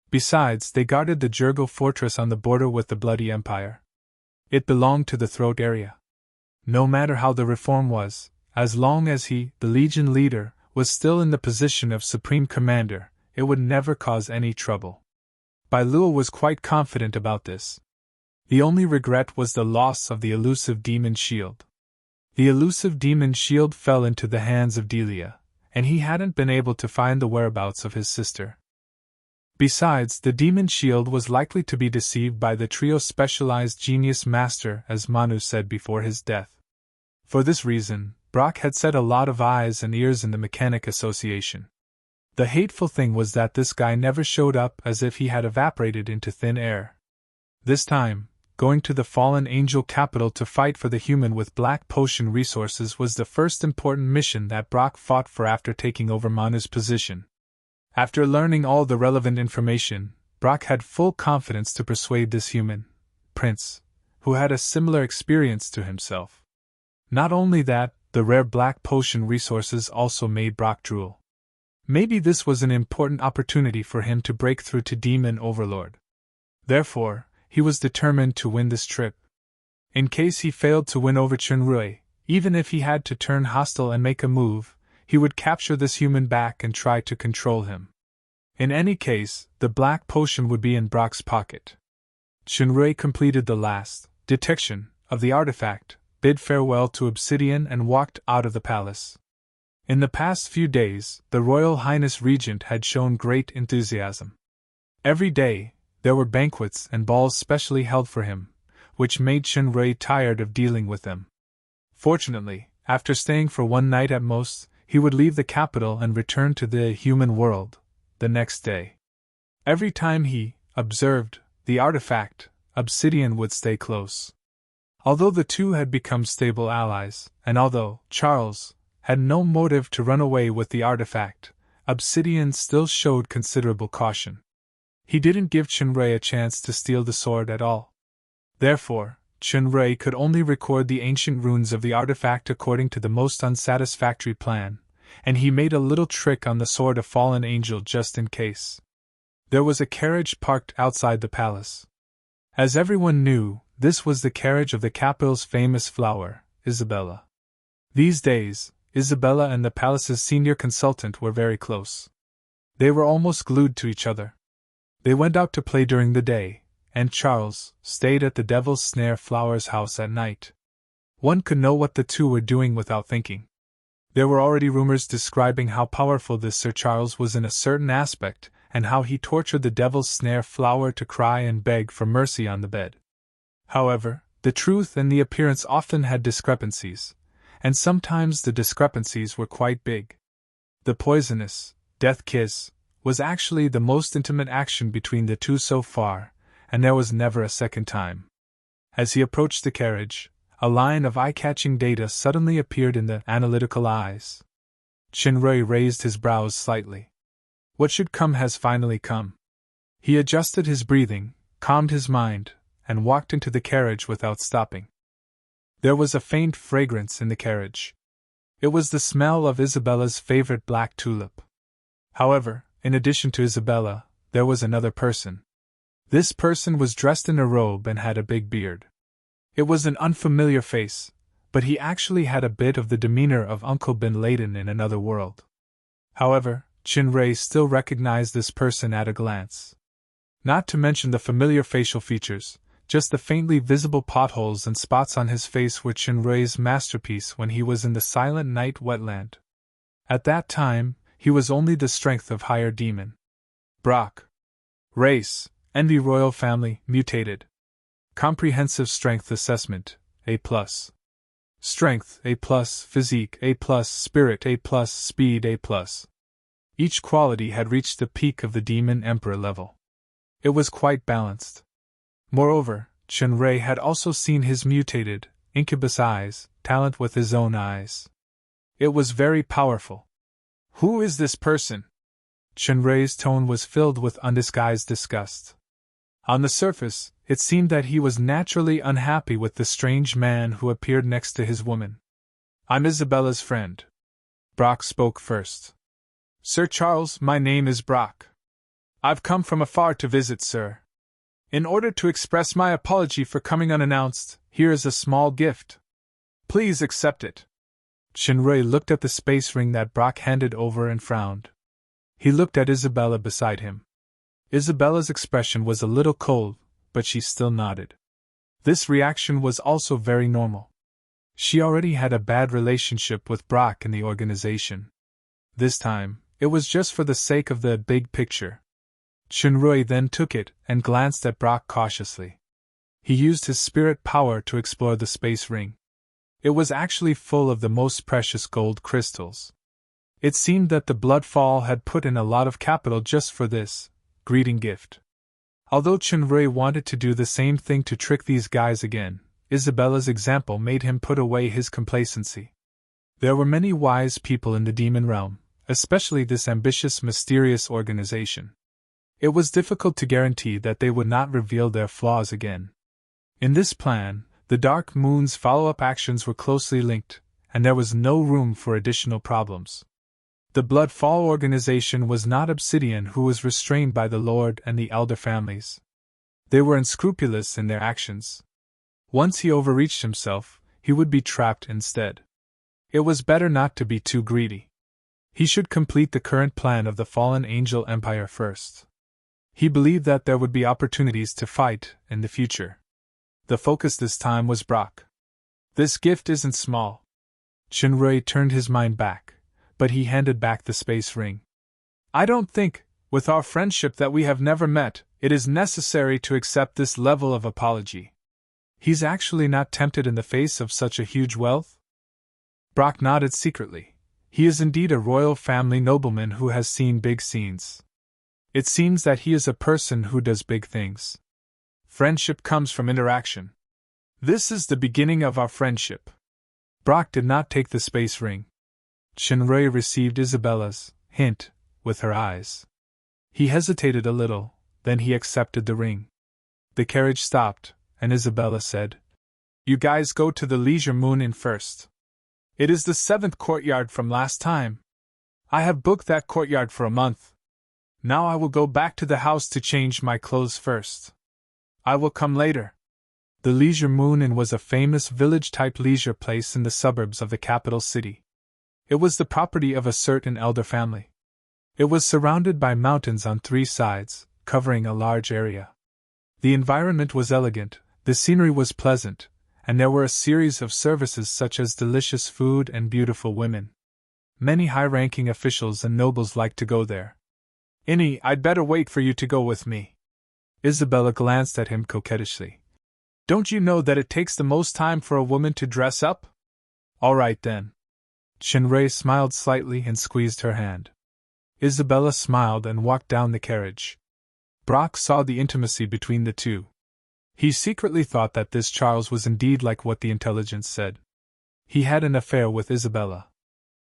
Besides, they guarded the Jurgo fortress on the border with the Bloody Empire. It belonged to the Throat area. No matter how the reform was, as long as he, the Legion leader, was still in the position of Supreme Commander, it would never cause any trouble. Bai Luo was quite confident about this. The only regret was the loss of the elusive demon shield. The elusive demon shield fell into the hands of Delia, and he hadn't been able to find the whereabouts of his sister. Besides, the demon shield was likely to be deceived by the trio's specialized genius master, as Manu said before his death. For this reason, Brock had set a lot of eyes and ears in the Mechanic Association. The hateful thing was that this guy never showed up, as if he had evaporated into thin air. This time, going to the fallen angel capital to fight for the human with black potion resources was the first important mission that Brock fought for after taking over Manu's position. After learning all the relevant information, Brock had full confidence to persuade this human prince, who had a similar experience to himself. Not only that, the rare black potion resources also made Brock drool. Maybe this was an important opportunity for him to break through to Demon Overlord. Therefore, he was determined to win this trip. In case he failed to win over Chunrui, even if he had to turn hostile and make a move, he would capture this human back and try to control him. In any case, the black potion would be in Brock's pocket. Chunrui completed the last detection of the artifact, bid farewell to Obsidian, and walked out of the palace. In the past few days, the Royal Highness Regent had shown great enthusiasm. Every day, there were banquets and balls specially held for him, which made Chunrui tired of dealing with them. Fortunately, after staying for one night at most, he would leave the capital and return to the human world the next day. Every time he observed the artifact, Obsidian would stay close. Although the two had become stable allies, and although Charles had no motive to run away with the artifact, Obsidian still showed considerable caution. He didn't give Chunrui a chance to steal the sword at all. Therefore, Chunrui could only record the ancient runes of the artifact according to the most unsatisfactory plan, and he made a little trick on the sword of fallen angel just in case. There was a carriage parked outside the palace. As everyone knew, this was the carriage of the capital's famous flower, Isabella. These days, Isabella and the palace's senior consultant were very close. They were almost glued to each other. They went out to play during the day, and Charles stayed at the Devil's Snare Flower's house at night. One could know what the two were doing without thinking. There were already rumors describing how powerful this Sir Charles was in a certain aspect, and how he tortured the Devil's Snare Flower to cry and beg for mercy on the bed. However, the truth and the appearance often had discrepancies, and sometimes the discrepancies were quite big. The poisonous death kiss was actually the most intimate action between the two so far, and there was never a second time. As he approached the carriage, a line of eye-catching data suddenly appeared in the analytical eyes. Chunrui raised his brows slightly. What should come has finally come. He adjusted his breathing, calmed his mind, and walked into the carriage without stopping. There was a faint fragrance in the carriage. It was the smell of Isabella's favorite black tulip. However, in addition to Isabella, there was another person. This person was dressed in a robe and had a big beard. It was an unfamiliar face, but he actually had a bit of the demeanor of Uncle Bin Laden in another world. However, Chunrui still recognized this person at a glance. Not to mention the familiar facial features, just the faintly visible potholes and spots on his face were Chunrui's masterpiece when he was in the Silent Night wetland. At that time, he was only the strength of higher demon. Brock. Race, Envy Royal Family, Mutated. Comprehensive Strength Assessment, A+. Strength, A+, Physique, A+, Spirit, A+, Speed, A+. Each quality had reached the peak of the Demon Emperor level. It was quite balanced. Moreover, Chunrei had also seen his mutated, incubus eyes, talent with his own eyes. It was very powerful. Who is this person? Chunrei's tone was filled with undisguised disgust. On the surface, it seemed that he was naturally unhappy with the strange man who appeared next to his woman. I'm Isabella's friend. Brock spoke first. Sir Charles, my name is Brock. I've come from afar to visit, sir. In order to express my apology for coming unannounced, here is a small gift. Please accept it. Chunrei looked at the space ring that Brock handed over and frowned. He looked at Isabella beside him. Isabella's expression was a little cold, but she still nodded. This reaction was also very normal. She already had a bad relationship with Brock in the organization. This time, it was just for the sake of the big picture. Chunrei then took it and glanced at Brock cautiously. He used his spirit power to explore the space ring. It was actually full of the most precious gold crystals. It seemed that the Bloodfall had put in a lot of capital just for this greeting gift. Although Chunrei wanted to do the same thing to trick these guys again, Isabella's example made him put away his complacency. There were many wise people in the demon realm, especially this ambitious, mysterious organization. It was difficult to guarantee that they would not reveal their flaws again. In this plan, the Dark Moon's follow-up actions were closely linked, and there was no room for additional problems. The Bloodfall organization was not Obsidian, who was restrained by the Lord and the Elder families. They were unscrupulous in their actions. Once he overreached himself, he would be trapped instead. It was better not to be too greedy. He should complete the current plan of the fallen angel empire first. He believed that there would be opportunities to fight in the future. The focus this time was Brock. This gift isn't small. Chunrei turned his mind back, but he handed back the space ring. I don't think, with our friendship that we have never met, it is necessary to accept this level of apology. He's actually not tempted in the face of such a huge wealth? Brock nodded secretly. He is indeed a royal family nobleman who has seen big scenes. It seems that he is a person who does big things. Friendship comes from interaction. This is the beginning of our friendship. Brock did not take the space ring. Chunrei received Isabella's hint with her eyes. He hesitated a little, then he accepted the ring. The carriage stopped, and Isabella said, You guys go to the Leisure Moon Inn first. It is the 7th courtyard from last time. I have booked that courtyard for a month. Now I will go back to the house to change my clothes first. I will come later. The Leisure Moon Inn was a famous village-type leisure place in the suburbs of the capital city. It was the property of a certain elder family. It was surrounded by mountains on 3 sides, covering a large area. The environment was elegant, the scenery was pleasant, and there were a series of services such as delicious food and beautiful women. Many high-ranking officials and nobles liked to go there. Innie, I'd better wait for you to go with me. Isabella glanced at him coquettishly. Don't you know that it takes the most time for a woman to dress up? All right then. Chunrei smiled slightly and squeezed her hand. Isabella smiled and walked down the carriage. Brock saw the intimacy between the two. He secretly thought that this Charles was indeed like what the intelligence said. He had an affair with Isabella.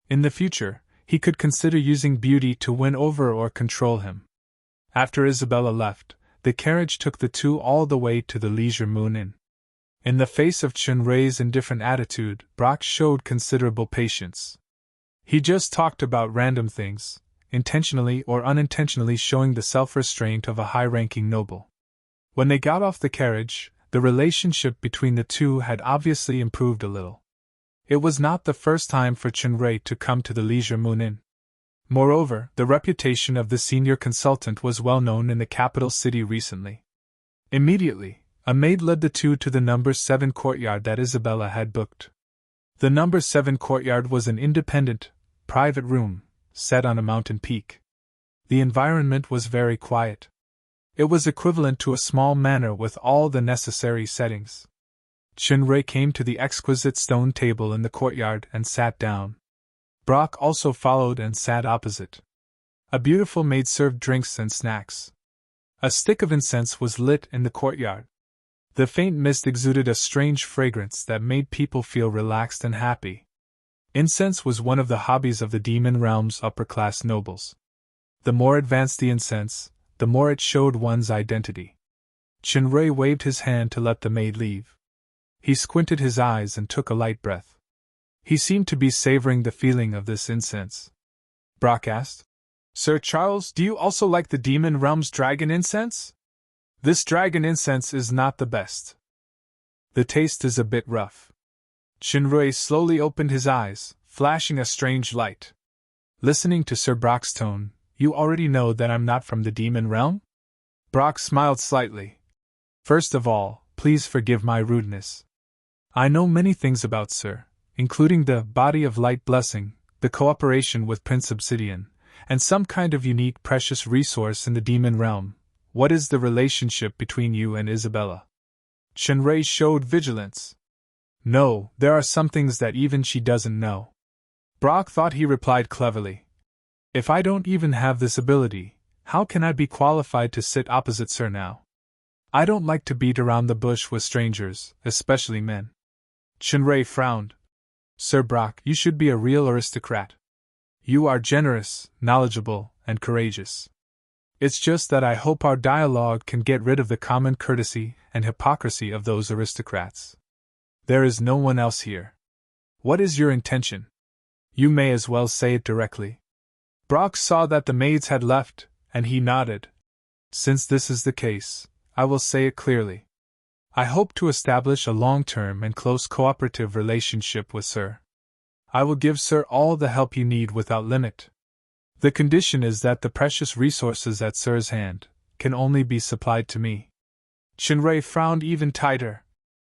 In the future, he could consider using beauty to win over or control him. After Isabella left, the carriage took the two all the way to the Leisure Moon Inn. In the face of Chunrei's indifferent attitude, Brock showed considerable patience. He just talked about random things, intentionally or unintentionally showing the self-restraint of a high-ranking noble. When they got off the carriage, the relationship between the two had obviously improved a little. It was not the first time for Chunrei to come to the Leisure Moon Inn. Moreover, the reputation of the senior consultant was well known in the capital city recently. Immediately, a maid led the two to the number 7 courtyard that Isabella had booked. The number 7 courtyard was an independent, private room, set on a mountain peak. The environment was very quiet. It was equivalent to a small manor with all the necessary settings. Chunrei came to the exquisite stone table in the courtyard and sat down. Brock also followed and sat opposite. A beautiful maid served drinks and snacks. A stick of incense was lit in the courtyard. The faint mist exuded a strange fragrance that made people feel relaxed and happy. Incense was one of the hobbies of the demon realm's upper-class nobles. The more advanced the incense, the more it showed one's identity. Chinrui waved his hand to let the maid leave. He squinted his eyes and took a light breath. He seemed to be savoring the feeling of this incense. Brock asked, "Sir Charles, do you also like the demon realm's dragon incense? This dragon incense is not the best. The taste is a bit rough." Chinrui slowly opened his eyes, flashing a strange light. Listening to Sir Brock's tone, "You already know that I'm not from the demon realm?" Brock smiled slightly. "First of all, please forgive my rudeness. I know many things about Sir, including the Body of Light blessing, the cooperation with Prince Obsidian, and some kind of unique precious resource in the demon realm. What is the relationship between you and Isabella?" Chinrui showed vigilance. "No, there are some things that even she doesn't know." Brock thought he replied cleverly. "If I don't even have this ability, how can I be qualified to sit opposite Sir now? I don't like to beat around the bush with strangers, especially men." Chinrui frowned. "Sir Brock, you should be a real aristocrat. You are generous, knowledgeable, and courageous. It's just that I hope our dialogue can get rid of the common courtesy and hypocrisy of those aristocrats. There is no one else here. What is your intention? You may as well say it directly." Brock saw that the maids had left, and he nodded. "Since this is the case, I will say it clearly. I hope to establish a long-term and close cooperative relationship with Sir. I will give Sir all the help you need without limit. The condition is that the precious resources at Sir's hand can only be supplied to me." Chinrui frowned even tighter.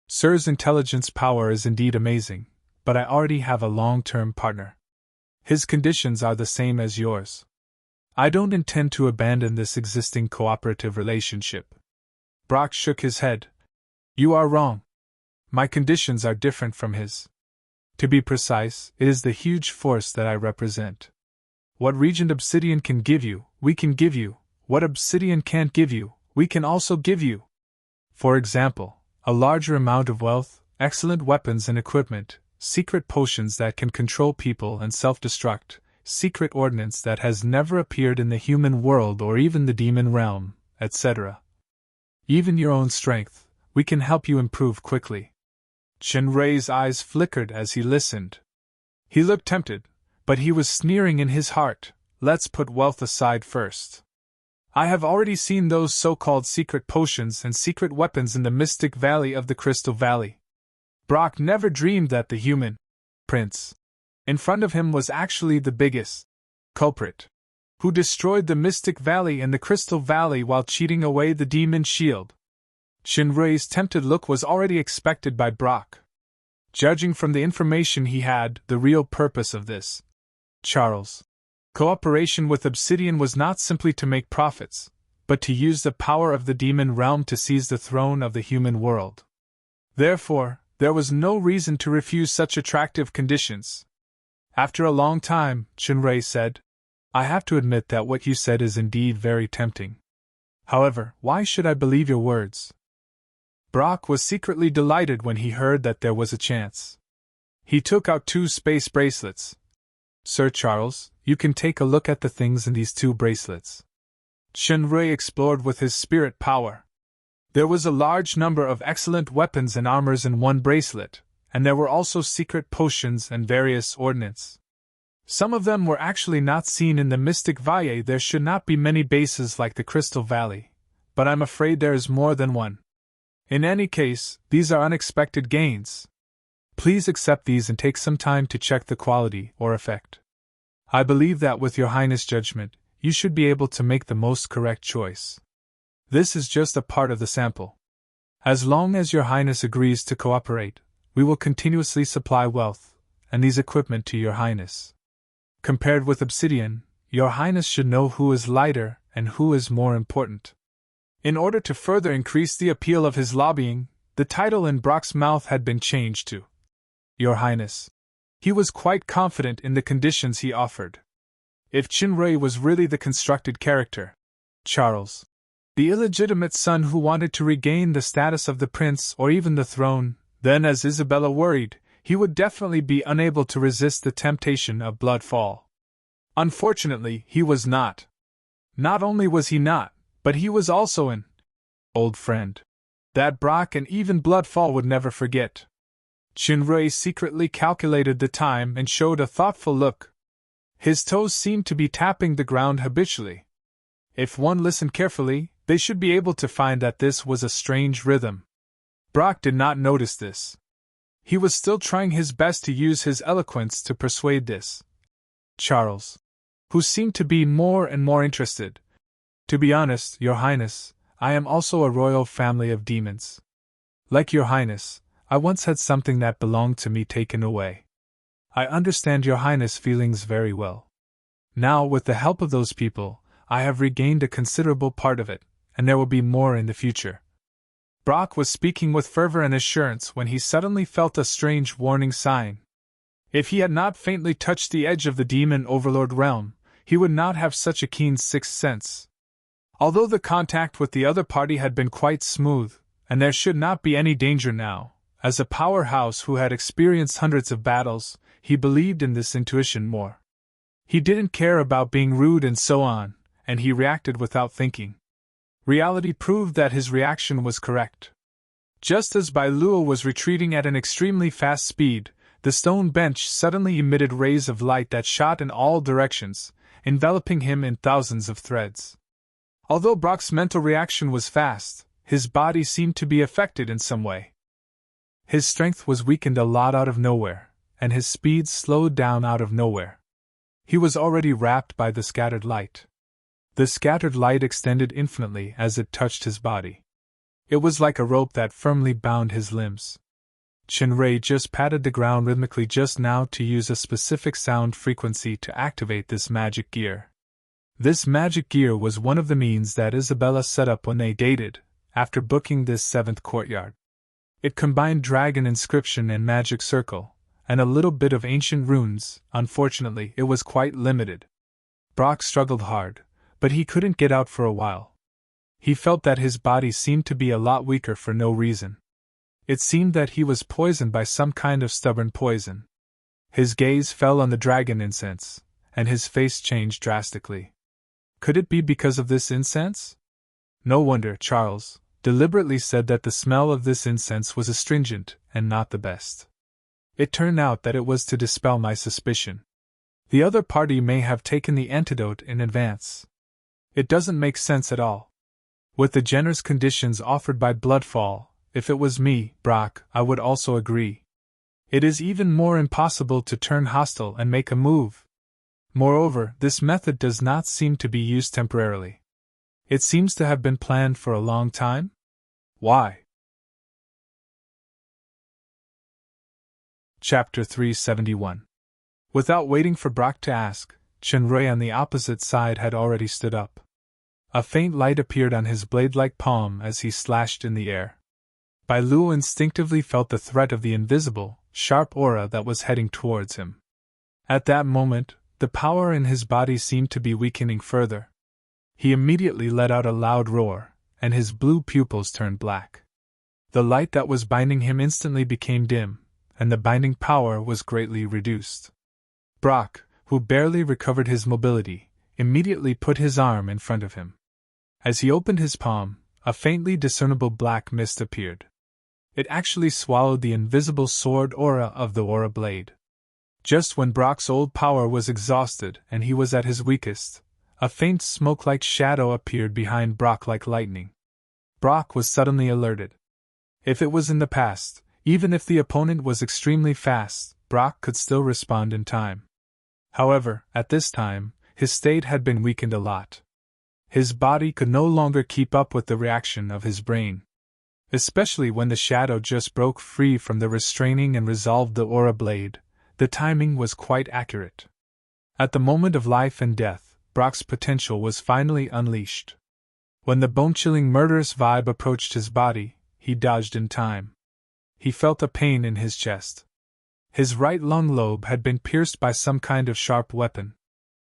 "Sir's intelligence power is indeed amazing, but I already have a long-term partner. His conditions are the same as yours. I don't intend to abandon this existing cooperative relationship." Brock shook his head. "You are wrong. My conditions are different from his. To be precise, it is the huge force that I represent. What Regent Obsidian can give you, we can give you. What Obsidian can't give you, we can also give you. For example, a larger amount of wealth, excellent weapons and equipment, secret potions that can control people and self-destruct, secret ordnance that has never appeared in the human world or even the demon realm, etc. Even your own strength, we can help you improve quickly." Chinrui's eyes flickered as he listened. He looked tempted, but he was sneering in his heart. "Let's put wealth aside first. I have already seen those so-called secret potions and secret weapons in the mystic valley of the Crystal Valley." Brock never dreamed that the human prince in front of him was actually the biggest culprit, who destroyed the Mystic Valley and the Crystal Valley while cheating away the demon shield. Chinrui's tempted look was already expected by Brock. Judging from the information he had, the real purpose of this Charles' cooperation with Obsidian was not simply to make profits, but to use the power of the demon realm to seize the throne of the human world. Therefore, there was no reason to refuse such attractive conditions. After a long time, Chinrui said, "I have to admit that what you said is indeed very tempting. However, why should I believe your words?" Brock was secretly delighted when he heard that there was a chance. He took out 2 space bracelets. "Sir Charles, you can take a look at the things in these 2 bracelets." Chinrui explored with his spirit power. There was a large number of excellent weapons and armors in one bracelet, and there were also secret potions and various ordnance. Some of them were actually not seen in the Mystic Valley. There should not be many bases like the Crystal Valley, but I'm afraid there is more than one. In any case, these are unexpected gains. Please accept these and take some time to check the quality or effect. I believe that with your Highness' judgment, you should be able to make the most correct choice. This is just a part of the sample. As long as your Highness agrees to cooperate, we will continuously supply wealth and these equipment to your Highness. Compared with Obsidian, your Highness should know who is lighter and who is more important." In order to further increase the appeal of his lobbying, the title in Brock's mouth had been changed to Your Highness. He was quite confident in the conditions he offered. If Chinrui was really the constructed character, Charles, the illegitimate son who wanted to regain the status of the prince or even the throne, then, as Isabella worried, he would definitely be unable to resist the temptation of Bloodfall. Unfortunately, he was not. Not only was he not, but he was also an old friend that Brock and even Bloodfall would never forget. Chinrui secretly calculated the time and showed a thoughtful look. His toes seemed to be tapping the ground habitually. If one listened carefully, they should be able to find that this was a strange rhythm. Brock did not notice this. He was still trying his best to use his eloquence to persuade this Charles, who seemed to be more and more interested. To be honest, Your Highness, I am also a royal family of demons. Like Your Highness, I once had something that belonged to me taken away. I understand Your Highness' feelings very well. Now, with the help of those people, I have regained a considerable part of it, and there will be more in the future. Brock was speaking with fervor and assurance when he suddenly felt a strange warning sign. If he had not faintly touched the edge of the demon overlord realm, he would not have such a keen sixth sense. Although the contact with the other party had been quite smooth, and there should not be any danger now, as a powerhouse who had experienced hundreds of battles, he believed in this intuition more. He didn't care about being rude and so on, and he reacted without thinking. Reality proved that his reaction was correct. Just as Bai Luo was retreating at an extremely fast speed, the stone bench suddenly emitted rays of light that shot in all directions, enveloping him in thousands of threads. Although Brock's mental reaction was fast, his body seemed to be affected in some way. His strength was weakened a lot out of nowhere, and his speed slowed down out of nowhere. He was already wrapped by the scattered light. The scattered light extended infinitely as it touched his body. It was like a rope that firmly bound his limbs. Chinrui just patted the ground rhythmically just now to use a specific sound frequency to activate this magic gear. This magic gear was one of the means that Isabella set up when they dated, after booking this seventh courtyard. It combined dragon inscription and magic circle, and a little bit of ancient runes. Unfortunately, it was quite limited. Brock struggled hard, but he couldn't get out for a while. He felt that his body seemed to be a lot weaker for no reason. It seemed that he was poisoned by some kind of stubborn poison. His gaze fell on the dragon incense, and his face changed drastically. Could it be because of this incense? No wonder Charles deliberately said that the smell of this incense was astringent and not the best. It turned out that it was to dispel my suspicion. The other party may have taken the antidote in advance. It doesn't make sense at all. With the generous conditions offered by Bloodfall, if it was me, Brock, I would also agree. It is even more impossible to turn hostile and make a move. Moreover, this method does not seem to be used temporarily. It seems to have been planned for a long time? Why? Chapter 371. Without waiting for Brock to ask, Chinrui on the opposite side had already stood up. A faint light appeared on his blade-like palm as he slashed in the air. Bai Luo instinctively felt the threat of the invisible, sharp aura that was heading towards him. At that moment, the power in his body seemed to be weakening further. He immediately let out a loud roar, and his blue pupils turned black. The light that was binding him instantly became dim, and the binding power was greatly reduced. Brock, who barely recovered his mobility, immediately put his arm in front of him. As he opened his palm, a faintly discernible black mist appeared. It actually swallowed the invisible sword aura of the aura blade. Just when Brock's old power was exhausted and he was at his weakest, a faint smoke-like shadow appeared behind Brock like lightning. Brock was suddenly alerted. If it was in the past, even if the opponent was extremely fast, Brock could still respond in time. However, at this time, his state had been weakened a lot. His body could no longer keep up with the reaction of his brain. Especially when the shadow just broke free from the restraining and resolved the aura blade, the timing was quite accurate. At the moment of life and death, Brock's potential was finally unleashed. When the bone-chilling murderous vibe approached his body, he dodged in time. He felt a pain in his chest. His right lung lobe had been pierced by some kind of sharp weapon.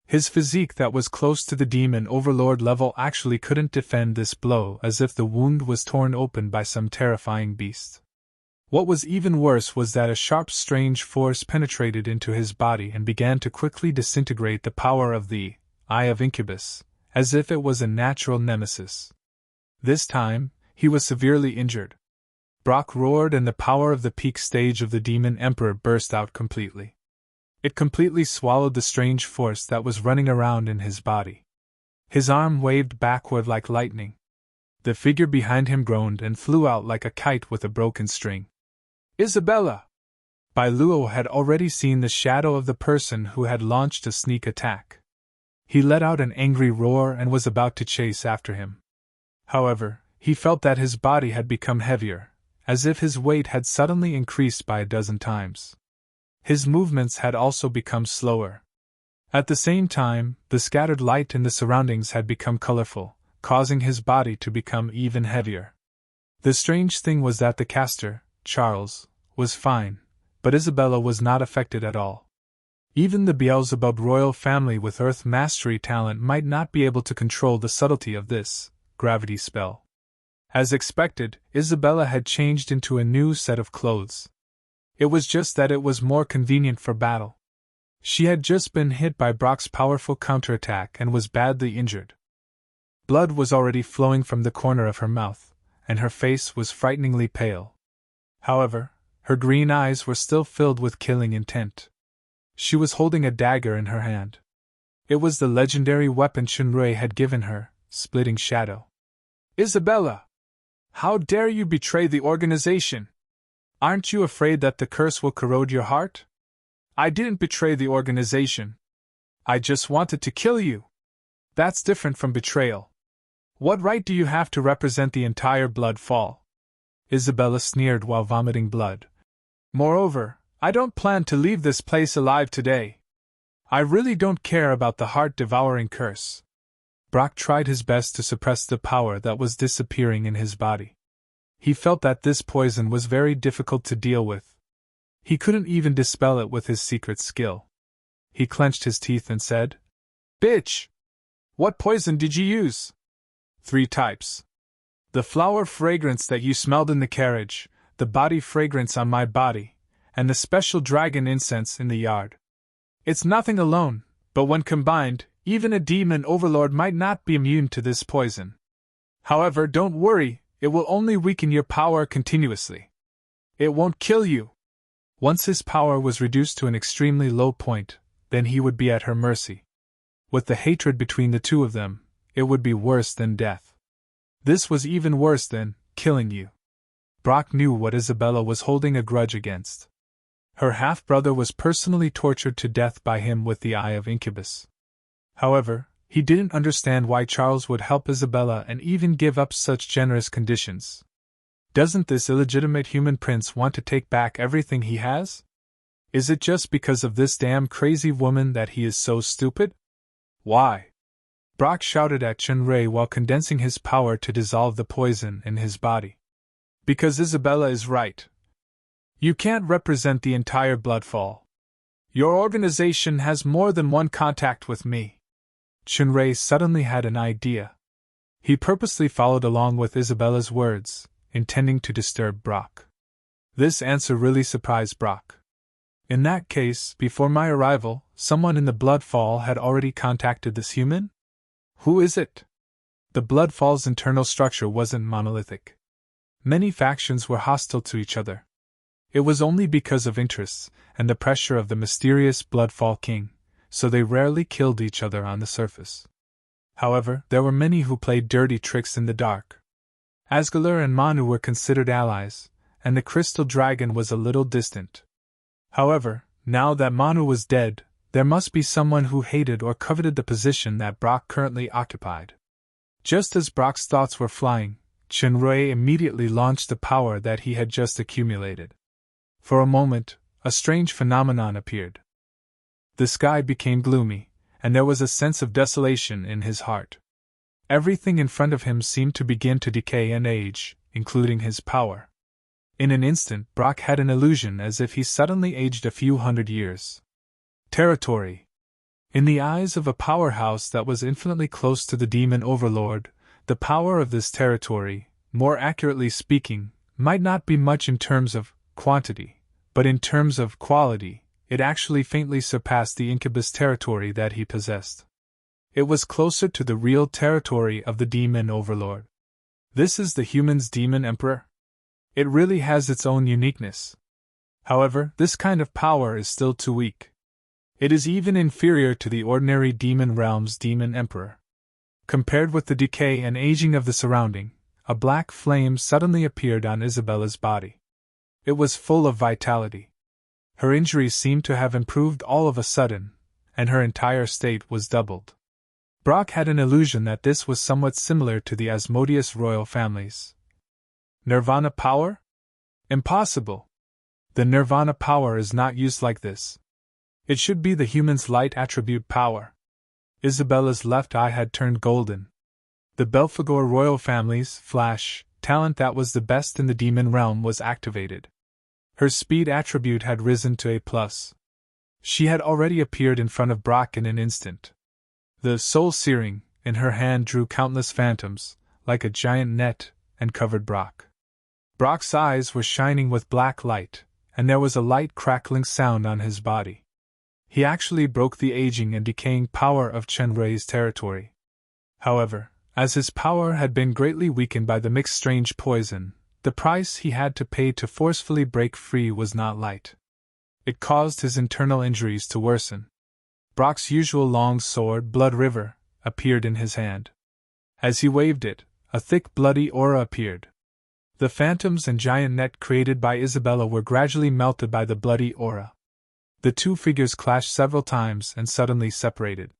His physique that was close to the demon overlord level actually couldn't defend this blow, as if the wound was torn open by some terrifying beast. What was even worse was that a sharp, strange force penetrated into his body and began to quickly disintegrate the power of the Eye of Incubus, as if it was a natural nemesis. This time, he was severely injured. Brock roared, and the power of the peak stage of the Demon Emperor burst out completely. It completely swallowed the strange force that was running around in his body. His arm waved backward like lightning. The figure behind him groaned and flew out like a kite with a broken string. Isabella! Bailuo had already seen the shadow of the person who had launched a sneak attack. He let out an angry roar and was about to chase after him. However, he felt that his body had become heavier, as if his weight had suddenly increased by 12 times. His movements had also become slower. At the same time, the scattered light in the surroundings had become colorful, causing his body to become even heavier. The strange thing was that the caster, Charles, was fine, but Isabella was not affected at all. Even the Beelzebub royal family with Earth mastery talent might not be able to control the subtlety of this gravity spell. As expected, Isabella had changed into a new set of clothes. It was just that it was more convenient for battle. She had just been hit by Brock's powerful counterattack and was badly injured. Blood was already flowing from the corner of her mouth, and her face was frighteningly pale. However, her green eyes were still filled with killing intent. She was holding a dagger in her hand. It was the legendary weapon Chunrui had given her, Splitting Shadow. Isabella! How dare you betray the organization? Aren't you afraid that the curse will corrode your heart? I didn't betray the organization. I just wanted to kill you. That's different from betrayal. What right do you have to represent the entire blood fall? Isabella sneered while vomiting blood. Moreover, I don't plan to leave this place alive today. I really don't care about the heart-devouring curse. Brock tried his best to suppress the power that was disappearing in his body. He felt that this poison was very difficult to deal with. He couldn't even dispel it with his secret skill. He clenched his teeth and said, "Bitch! What poison did you use?" 3 types. The flower fragrance that you smelled in the carriage, the body fragrance on my body, and the special dragon incense in the yard. It's nothing alone, but when combined, even a demon overlord might not be immune to this poison. However, don't worry, it will only weaken your power continuously. It won't kill you. Once his power was reduced to an extremely low point, then he would be at her mercy. With the hatred between the two of them, it would be worse than death. This was even worse than killing you. Brock knew what Isabella was holding a grudge against. Her half-brother was personally tortured to death by him with the Eye of Incubus. However, he didn't understand why Charles would help Isabella and even give up such generous conditions. Doesn't this illegitimate human prince want to take back everything he has? Is it just because of this damn crazy woman that he is so stupid? Why? Brock shouted at Chunrui while condensing his power to dissolve the poison in his body. Because Isabella is right. You can't represent the entire bloodfall. Your organization has more than one contact with me. Chunrui suddenly had an idea. He purposely followed along with Isabella's words, intending to disturb Brock. This answer really surprised Brock. In that case, before my arrival, someone in the Bloodfall had already contacted this human? Who is it? The Bloodfall's internal structure wasn't monolithic. Many factions were hostile to each other. It was only because of interests and the pressure of the mysterious Bloodfall King, so they rarely killed each other on the surface. However, there were many who played dirty tricks in the dark. Asgalar and Manu were considered allies, and the Crystal Dragon was a little distant. However, now that Manu was dead, there must be someone who hated or coveted the position that Brock currently occupied. Just as Brock's thoughts were flying, Chunrui immediately launched the power that he had just accumulated. For a moment, a strange phenomenon appeared. The sky became gloomy, and there was a sense of desolation in his heart. Everything in front of him seemed to begin to decay and age, including his power. In an instant, Brock had an illusion as if he suddenly aged a few hundred years. Territory. In the eyes of a powerhouse that was infinitely close to the demon overlord, the power of this territory, more accurately speaking, might not be much in terms of quantity, but in terms of quality, it actually faintly surpassed the incubus territory that he possessed. It was closer to the real territory of the demon overlord. This is the human's demon emperor? It really has its own uniqueness. However, this kind of power is still too weak. It is even inferior to the ordinary demon realm's demon emperor. Compared with the decay and aging of the surrounding, a black flame suddenly appeared on Isabella's body. It was full of vitality. Her injuries seemed to have improved all of a sudden, and her entire state was doubled. Brock had an illusion that this was somewhat similar to the Asmodeus royal families. Nirvana power? Impossible! The Nirvana power is not used like this. It should be the human's light attribute power. Isabella's left eye had turned golden. The Belphegor royal family's flash talent that was the best in the demon realm was activated. Her speed attribute had risen to A+. She had already appeared in front of Brock in an instant. The soul searing in her hand drew countless phantoms, like a giant net, and covered Brock. Brock's eyes were shining with black light, and there was a light crackling sound on his body. He actually broke the aging and decaying power of Chenrui's territory. However, as his power had been greatly weakened by the mixed strange poison, the price he had to pay to forcefully break free was not light. It caused his internal injuries to worsen. Brock's usual long sword, Blood River, appeared in his hand. As he waved it, a thick bloody aura appeared. The phantoms and giant net created by Isabella were gradually melted by the bloody aura. The two figures clashed several times and suddenly separated.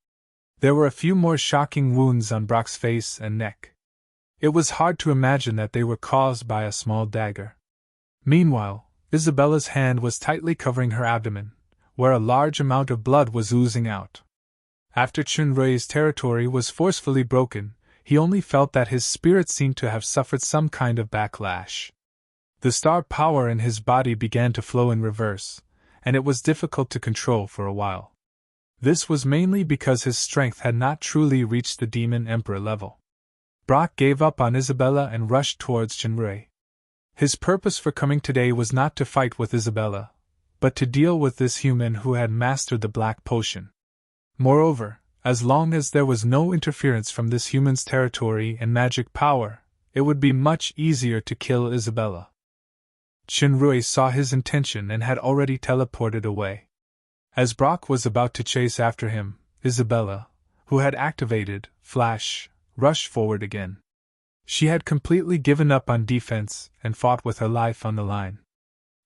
There were a few more shocking wounds on Brock's face and neck. It was hard to imagine that they were caused by a small dagger. Meanwhile, Isabella's hand was tightly covering her abdomen, where a large amount of blood was oozing out. After Chenrui's territory was forcefully broken, he only felt that his spirit seemed to have suffered some kind of backlash. The star power in his body began to flow in reverse, and it was difficult to control for a while. This was mainly because his strength had not truly reached the Demon Emperor level. Brock gave up on Isabella and rushed towards Chenrui. His purpose for coming today was not to fight with Isabella, but to deal with this human who had mastered the black potion. Moreover, as long as there was no interference from this human's territory and magic power, it would be much easier to kill Isabella. Chenrui saw his intention and had already teleported away. As Brock was about to chase after him, Isabella, who had activated Flash, rushed forward again. She had completely given up on defense and fought with her life on the line.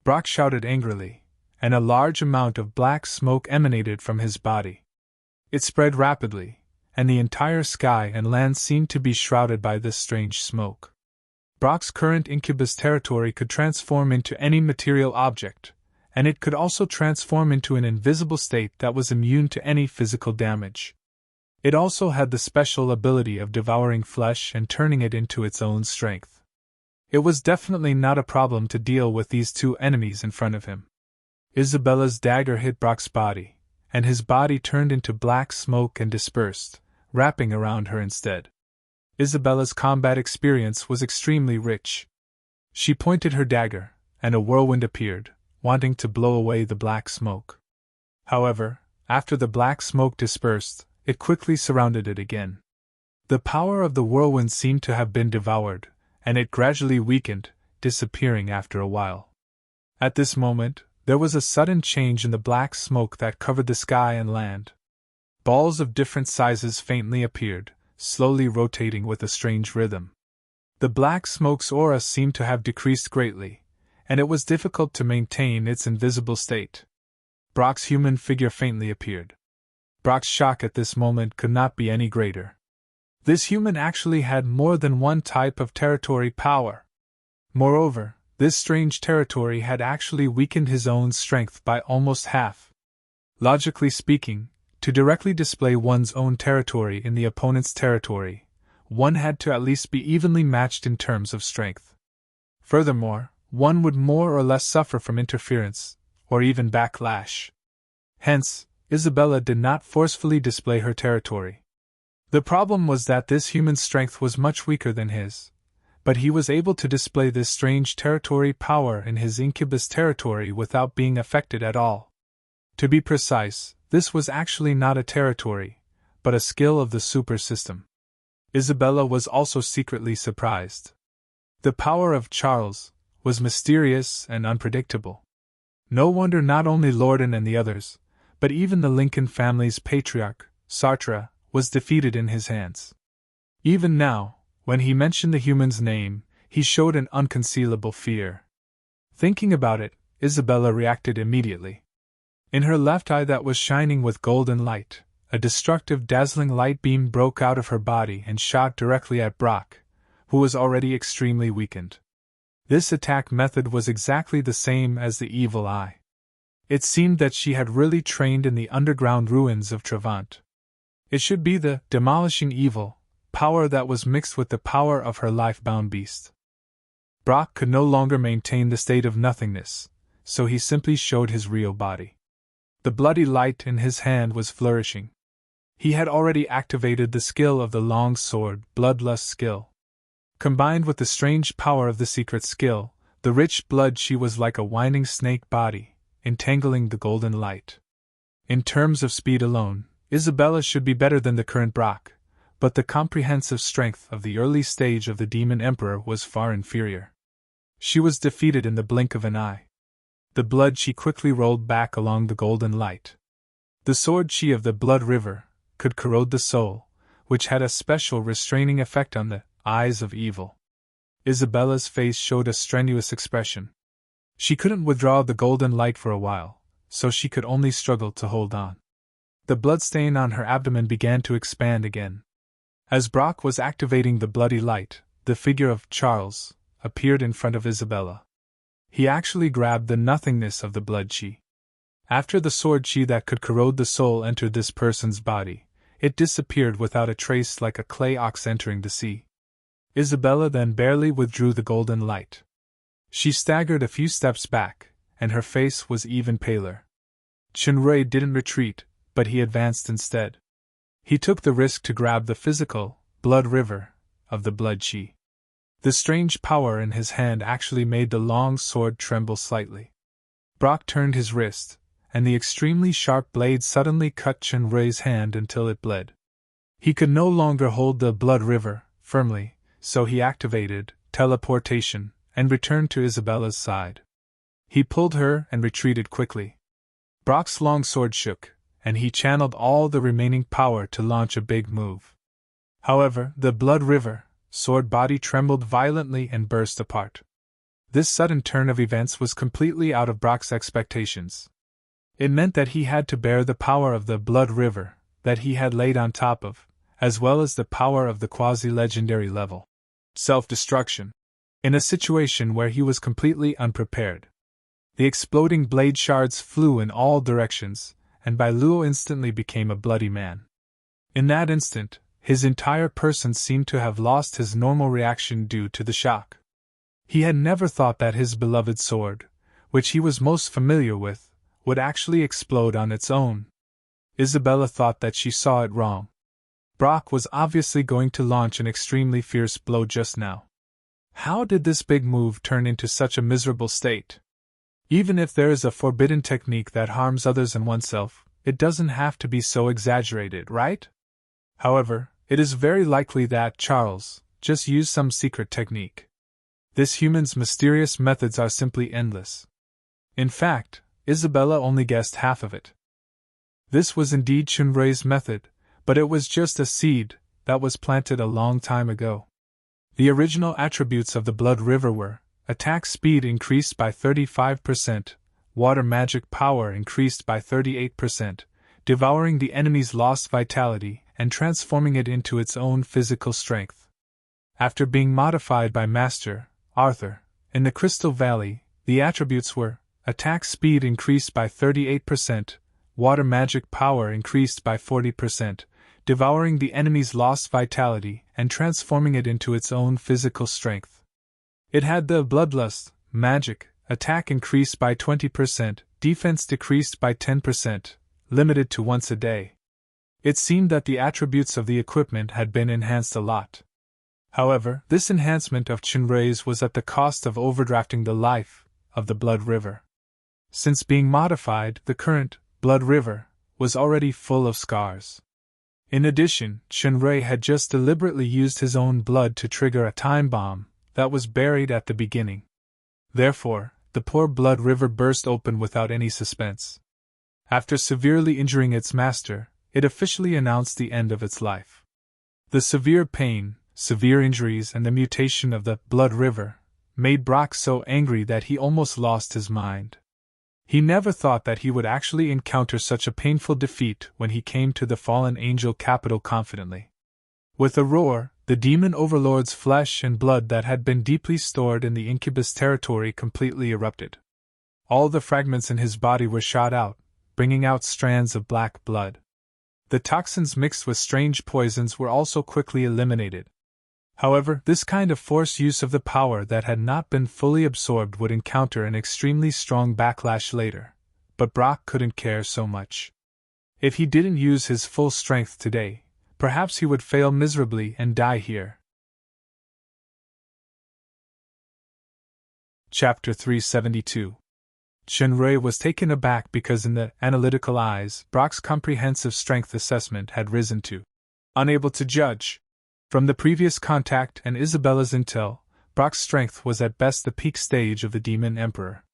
Brock shouted angrily, and a large amount of black smoke emanated from his body. It spread rapidly, and the entire sky and land seemed to be shrouded by this strange smoke. Brock's current incubus territory could transform into any material object, and it could also transform into an invisible state that was immune to any physical damage. It also had the special ability of devouring flesh and turning it into its own strength. It was definitely not a problem to deal with these two enemies in front of him. Isabella's dagger hit Brock's body, and his body turned into black smoke and dispersed, wrapping around her instead. Isabella's combat experience was extremely rich. She pointed her dagger, and a whirlwind appeared, wanting to blow away the black smoke. However, after the black smoke dispersed, it quickly surrounded it again. The power of the whirlwind seemed to have been devoured, and it gradually weakened, disappearing after a while. At this moment, there was a sudden change in the black smoke that covered the sky and land. Balls of different sizes faintly appeared, slowly rotating with a strange rhythm. The black smoke's aura seemed to have decreased greatly, and it was difficult to maintain its invisible state. Brock's human figure faintly appeared. Brock's shock at this moment could not be any greater. This human actually had more than one type of territory power. Moreover, this strange territory had actually weakened his own strength by almost half. Logically speaking, to directly display one's own territory in the opponent's territory, one had to at least be evenly matched in terms of strength. Furthermore, one would more or less suffer from interference, or even backlash. Hence, Isabella did not forcefully display her territory. The problem was that this human's strength was much weaker than his, but he was able to display this strange territory power in his incubus territory without being affected at all. To be precise, this was actually not a territory, but a skill of the super system. Isabella was also secretly surprised. The power of Charles was mysterious and unpredictable. No wonder not only Lorden and the others, but even the Lincoln family's patriarch, Sartre, was defeated in his hands. Even now, when he mentioned the human's name, he showed an unconcealable fear. Thinking about it, Isabella reacted immediately. In her left eye that was shining with golden light, a destructive, dazzling light beam broke out of her body and shot directly at Brock, who was already extremely weakened. This attack method was exactly the same as the evil eye. It seemed that she had really trained in the underground ruins of Trevant. It should be the demolishing evil power that was mixed with the power of her life-bound beast. Brock could no longer maintain the state of nothingness, so he simply showed his real body. The bloody light in his hand was flourishing. He had already activated the skill of the long sword, bloodlust skill. Combined with the strange power of the secret skill, the rich blood she was like a winding snake body, entangling the golden light. In terms of speed alone, Isabella should be better than the current Brock, but the comprehensive strength of the early stage of the Demon Emperor was far inferior. She was defeated in the blink of an eye. The blood chi quickly rolled back along the golden light. The sword chi of the blood river could corrode the soul, which had a special restraining effect on the eyes of evil. Isabella's face showed a strenuous expression. She couldn't withdraw the golden light for a while, so she could only struggle to hold on. The bloodstain on her abdomen began to expand again. As Brock was activating the bloody light, the figure of Charles appeared in front of Isabella. He actually grabbed the nothingness of the blood chi. After the sword chi that could corrode the soul entered this person's body, it disappeared without a trace like a clay ox entering the sea. Isabella then barely withdrew the golden light. She staggered a few steps back, and her face was even paler. Chunrui didn't retreat, but he advanced instead. He took the risk to grab the physical blood river of the blood chi. The strange power in his hand actually made the long sword tremble slightly. Brock turned his wrist, and the extremely sharp blade suddenly cut Chunrui's hand until it bled. He could no longer hold the blood river firmly, so he activated teleportation and returned to Isabella's side. He pulled her and retreated quickly. Brock's long sword shook, and he channeled all the remaining power to launch a big move. However, the blood river sword body trembled violently and burst apart. This sudden turn of events was completely out of Brock's expectations. It meant that he had to bear the power of the blood river that he had laid on top of, as well as the power of the quasi-legendary level self-destruction, in a situation where he was completely unprepared. The exploding blade shards flew in all directions, and Bai Luo instantly became a bloody man. In that instant, his entire person seemed to have lost his normal reaction due to the shock. He had never thought that his beloved sword, which he was most familiar with, would actually explode on its own. Isabella thought that she saw it wrong. Brock was obviously going to launch an extremely fierce blow just now. How did this big move turn into such a miserable state? Even if there is a forbidden technique that harms others and oneself, it doesn't have to be so exaggerated, right? However, it is very likely that Charles just used some secret technique. This human's mysterious methods are simply endless. In fact, Isabella only guessed half of it. This was indeed Chunrui's method, but it was just a seed that was planted a long time ago. The original attributes of the blood river were: attack speed increased by 35%, water magic power increased by 38%, devouring the enemy's lost vitality and transforming it into its own physical strength. After being modified by Master Arthur in the Crystal Valley, the attributes were: attack speed increased by 38%, water magic power increased by 40%, devouring the enemy's lost vitality and transforming it into its own physical strength. It had the bloodlust magic: attack increased by 20%, defense decreased by 10%, limited to once a day. It seemed that the attributes of the equipment had been enhanced a lot. However, this enhancement of Chinrei's was at the cost of overdrafting the life of the Blood River. Since being modified, the current Blood River was already full of scars. In addition, Chinrei had just deliberately used his own blood to trigger a time bomb that was buried at the beginning. Therefore, the poor Blood River burst open without any suspense. After severely injuring its master, it officially announced the end of its life. The severe pain, severe injuries, and the mutation of the Blood River made Brock so angry that he almost lost his mind. He never thought that he would actually encounter such a painful defeat when he came to the fallen angel capital confidently. With a roar, the demon overlord's flesh and blood that had been deeply stored in the incubus territory completely erupted. All the fragments in his body were shot out, bringing out strands of black blood. The toxins mixed with strange poisons were also quickly eliminated. However, this kind of forced use of the power that had not been fully absorbed would encounter an extremely strong backlash later, but Brock couldn't care so much. If he didn't use his full strength today, perhaps he would fail miserably and die here. Chapter 372. Chinrei was taken aback because in the analytical eyes, Brock's comprehensive strength assessment had risen to unable to judge. From the previous contact and Isabella's intel, Brock's strength was at best the peak stage of the Demon Emperor.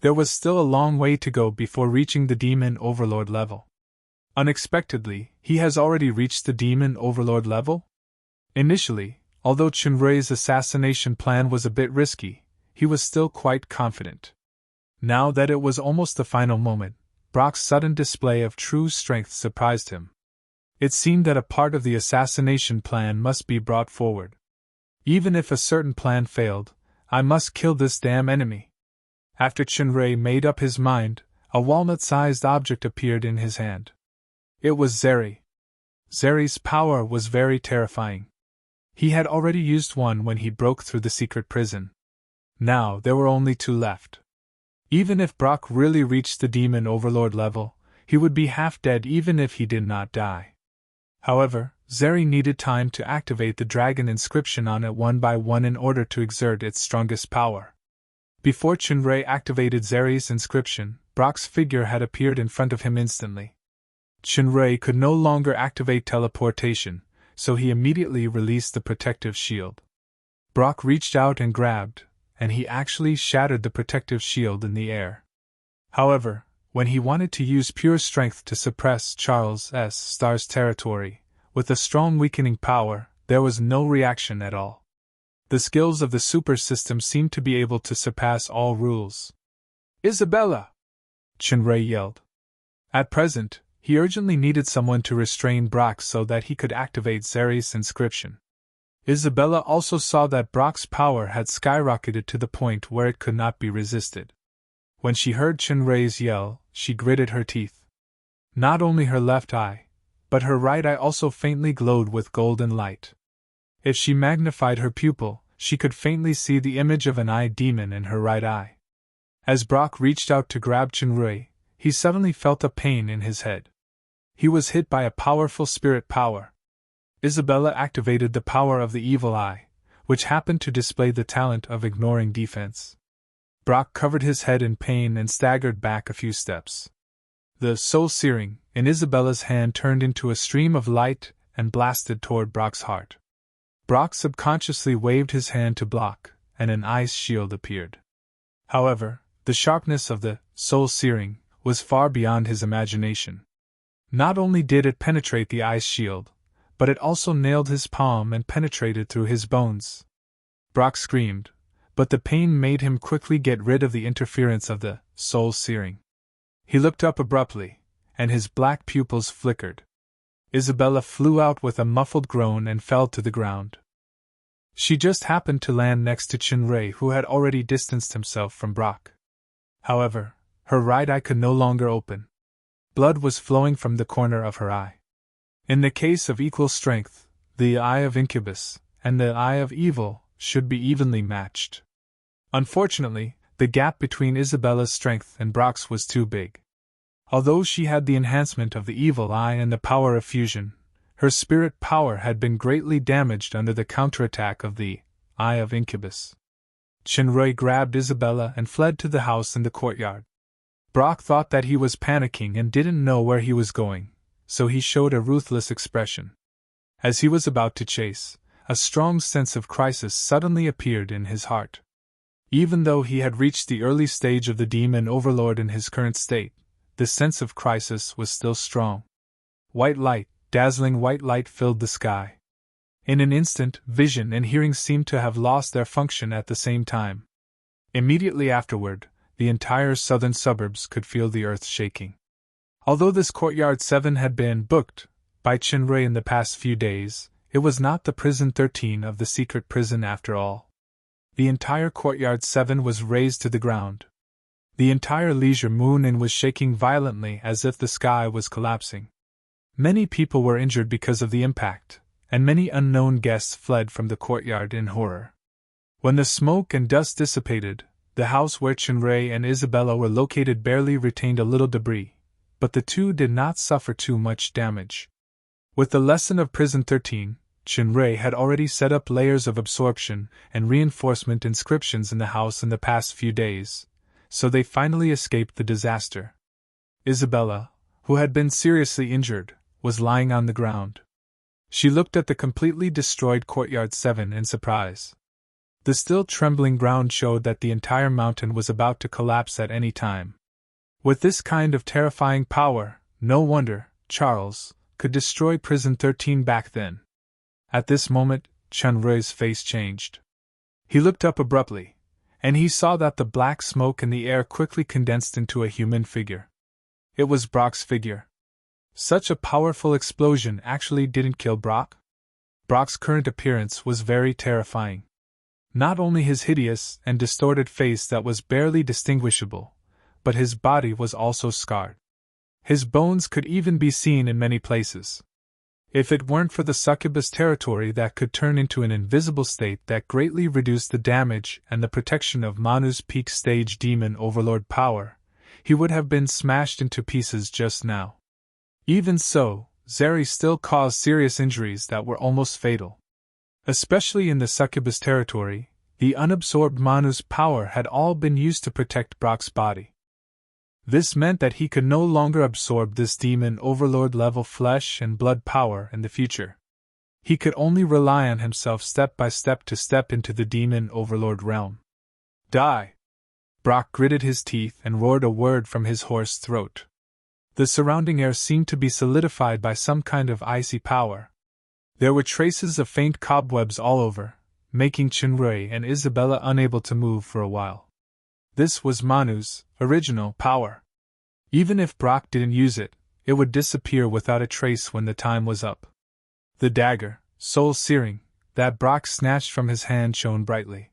There was still a long way to go before reaching the Demon Overlord level. Unexpectedly, he has already reached the Demon Overlord level? Initially, although Chinrei's assassination plan was a bit risky, he was still quite confident. Now that it was almost the final moment, Brock's sudden display of true strength surprised him. It seemed that a part of the assassination plan must be brought forward. Even if a certain plan failed, I must kill this damn enemy. After Chinrei made up his mind, a walnut-sized object appeared in his hand. It was Zeri. Zeri's power was very terrifying. He had already used one when he broke through the secret prison. Now there were only two left. Even if Brock really reached the Demon Overlord level, he would be half dead even if he did not die. However, Zeri needed time to activate the dragon inscription on it one by one in order to exert its strongest power. Before Chinrei activated Zeri's inscription, Brock's figure had appeared in front of him instantly. Chinrei could no longer activate teleportation, so he immediately released the protective shield. Brock reached out and grabbed, and he actually shattered the protective shield in the air. However, when he wanted to use pure strength to suppress Charles S. Star's territory, with a strong weakening power, there was no reaction at all. The skills of the super system seemed to be able to surpass all rules. "Isabella!" Chinrei yelled. At present, he urgently needed someone to restrain Brock so that he could activate Zeri's inscription. Isabella also saw that Brock's power had skyrocketed to the point where it could not be resisted. When she heard Chinrei's yell, she gritted her teeth. Not only her left eye, but her right eye also faintly glowed with golden light. If she magnified her pupil, she could faintly see the image of an eye demon in her right eye. As Brock reached out to grab Chinrei, he suddenly felt a pain in his head. He was hit by a powerful spirit power. Isabella activated the power of the evil eye, which happened to display the talent of ignoring defense. Brock covered his head in pain and staggered back a few steps. The soul-searing in Isabella's hand turned into a stream of light and blasted toward Brock's heart. Brock subconsciously waved his hand to block, and an ice shield appeared. However, the sharpness of the soul-searing was far beyond his imagination. Not only did it penetrate the ice shield, but it also nailed his palm and penetrated through his bones. Brock screamed, but the pain made him quickly get rid of the interference of the soul-searing. He looked up abruptly, and his black pupils flickered. Isabella flew out with a muffled groan and fell to the ground. She just happened to land next to Chinrei, who had already distanced himself from Brock. However, her right eye could no longer open. Blood was flowing from the corner of her eye. In the case of equal strength, the eye of Incubus and the eye of Evil should be evenly matched. Unfortunately, the gap between Isabella's strength and Brock's was too big. Although she had the enhancement of the evil eye and the power of fusion, her spirit power had been greatly damaged under the counterattack of the Eye of Incubus. Chinrui grabbed Isabella and fled to the house in the courtyard. Brock thought that he was panicking and didn't know where he was going, so he showed a ruthless expression. As he was about to chase, a strong sense of crisis suddenly appeared in his heart. Even though he had reached the early stage of the demon overlord in his current state, the sense of crisis was still strong. White light, dazzling white light filled the sky. In an instant, vision and hearing seemed to have lost their function at the same time. Immediately afterward, the entire southern suburbs could feel the earth shaking. Although this Courtyard 7 had been booked by Chinrui in the past few days, it was not the Prison 13 of the secret prison after all. The entire Courtyard 7 was razed to the ground. The entire Leisure Moon Inn was shaking violently as if the sky was collapsing. Many people were injured because of the impact, and many unknown guests fled from the courtyard in horror. When the smoke and dust dissipated, the house where Chinrui and Isabella were located barely retained a little debris, but the two did not suffer too much damage. With the lesson of Prison 13, Chinrui had already set up layers of absorption and reinforcement inscriptions in the house in the past few days, so they finally escaped the disaster. Isabella, who had been seriously injured, was lying on the ground. She looked at the completely destroyed Courtyard 7 in surprise. The still trembling ground showed that the entire mountain was about to collapse at any time. With this kind of terrifying power, no wonder Charles could destroy Prison 13 back then. At this moment, Chinrui's face changed. He looked up abruptly, and he saw that the black smoke in the air quickly condensed into a human figure. It was Brock's figure. Such a powerful explosion actually didn't kill Brock. Brock's current appearance was very terrifying. Not only his hideous and distorted face that was barely distinguishable, but his body was also scarred. His bones could even be seen in many places. If it weren't for the succubus territory that could turn into an invisible state that greatly reduced the damage and the protection of Manu's peak stage demon overlord power, he would have been smashed into pieces just now. Even so, Zeri still caused serious injuries that were almost fatal. Especially in the succubus territory, the unabsorbed Manu's power had all been used to protect Brock's body. This meant that he could no longer absorb this demon overlord level flesh and blood power in the future. He could only rely on himself step by step to step into the demon overlord realm. Die! Brock gritted his teeth and roared a word from his hoarse throat. The surrounding air seemed to be solidified by some kind of icy power. There were traces of faint cobwebs all over, making Chinrui and Isabella unable to move for a while. This was Manu's original power. Even if Brock didn't use it, it would disappear without a trace when the time was up. The dagger, soul-searing, that Brock snatched from his hand shone brightly.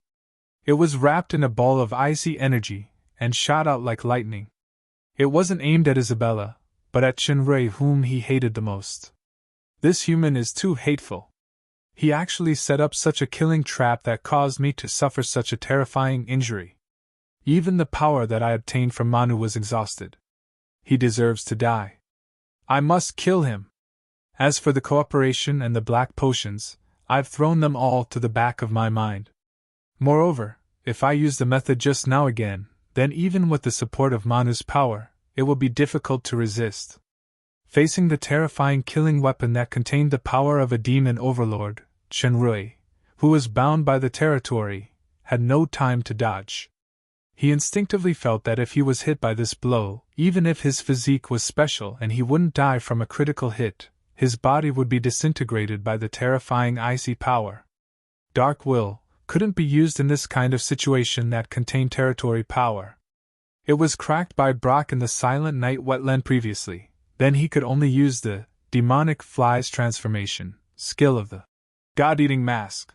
It was wrapped in a ball of icy energy, and shot out like lightning. It wasn't aimed at Isabella, but at Chinrui, whom he hated the most. This human is too hateful. He actually set up such a killing trap that caused me to suffer such a terrifying injury. Even the power that I obtained from Manu was exhausted. He deserves to die. I must kill him. As for the cooperation and the black potions, I've thrown them all to the back of my mind. Moreover, if I use the method just now again, then even with the support of Manu's power, it will be difficult to resist. Facing the terrifying killing weapon that contained the power of a demon overlord, Chinrui, who was bound by the territory, had no time to dodge. He instinctively felt that if he was hit by this blow, even if his physique was special and he wouldn't die from a critical hit, his body would be disintegrated by the terrifying icy power. Dark will couldn't be used in this kind of situation that contained territory power. It was cracked by Brock in the Silent Night wetland previously. Then he could only use the demonic flies transformation skill of the God-eating mask.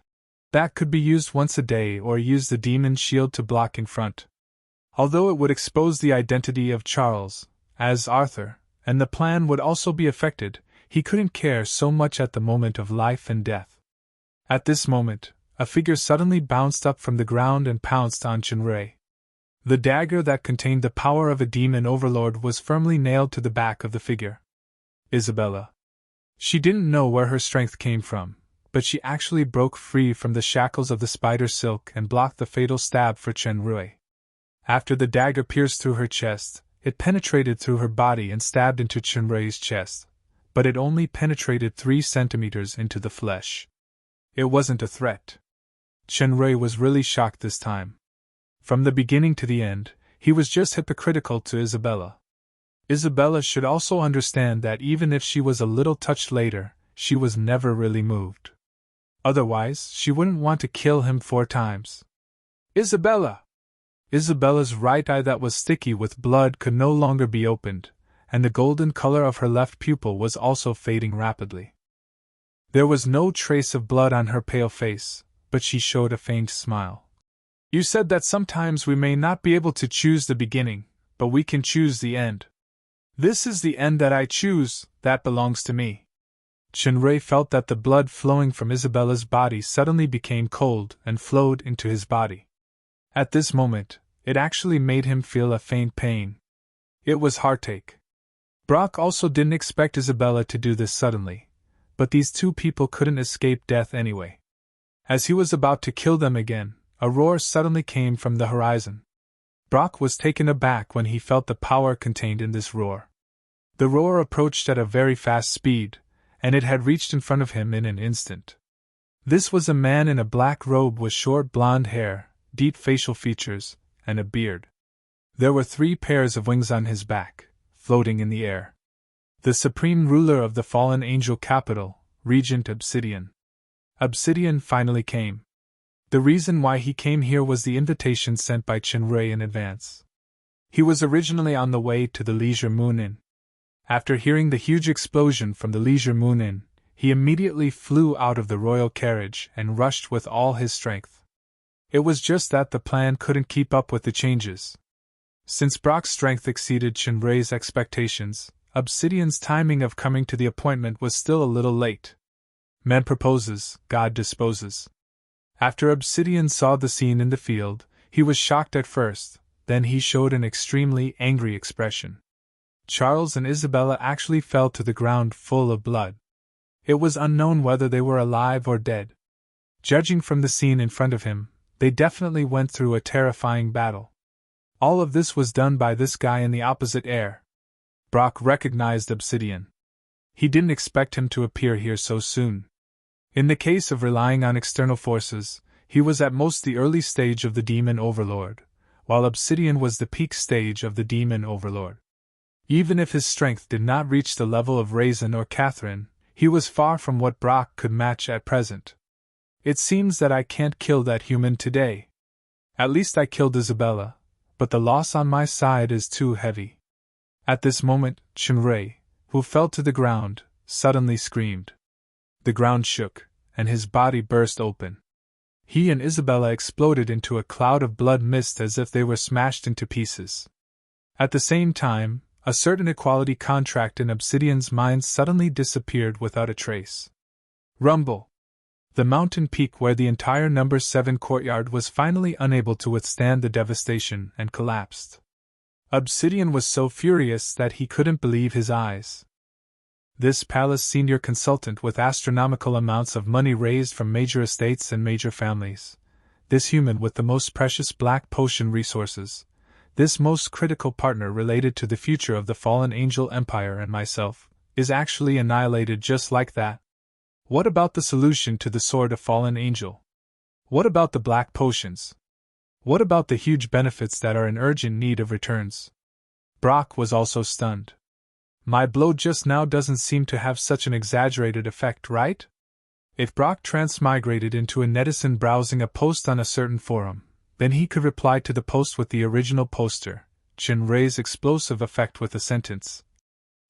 That could be used once a day or use the demon shield to block in front. Although it would expose the identity of Charles as Arthur, and the plan would also be affected, he couldn't care so much at the moment of life and death. At this moment, a figure suddenly bounced up from the ground and pounced on Chinrui. The dagger that contained the power of a demon overlord was firmly nailed to the back of the figure. Isabella. She didn't know where her strength came from, but she actually broke free from the shackles of the spider silk and blocked the fatal stab for Chen Rui. After the dagger pierced through her chest, it penetrated through her body and stabbed into Chen Rui's chest, but it only penetrated 3 centimeters into the flesh. It wasn't a threat. Chen Rui was really shocked this time. From the beginning to the end, he was just hypocritical to Isabella. Isabella should also understand that even if she was a little touched later, she was never really moved. Otherwise, she wouldn't want to kill him 4 times. Isabella! Isabella's right eye that was sticky with blood could no longer be opened, and the golden color of her left pupil was also fading rapidly. There was no trace of blood on her pale face, but she showed a faint smile. You said that sometimes we may not be able to choose the beginning, but we can choose the end. This is the end that I choose, that belongs to me. Chen Rui felt that the blood flowing from Isabella's body suddenly became cold and flowed into his body. At this moment, it actually made him feel a faint pain. It was heartache. Brock also didn't expect Isabella to do this suddenly, but these 2 people couldn't escape death anyway. As he was about to kill them again, a roar suddenly came from the horizon. Brock was taken aback when he felt the power contained in this roar. The roar approached at a very fast speed, and it had reached in front of him in an instant. This was a man in a black robe with short blonde hair, deep facial features, and a beard. There were 3 pairs of wings on his back, floating in the air. The supreme ruler of the fallen angel capital, Regent Obsidian. Obsidian finally came. The reason why he came here was the invitation sent by Chen Rui in advance. He was originally on the way to the Leisure Moon Inn. After hearing the huge explosion from the Leisure Moon Inn, he immediately flew out of the royal carriage and rushed with all his strength. It was just that the plan couldn't keep up with the changes. Since Brock's strength exceeded Chen Rui's expectations, Obsidian's timing of coming to the appointment was still a little late. Man proposes, God disposes. After Obsidian saw the scene in the field, he was shocked at first, then he showed an extremely angry expression. Charles and Isabella actually fell to the ground full of blood. It was unknown whether they were alive or dead. Judging from the scene in front of him, they definitely went through a terrifying battle. All of this was done by this guy in the opposite air. Brock recognized Obsidian. He didn't expect him to appear here so soon. In the case of relying on external forces, he was at most the early stage of the Demon Overlord, while Obsidian was the peak stage of the Demon Overlord. Even if his strength did not reach the level of Raisin or Catherine, he was far from what Brock could match at present. It seems that I can't kill that human today. At least I killed Isabella, but the loss on my side is too heavy. At this moment, Chen Rui, who fell to the ground, suddenly screamed. The ground shook, and his body burst open. He and Isabella exploded into a cloud of blood mist as if they were smashed into pieces. At the same time, a certain equality contract in Obsidian's mind suddenly disappeared without a trace. Rumble! The mountain peak where the entire number 7 courtyard was finally unable to withstand the devastation and collapsed. Obsidian was so furious that he couldn't believe his eyes. This palace senior consultant with astronomical amounts of money raised from major estates and major families, this human with the most precious black potion resources, this most critical partner related to the future of the fallen angel empire and myself, is actually annihilated just like that. What about the solution to the sword of fallen angel? What about the black potions? What about the huge benefits that are in urgent need of returns? Brock was also stunned. My blow just now doesn't seem to have such an exaggerated effect, right? If Brock transmigrated into a netizen browsing a post on a certain forum, then he could reply to the post with the original poster, Chen Rui's explosive effect with a sentence.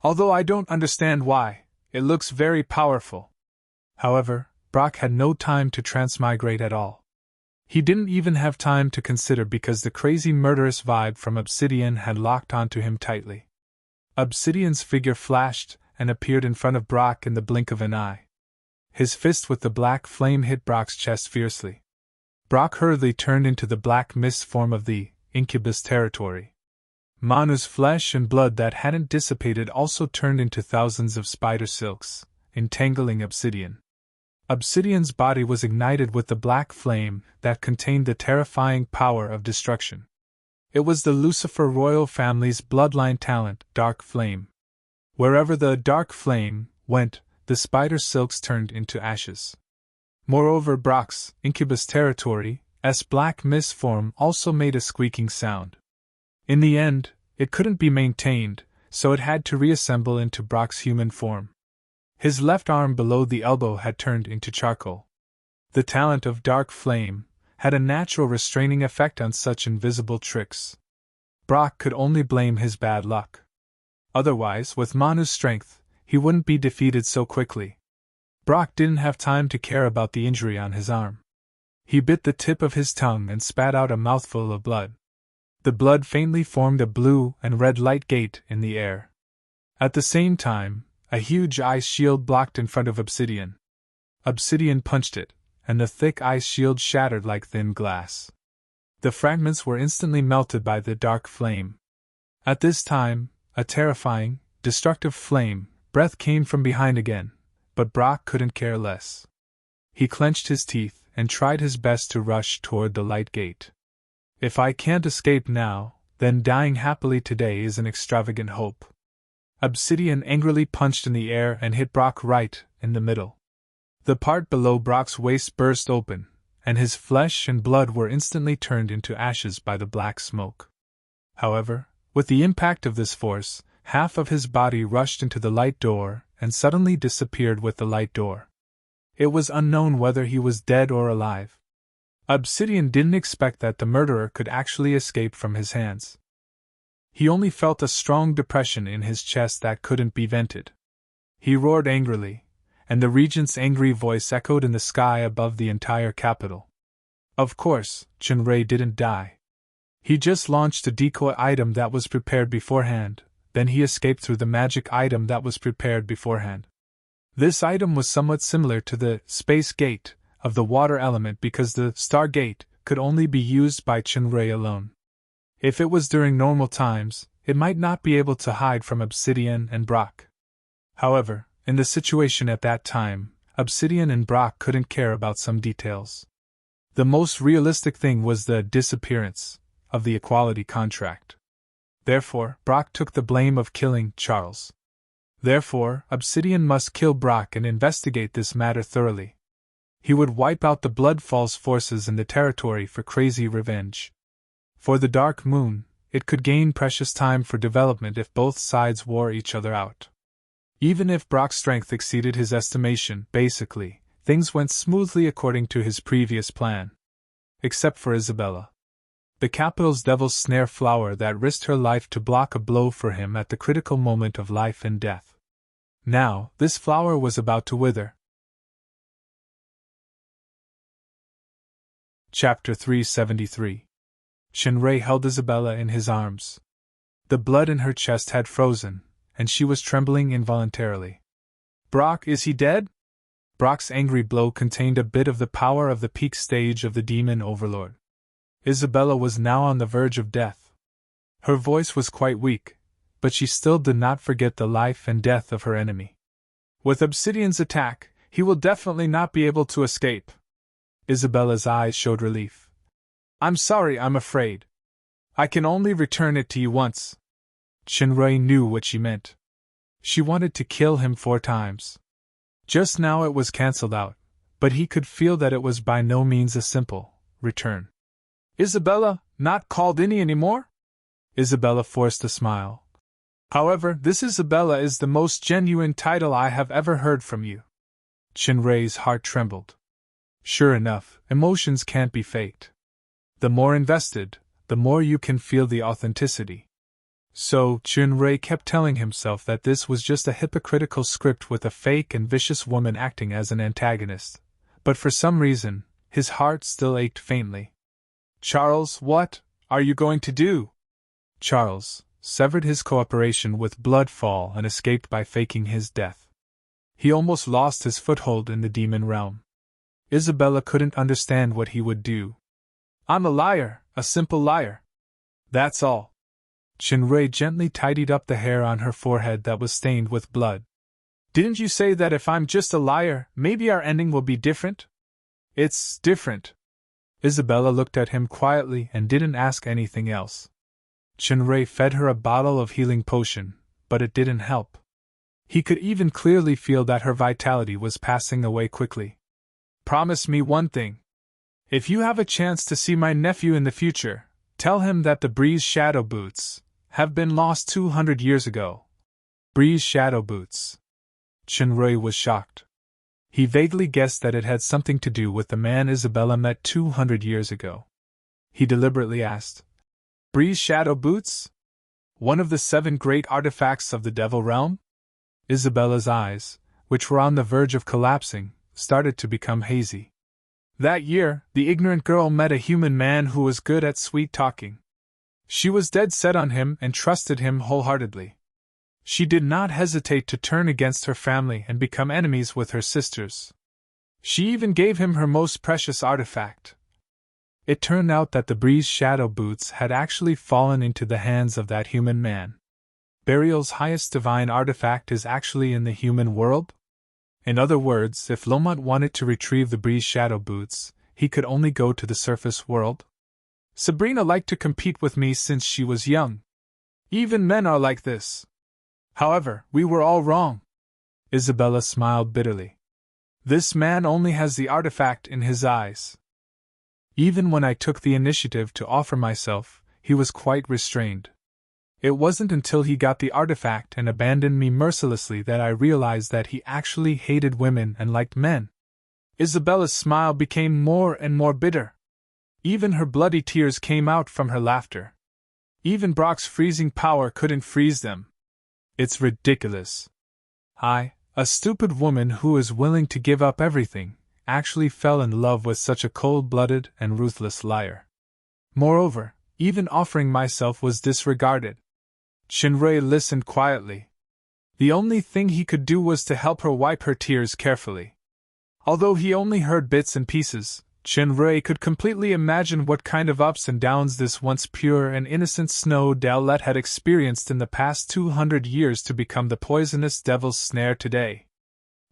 Although I don't understand why, it looks very powerful. However, Brock had no time to transmigrate at all. He didn't even have time to consider because the crazy murderous vibe from Obsidian had locked onto him tightly. Obsidian's figure flashed and appeared in front of Brock in the blink of an eye. His fist with the black flame hit Brock's chest fiercely. Brock hurriedly turned into the black mist form of the incubus territory. Manu's flesh and blood that hadn't dissipated also turned into thousands of spider silks, entangling Obsidian. Obsidian's body was ignited with the black flame that contained the terrifying power of destruction. It was the Lucifer royal family's bloodline talent, Dark Flame. Wherever the Dark Flame went, the spider silks turned into ashes. Moreover, Brock's incubus territory's black mist form also made a squeaking sound. In the end, it couldn't be maintained, so it had to reassemble into Brock's human form. His left arm below the elbow had turned into charcoal. The talent of Dark Flame had a natural restraining effect on such invisible tricks. Brock could only blame his bad luck. Otherwise, with Manu's strength, he wouldn't be defeated so quickly. Brock didn't have time to care about the injury on his arm. He bit the tip of his tongue and spat out a mouthful of blood. The blood faintly formed a blue and red light gate in the air. At the same time, a huge ice shield blocked in front of Obsidian. Obsidian punched it, and the thick ice shield shattered like thin glass. The fragments were instantly melted by the Dark Flame. At this time, a terrifying, destructive flame breath came from behind again, but Brock couldn't care less. He clenched his teeth and tried his best to rush toward the light gate. If I can't escape now, then dying happily today is an extravagant hope. Obsidian angrily punched in the air and hit Brock right in the middle. The part below Brock's waist burst open, and his flesh and blood were instantly turned into ashes by the black smoke. However, with the impact of this force, half of his body rushed into the light door and suddenly disappeared with the light door. It was unknown whether he was dead or alive. Obsidian didn't expect that the murderer could actually escape from his hands. He only felt a strong depression in his chest that couldn't be vented. He roared angrily, and the regent's angry voice echoed in the sky above the entire capital. Of course, Chunrei didn't die. He just launched a decoy item that was prepared beforehand, then he escaped through the magic item that was prepared beforehand. This item was somewhat similar to the space gate of the water element because the star gate could only be used by Chunrei alone. If it was during normal times, it might not be able to hide from Obsidian and Brock. However, in the situation at that time, Obsidian and Brock couldn't care about some details. The most realistic thing was the disappearance of the equality contract. Therefore, Brock took the blame of killing Charles. Therefore, Obsidian must kill Brock and investigate this matter thoroughly. He would wipe out the Bloodfall's forces in the territory for crazy revenge. For the Dark Moon, it could gain precious time for development if both sides wore each other out. Even if Brock's strength exceeded his estimation, basically, things went smoothly according to his previous plan. Except for Isabella. The capital's devil's snare flower that risked her life to block a blow for him at the critical moment of life and death. Now, this flower was about to wither. Chapter 373. Chunrei held Isabella in his arms. The blood in her chest had frozen, and she was trembling involuntarily. Brock, is he dead? Brock's angry blow contained a bit of the power of the peak stage of the demon overlord. Isabella was now on the verge of death. Her voice was quite weak, but she still did not forget the life and death of her enemy. With Obsidian's attack, he will definitely not be able to escape. Isabella's eyes showed relief. I'm sorry, I'm afraid. I can only return it to you once. Chunrei knew what she meant. She wanted to kill him 4 times. Just now it was cancelled out, but he could feel that it was by no means a simple return. Isabella, not called Innie anymore? Isabella forced a smile. However, this Isabella is the most genuine title I have ever heard from you. Chunrei's heart trembled. Sure enough, emotions can't be faked. The more invested, the more you can feel the authenticity. So, Chunrei kept telling himself that this was just a hypocritical script with a fake and vicious woman acting as an antagonist, but for some reason, his heart still ached faintly. Charles, what are you going to do? Charles severed his cooperation with Bloodfall and escaped by faking his death. He almost lost his foothold in the demon realm. Isabella couldn't understand what he would do. I'm a liar, a simple liar. That's all. Chinrui gently tidied up the hair on her forehead that was stained with blood. Didn't you say that if I'm just a liar, maybe our ending will be different? It's different. Isabella looked at him quietly and didn't ask anything else. Chinrui fed her a bottle of healing potion, but it didn't help. He could even clearly feel that her vitality was passing away quickly. Promise me one thing. If you have a chance to see my nephew in the future, tell him that the Breeze shadow boots have been lost 200 years ago. Breeze shadow boots. Chinrui was shocked. He vaguely guessed that it had something to do with the man Isabella met 200 years ago. He deliberately asked, Breeze shadow boots? One of the 7 great artifacts of the Devil Realm? Isabella's eyes, which were on the verge of collapsing, started to become hazy. That year, the ignorant girl met a human man who was good at sweet talking. She was dead set on him and trusted him wholeheartedly. She did not hesitate to turn against her family and become enemies with her sisters. She even gave him her most precious artifact. It turned out that the Breeze shadow boots had actually fallen into the hands of that human man. Burial's highest divine artifact is actually in the human world? In other words, if Lomont wanted to retrieve the Breeze shadow boots, he could only go to the surface world? Sabrina liked to compete with me since she was young. Even men are like this. However, we were all wrong. Isabella smiled bitterly. This man only has the artifact in his eyes. Even when I took the initiative to offer myself, he was quite restrained. It wasn't until he got the artifact and abandoned me mercilessly that I realized that he actually hated women and liked men. Isabella's smile became more and more bitter. Even her bloody tears came out from her laughter. Even Brock's freezing power couldn't freeze them. It's ridiculous. I, a stupid woman who is willing to give up everything, actually fell in love with such a cold-blooded and ruthless liar. Moreover, even offering myself was disregarded. Chinrui listened quietly. The only thing he could do was to help her wipe her tears carefully. Although he only heard bits and pieces, Chinrui could completely imagine what kind of ups and downs this once pure and innocent Snow Dowlet had experienced in the past 200 years to become the poisonous devil's snare today.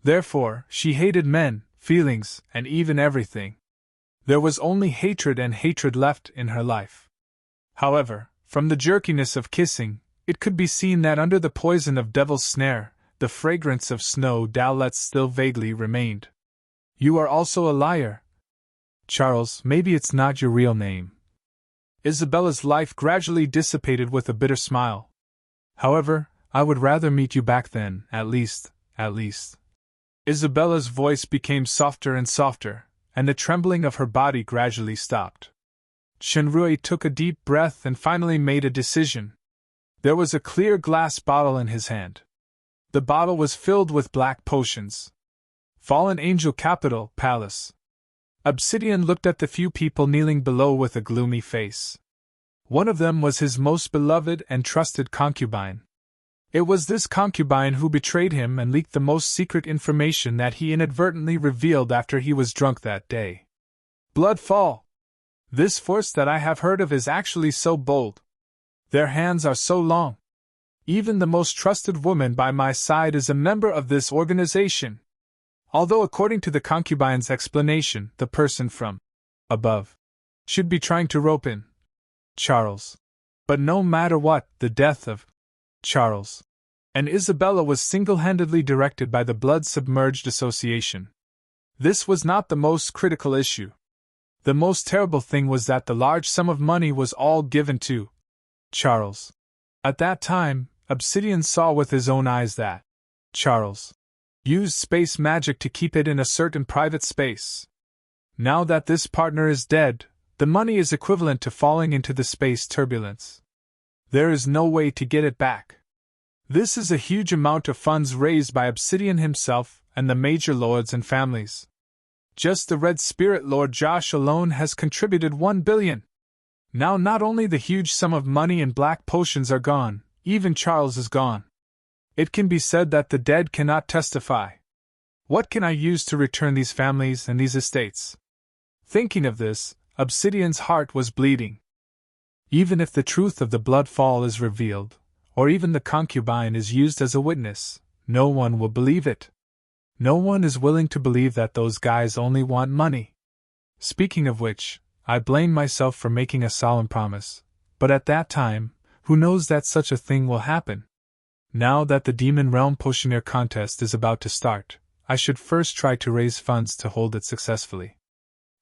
Therefore, she hated men, feelings, and even everything. There was only hatred and hatred left in her life. However, from the jerkiness of kissing, it could be seen that under the poison of devil's snare, the fragrance of Snow Dowlet still vaguely remained. You are also a liar. Charles, maybe it's not your real name. Isabella's life gradually dissipated with a bitter smile. However, I would rather meet you back then, at least. Isabella's voice became softer and softer, and the trembling of her body gradually stopped. Chinrui took a deep breath and finally made a decision. There was a clear glass bottle in his hand. The bottle was filled with black potions. Fallen Angel Capital Palace. Obsidian looked at the few people kneeling below with a gloomy face. One of them was his most beloved and trusted concubine. It was this concubine who betrayed him and leaked the most secret information that he inadvertently revealed after he was drunk that day. Bloodfall! This force that I have heard of is actually so bold. Their hands are so long. Even the most trusted woman by my side is a member of this organization. Although according to the concubine's explanation, the person from above should be trying to rope in Charles. But no matter what, the death of Charles and Isabella was single-handedly directed by the Blood-Submerged Association. This was not the most critical issue. The most terrible thing was that the large sum of money was all given to Charles. At that time, Obsidian saw with his own eyes that Charles used space magic to keep it in a certain private space. Now that this partner is dead, the money is equivalent to falling into the space turbulence. There is no way to get it back. This is a huge amount of funds raised by Obsidian himself and the major lords and families. Just the Red Spirit Lord Josh alone has contributed 1 billion. Now not only the huge sum of money and black potions are gone, even Charles is gone. It can be said that the dead cannot testify. What can I use to return these families and these estates? Thinking of this, Obsidian's heart was bleeding. Even if the truth of the blood fall is revealed, or even the concubine is used as a witness, no one will believe it. No one is willing to believe that those guys only want money. Speaking of which, I blame myself for making a solemn promise, but at that time, who knows that such a thing will happen? Now that the Demon Realm Potioneer contest is about to start, I should first try to raise funds to hold it successfully.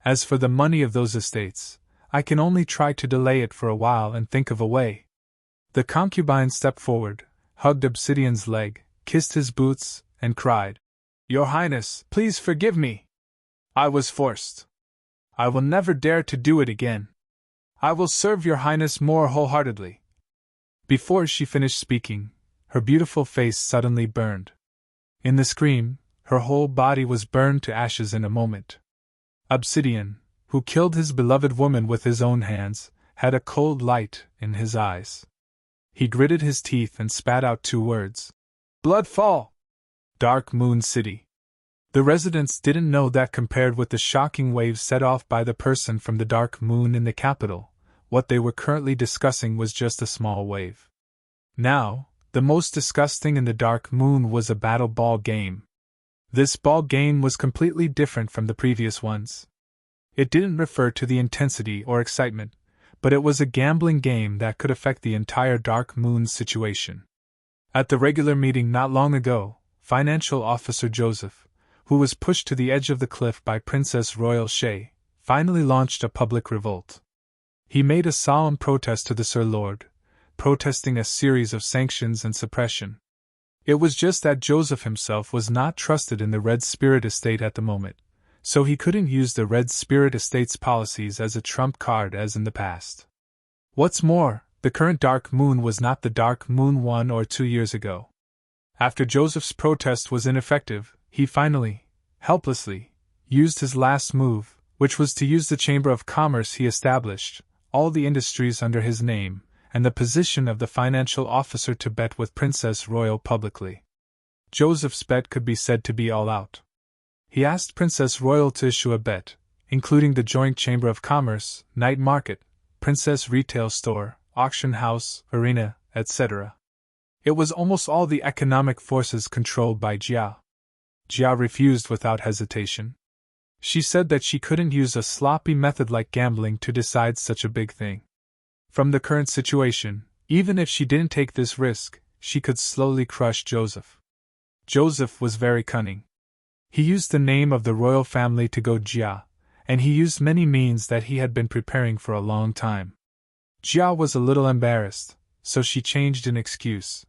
As for the money of those estates, I can only try to delay it for a while and think of a way. The concubine stepped forward, hugged Obsidian's leg, kissed his boots, and cried, "Your Highness, please forgive me. I was forced. I will never dare to do it again. I will serve your Highness more wholeheartedly." Before she finished speaking, her beautiful face suddenly burned. In the scream, her whole body was burned to ashes in a moment. Obsidian, who killed his beloved woman with his own hands, had a cold light in his eyes. He gritted his teeth and spat out 2 words. "Bloodfall! Dark Moon City." The residents didn't know that compared with the shocking waves set off by the person from the Dark Moon in the capital, what they were currently discussing was just a small wave. Now, the most disgusting in the Dark Moon was a battle ball game. This ball game was completely different from the previous ones. It didn't refer to the intensity or excitement, but it was a gambling game that could affect the entire Dark Moon situation. At the regular meeting not long ago, Financial Officer Joseph, who was pushed to the edge of the cliff by Princess Royal Shay, finally launched a public revolt. He made a solemn protest to the Sir Lord, protesting a series of sanctions and suppression. It was just that Joseph himself was not trusted in the Red Spirit Estate at the moment, so he couldn't use the Red Spirit Estate's policies as a trump card as in the past. What's more, the current Dark Moon was not the Dark Moon 1 or 2 years ago. After Joseph's protest was ineffective, he finally, helplessly, used his last move, which was to use the Chamber of Commerce he established, all the industries under his name, and the position of the financial officer to bet with Princess Royal publicly. Joseph's bet could be said to be all out. He asked Princess Royal to issue a bet, including the joint Chamber of Commerce, night market, Princess Retail Store, auction house, arena, etc. It was almost all the economic forces controlled by Jia. Jia refused without hesitation. She said that she couldn't use a sloppy method like gambling to decide such a big thing. From the current situation, even if she didn't take this risk, she could slowly crush Joseph. Joseph was very cunning. He used the name of the royal family to goad Jia, and he used many means that he had been preparing for a long time. Jia was a little embarrassed, so she changed an excuse.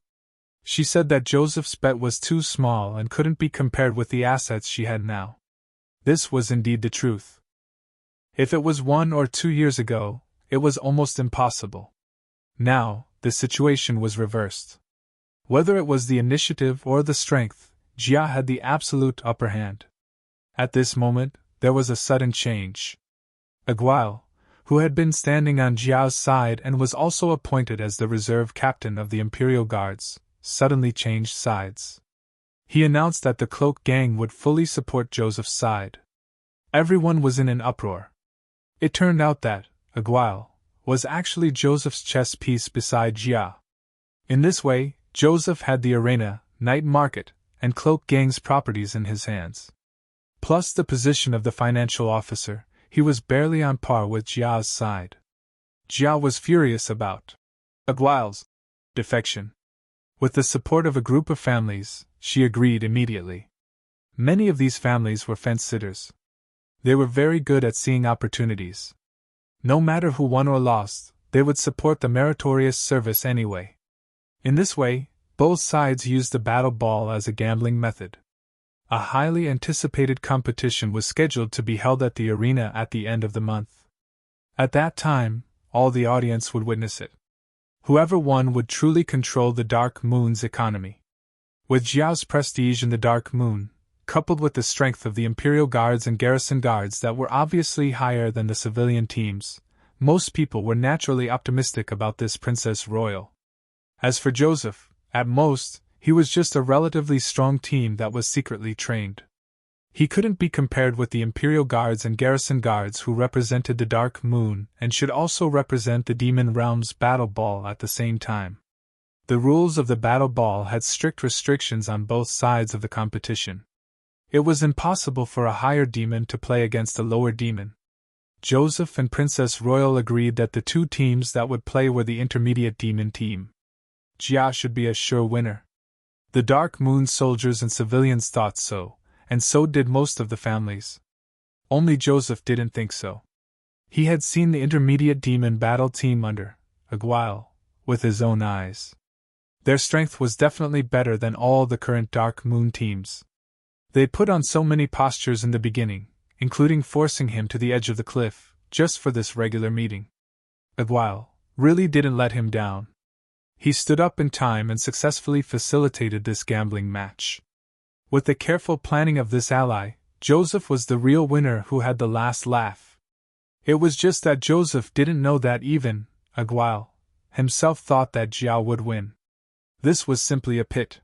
She said that Joseph's bet was too small and couldn't be compared with the assets she had now. This was indeed the truth. If it was 1 or 2 years ago, it was almost impossible. Now, the situation was reversed. Whether it was the initiative or the strength, Jia had the absolute upper hand. At this moment, there was a sudden change. Aguil, who had been standing on Jia's side and was also appointed as the reserve captain of the Imperial Guards, suddenly changed sides. He announced that the Cloak Gang would fully support Joseph's side. Everyone was in an uproar. It turned out that Aguil was actually Joseph's chess piece beside Jia. In this way, Joseph had the arena, night market, and Cloak Gang's properties in his hands. Plus the position of the financial officer, he was barely on par with Jia's side. Jia was furious about Aguil's defection. With the support of a group of families, she agreed immediately. Many of these families were fence-sitters. They were very good at seeing opportunities. No matter who won or lost, they would support the meritorious service anyway. In this way, both sides used the battle ball as a gambling method. A highly anticipated competition was scheduled to be held at the arena at the end of the month. At that time, all the audience would witness it. Whoever won would truly control the Dark Moon's economy. With Jiao's prestige in the Dark Moon, coupled with the strength of the Imperial Guards and Garrison Guards that were obviously higher than the civilian teams, most people were naturally optimistic about this Princess Royal. As for Joseph, at most, he was just a relatively strong team that was secretly trained. He couldn't be compared with the Imperial Guards and Garrison Guards who represented the Dark Moon and should also represent the Demon Realm's Battle Ball at the same time. The rules of the Battle Ball had strict restrictions on both sides of the competition. It was impossible for a higher demon to play against a lower demon. Joseph and Princess Royal agreed that the two teams that would play were the intermediate demon team. Jia should be a sure winner. The Dark Moon soldiers and civilians thought so, and so did most of the families. Only Joseph didn't think so. He had seen the intermediate demon battle team under Aguile with his own eyes. Their strength was definitely better than all the current Dark Moon teams. They put on so many postures in the beginning, including forcing him to the edge of the cliff, just for this regular meeting. Aguile really didn't let him down. He stood up in time and successfully facilitated this gambling match. With the careful planning of this ally, Joseph was the real winner who had the last laugh. It was just that Joseph didn't know that even Aguile himself thought that Jia would win. This was simply a pit.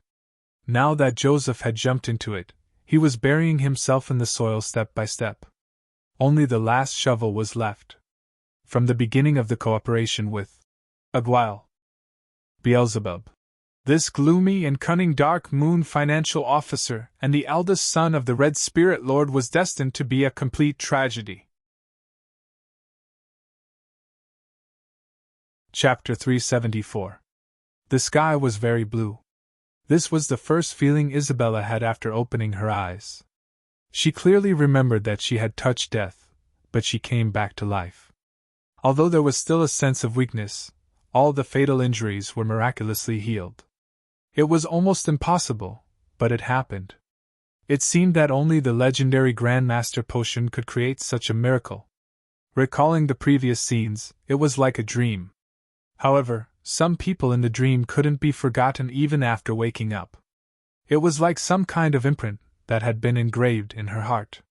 Now that Joseph had jumped into it, he was burying himself in the soil step by step. Only the last shovel was left. From the beginning of the cooperation with Aguile, Beelzebub, this gloomy and cunning Dark Moon financial officer and the eldest son of the Red Spirit Lord was destined to be a complete tragedy. Chapter 374. The sky was very blue. This was the first feeling Isabella had after opening her eyes. She clearly remembered that she had touched death, but she came back to life. Although there was still a sense of weakness, all the fatal injuries were miraculously healed. It was almost impossible, but it happened. It seemed that only the legendary Grandmaster potion could create such a miracle. Recalling the previous scenes, it was like a dream. However, some people in the dream couldn't be forgotten even after waking up. It was like some kind of imprint that had been engraved in her heart.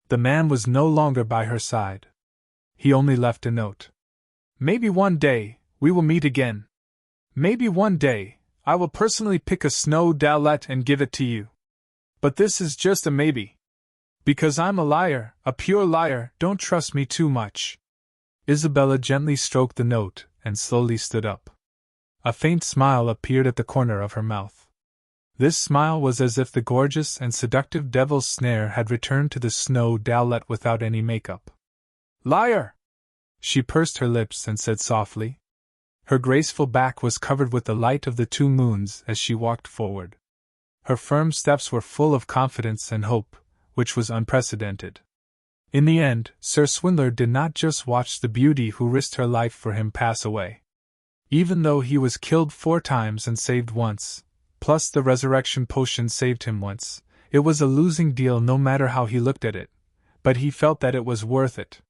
The man was no longer by her side. He only left a note. Maybe one day, we will meet again. Maybe one day, I will personally pick a snow dowlet and give it to you. But this is just a maybe. Because I'm a liar, a pure liar, don't trust me too much. Isabella gently stroked the note and slowly stood up. A faint smile appeared at the corner of her mouth. This smile was as if the gorgeous and seductive devil's snare had returned to the snow dowlet without any makeup. Liar! She pursed her lips and said softly. Her graceful back was covered with the light of the two moons as she walked forward. Her firm steps were full of confidence and hope, which was unprecedented. In the end, Sir Swindler did not just watch the beauty who risked her life for him pass away. Even though he was killed 4 times and saved once, plus the resurrection potion saved him once, it was a losing deal no matter how he looked at it, but he felt that it was worth it.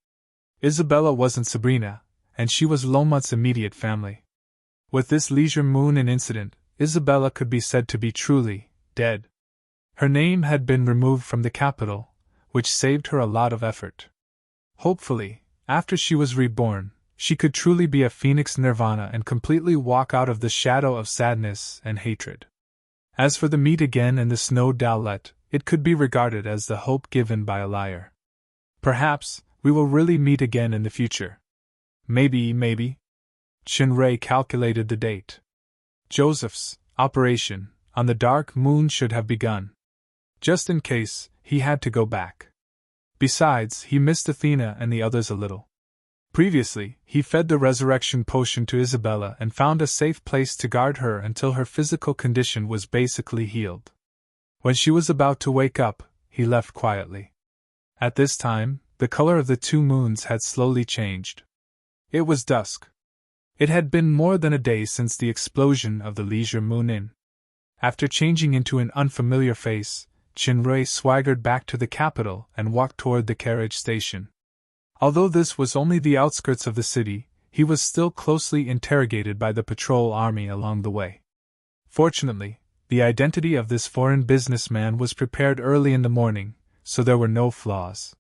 Isabella wasn't Sabrina, and she was Lomot's immediate family. With this leisure moon and incident, Isabella could be said to be truly dead. Her name had been removed from the capital, which saved her a lot of effort. Hopefully, after she was reborn, she could truly be a phoenix nirvana and completely walk out of the shadow of sadness and hatred. As for the meet again and the snow dowlet, it could be regarded as the hope given by a liar. Perhaps, we will really meet again in the future. Maybe. Chinray calculated the date. Joseph's operation on the Dark Moon should have begun. Just in case, he had to go back. Besides, he missed Athena and the others a little. Previously, he fed the resurrection potion to Isabella and found a safe place to guard her until her physical condition was basically healed. When she was about to wake up, he left quietly. At this time, the color of the two moons had slowly changed. It was dusk. It had been more than a day since the explosion of the Leisure Moon Inn. After changing into an unfamiliar face, Chinray swaggered back to the capital and walked toward the carriage station. Although this was only the outskirts of the city, he was still closely interrogated by the patrol army along the way. Fortunately, the identity of this foreign businessman was prepared early in the morning, so there were no flaws.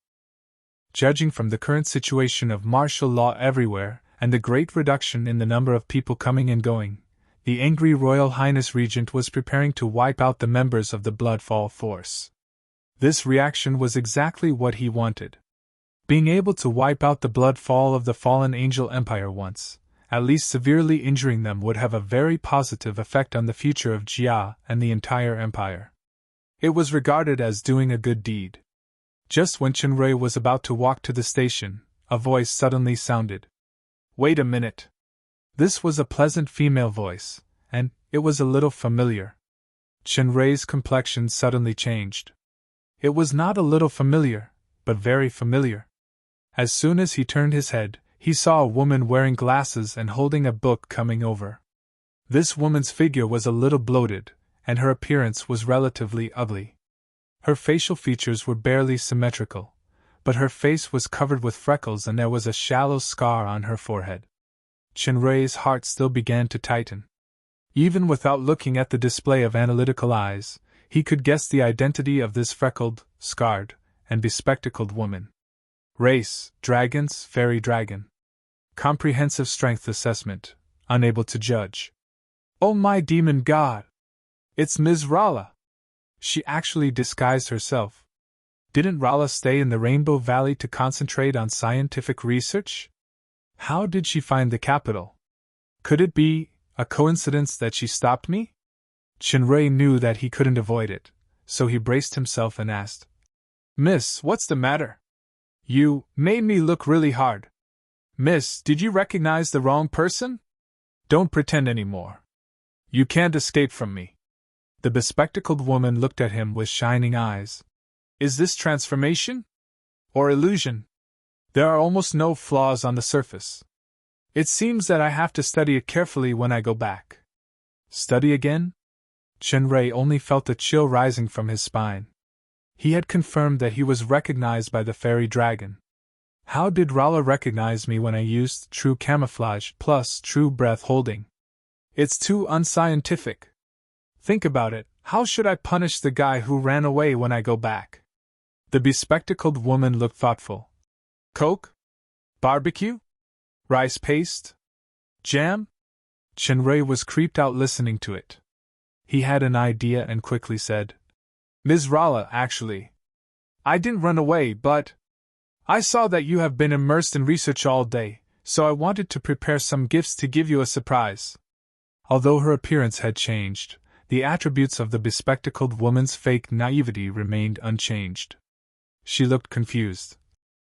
Judging from the current situation of martial law everywhere, and the great reduction in the number of people coming and going, the angry Royal Highness Regent was preparing to wipe out the members of the Bloodfall force. This reaction was exactly what he wanted. Being able to wipe out the bloodfall of the fallen angel empire once, at least severely injuring them, would have a very positive effect on the future of Jia and the entire empire. It was regarded as doing a good deed. Just when Chenrui was about to walk to the station, a voice suddenly sounded. Wait a minute. This was a pleasant female voice, and it was a little familiar. Chenrui's complexion suddenly changed. It was not a little familiar, but very familiar. As soon as he turned his head, he saw a woman wearing glasses and holding a book coming over. This woman's figure was a little bloated, and her appearance was relatively ugly. Her facial features were barely symmetrical, but her face was covered with freckles and there was a shallow scar on her forehead. Chenrui's heart still began to tighten. Even without looking at the display of analytical eyes, he could guess the identity of this freckled, scarred, and bespectacled woman. Race, dragons, fairy dragon. Comprehensive strength assessment, unable to judge. Oh my demon god! It's Ms. Rala! She actually disguised herself. Didn't Rala stay in the Rainbow Valley to concentrate on scientific research? How did she find the capital? Could it be a coincidence that she stopped me? Chenrui knew that he couldn't avoid it, so he braced himself and asked, Miss, what's the matter? You made me look really hard. Miss, did you recognize the wrong person? Don't pretend anymore. You can't escape from me. The bespectacled woman looked at him with shining eyes. Is this transformation? Or illusion? There are almost no flaws on the surface. It seems that I have to study it carefully when I go back. Study again? Chenrui only felt a chill rising from his spine. He had confirmed that he was recognized by the fairy dragon. How did Rala recognize me when I used true camouflage plus true breath holding? It's too unscientific. Think about it, how should I punish the guy who ran away when I go back? The bespectacled woman looked thoughtful. Coke? Barbecue? Rice paste? Jam? Chenrui was creeped out listening to it. He had an idea and quickly said, Ms. Rala, actually. I didn't run away, but I saw that you have been immersed in research all day, so I wanted to prepare some gifts to give you a surprise. Although her appearance had changed, the attributes of the bespectacled woman's fake naivety remained unchanged. She looked confused.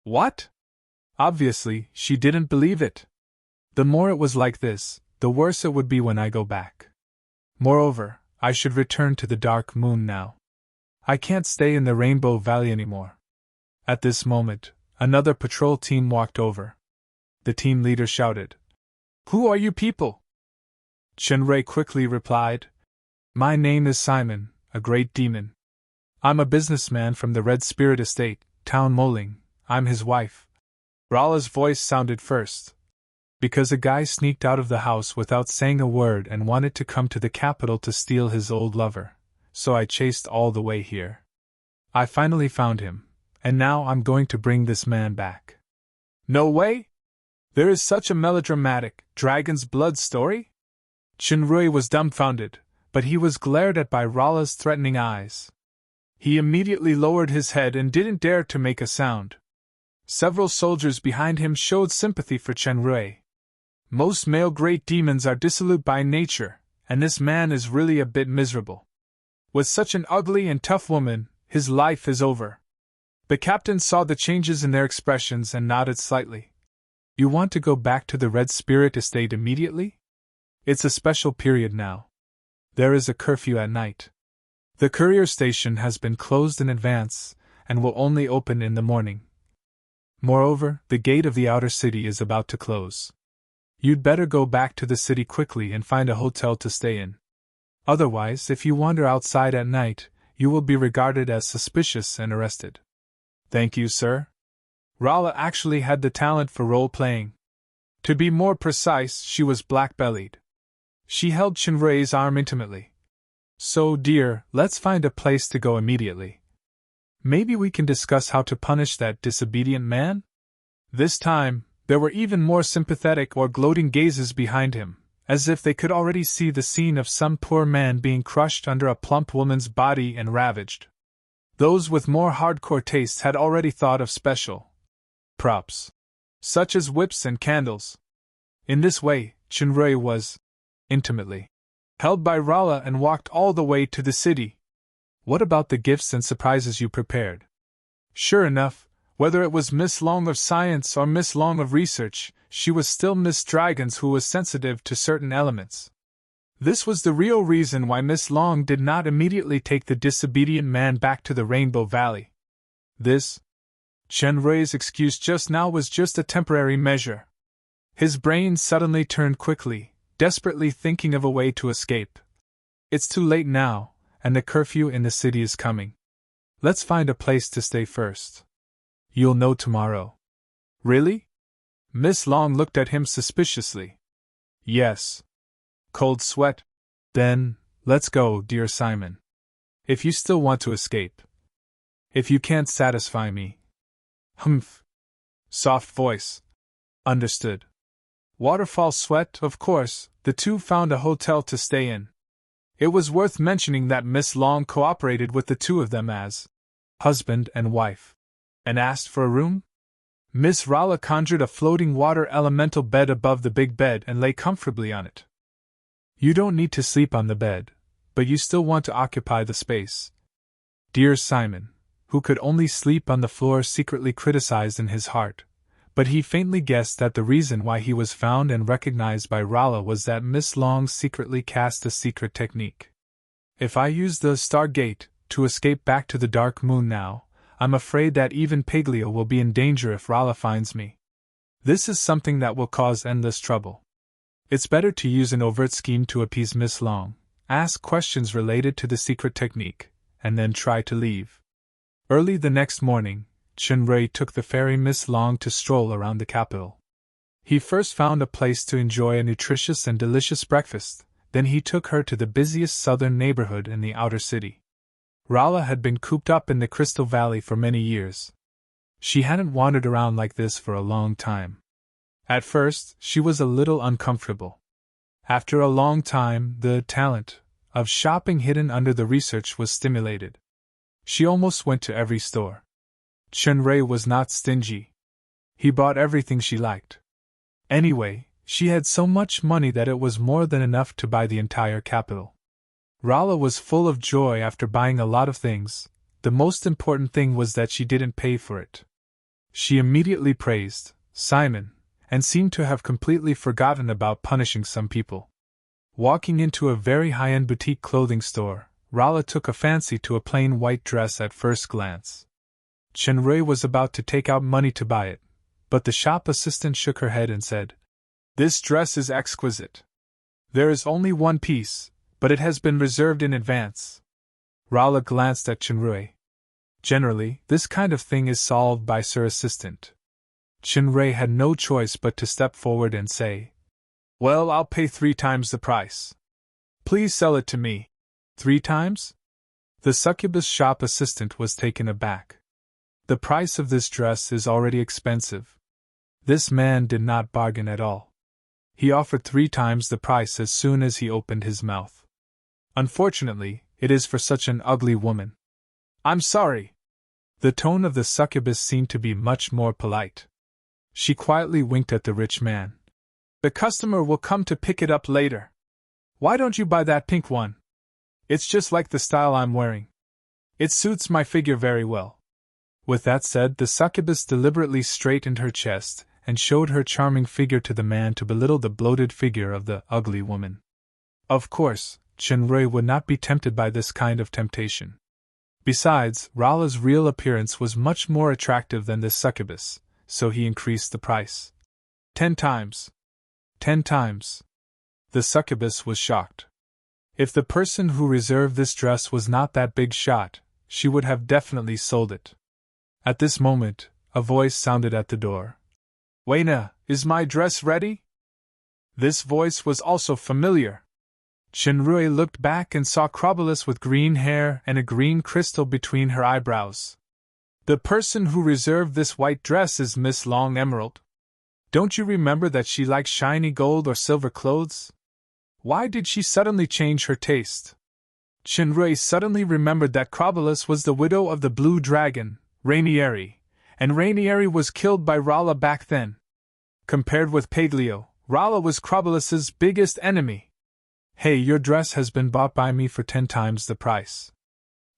What? Obviously, she didn't believe it. The more it was like this, the worse it would be when I go back. Moreover, I should return to the Dark Moon now. I can't stay in the Rainbow Valley anymore. At this moment, another patrol team walked over. The team leader shouted, Who are you people? Chenrui quickly replied, My name is Simon, a great demon. I'm a businessman from the Red Spirit Estate, Town Moling. I'm his wife. Rala's voice sounded first. Because a guy sneaked out of the house without saying a word and wanted to come to the capital to steal his old lover, so I chased all the way here. I finally found him, and now I'm going to bring this man back. No way! There is such a melodramatic, dragon's blood story? Chenrui was dumbfounded, but he was glared at by Rala's threatening eyes. He immediately lowered his head and didn't dare to make a sound. Several soldiers behind him showed sympathy for Chenrui. Most male great demons are dissolute by nature, and this man is really a bit miserable. With such an ugly and tough woman, his life is over. The captain saw the changes in their expressions and nodded slightly. You want to go back to the Red Spirit Estate immediately? It's a special period now. There is a curfew at night. The courier station has been closed in advance, and will only open in the morning. Moreover, the gate of the outer city is about to close. You'd better go back to the city quickly and find a hotel to stay in. Otherwise, if you wander outside at night, you will be regarded as suspicious and arrested. Thank you, sir. Rala actually had the talent for role-playing. To be more precise, she was black-bellied. She held Chenrui's arm intimately. So, dear, let's find a place to go immediately. Maybe we can discuss how to punish that disobedient man? This time, there were even more sympathetic or gloating gazes behind him, as if they could already see the scene of some poor man being crushed under a plump woman's body and ravaged. Those with more hardcore tastes had already thought of special props, such as whips and candles. In this way, Chunrui was intimately held by Rala and walked all the way to the city. What about the gifts and surprises you prepared? Sure enough, whether it was Miss Long of Science or Miss Long of Research, she was still Miss Dragons who was sensitive to certain elements. This was the real reason why Miss Long did not immediately take the disobedient man back to the Rainbow Valley. This, Chunrui's excuse just now was just a temporary measure. His brain suddenly turned quickly, desperately thinking of a way to escape. It's too late now, and the curfew in the city is coming. Let's find a place to stay first. You'll know tomorrow. Really? Miss Long looked at him suspiciously. Yes. Cold sweat? Then, let's go, dear Simon. If you still want to escape. If you can't satisfy me. Humph. Soft voice. Understood. Waterfall sweat, of course, the two found a hotel to stay in. It was worth mentioning that Miss Long cooperated with the two of them as husband and wife. And asked for a room? Miss Rala conjured a floating water elemental bed above the big bed and lay comfortably on it. You don't need to sleep on the bed, but you still want to occupy the space. Dear Simon, who could only sleep on the floor, secretly criticized in his heart, but he faintly guessed that the reason why he was found and recognized by Rala was that Miss Long secretly cast a secret technique. If I use the Stargate to escape back to the Dark Moon now, I'm afraid that even Piglia will be in danger if Rala finds me. This is something that will cause endless trouble. It's better to use an overt scheme to appease Miss Long, ask questions related to the secret technique, and then try to leave. Early the next morning, Chunrui took the fairy Miss Long to stroll around the capital. He first found a place to enjoy a nutritious and delicious breakfast, then he took her to the busiest southern neighborhood in the outer city. Rala had been cooped up in the Crystal Valley for many years. She hadn't wandered around like this for a long time. At first, she was a little uncomfortable. After a long time, the talent of shopping hidden under the research was stimulated. She almost went to every store. Chunrui was not stingy. He bought everything she liked. Anyway, she had so much money that it was more than enough to buy the entire capital. Rala was full of joy after buying a lot of things. The most important thing was that she didn't pay for it. She immediately praised Simon, and seemed to have completely forgotten about punishing some people. Walking into a very high-end boutique clothing store, Rala took a fancy to a plain white dress at first glance. Chunrui was about to take out money to buy it, but the shop assistant shook her head and said, "This dress is exquisite. There is only one piece, but it has been reserved in advance." Rala glanced at Chunrui. Generally, this kind of thing is solved by Sir Assistant. Chunrui had no choice but to step forward and say, "Well, I'll pay 3 times the price. Please sell it to me." 3 times? The succubus shop assistant was taken aback. The price of this dress is already expensive. This man did not bargain at all. He offered 3 times the price as soon as he opened his mouth. Unfortunately, it is for such an ugly woman. "I'm sorry." The tone of the succubus seemed to be much more polite. She quietly winked at the rich man. "The customer will come to pick it up later. Why don't you buy that pink one? It's just like the style I'm wearing. It suits my figure very well." With that said, the succubus deliberately straightened her chest and showed her charming figure to the man to belittle the bloated figure of the ugly woman. Of course, Chunrui would not be tempted by this kind of temptation. Besides, Rala's real appearance was much more attractive than this succubus, so he increased the price. 10 times. 10 times. The succubus was shocked. If the person who reserved this dress was not that big shot, she would have definitely sold it. At this moment, a voice sounded at the door. "Weina, is my dress ready?" This voice was also familiar. Chunrui looked back and saw Crobolus with green hair and a green crystal between her eyebrows. "The person who reserved this white dress is Miss Long Emerald. Don't you remember that she likes shiny gold or silver clothes? Why did she suddenly change her taste?" Chinray suddenly remembered that Crabalus was the widow of the blue dragon, Rainieri, and Rainieri was killed by Ralla back then. Compared with Paglio, Ralla was Crabalus's biggest enemy. "Hey, your dress has been bought by me for 10 times the price."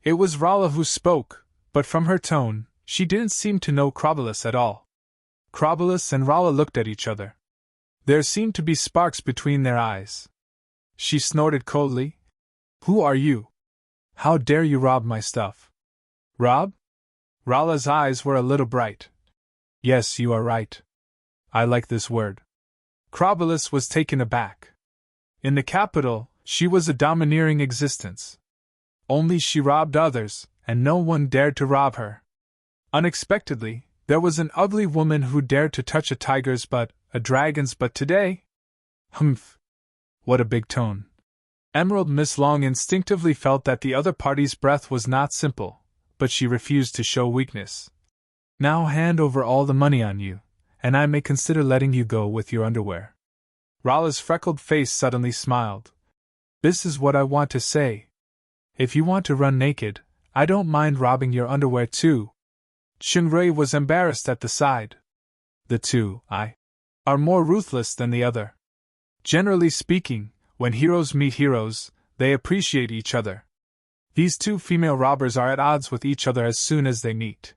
It was Ralla who spoke, but from her tone, she didn't seem to know Crabalus at all. Crabalus and Ralla looked at each other. There seemed to be sparks between their eyes. She snorted coldly. "Who are you? How dare you rob my stuff?" "Rob?" Ralla's eyes were a little bright. "Yes, you are right. I like this word." Crabalus was taken aback. In the capital, she was a domineering existence. Only she robbed others, and no one dared to rob her. Unexpectedly, there was an ugly woman who dared to touch a tiger's butt, a dragon's butt today? Humph! What a big tone. Emerald Miss Long instinctively felt that the other party's breath was not simple, but she refused to show weakness. "Now hand over all the money on you, and I may consider letting you go with your underwear." Ralla's freckled face suddenly smiled. "This is what I want to say. If you want to run naked, I don't mind robbing your underwear too." Chinray was embarrassed at the side. The two, are more ruthless than the other. Generally speaking, when heroes meet heroes, they appreciate each other. These two female robbers are at odds with each other as soon as they meet.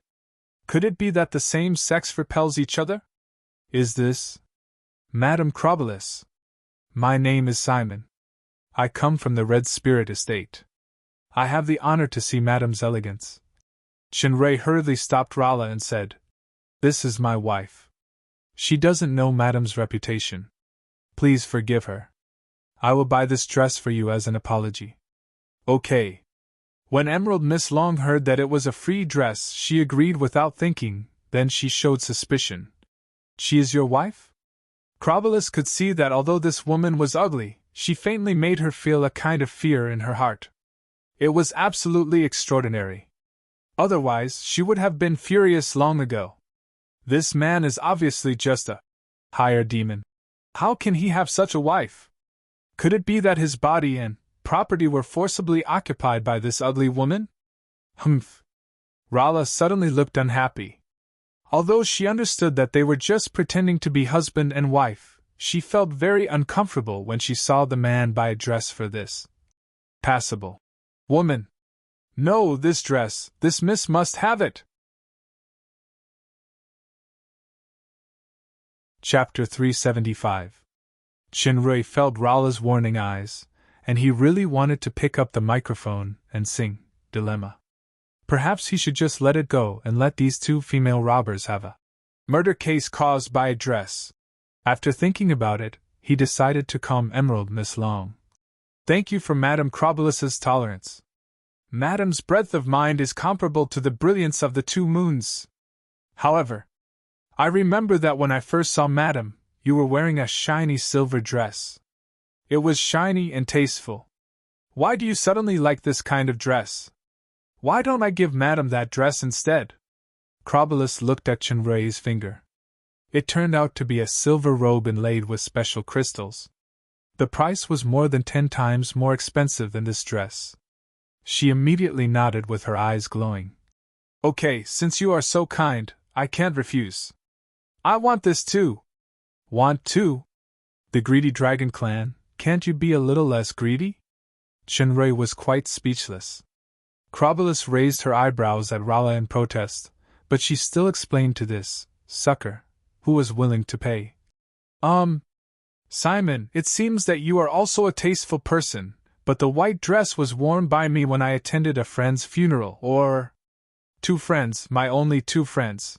Could it be that the same sex repels each other? Is this Madame Crabalus? My name is Simon. I come from the Red Spirit Estate. I have the honor to see Madame's elegance. Chinray hurriedly stopped Ralla and said, "This is my wife. She doesn't know Madame's reputation. Please forgive her. I will buy this dress for you as an apology." "Okay." When Emerald Miss Long heard that it was a free dress, she agreed without thinking, then she showed suspicion. "She is your wife?" Crabalus could see that although this woman was ugly, she faintly made her feel a kind of fear in her heart. It was absolutely extraordinary. Otherwise, she would have been furious long ago. This man is obviously just a higher demon. How can he have such a wife? Could it be that his body and property were forcibly occupied by this ugly woman? Humph! Ralla suddenly looked unhappy. Although she understood that they were just pretending to be husband and wife, she felt very uncomfortable when she saw the man buy a dress for this passable woman. "No, this dress, this miss must have it." Chapter 375. Chinray felt Ralla's warning eyes, and he really wanted to pick up the microphone and sing Dilemma. Perhaps he should just let it go and let these two female robbers have a murder case caused by a dress. After thinking about it, he decided to calm Emerald Miss Long. "Thank you for Madame Crabalus's tolerance. Madame's breadth of mind is comparable to the brilliance of the two moons. However, I remember that when I first saw Madame, you were wearing a shiny silver dress. It was shiny and tasteful. Why do you suddenly like this kind of dress? Why don't I give Madame that dress instead?" Crabalus looked at Chinray's finger. It turned out to be a silver robe inlaid with special crystals. The price was more than 10 times more expensive than this dress. She immediately nodded with her eyes glowing. "Okay, since you are so kind, I can't refuse. I want this too." "Want too? The greedy dragon clan, can't you be a little less greedy?" Chinray was quite speechless. Crabalus raised her eyebrows at Ralla in protest, but she still explained to this sucker, who was willing to pay. Simon, it seems that you are also a tasteful person, but the white dress was worn by me when I attended a friend's funeral, or 2 friends, my only 2 friends."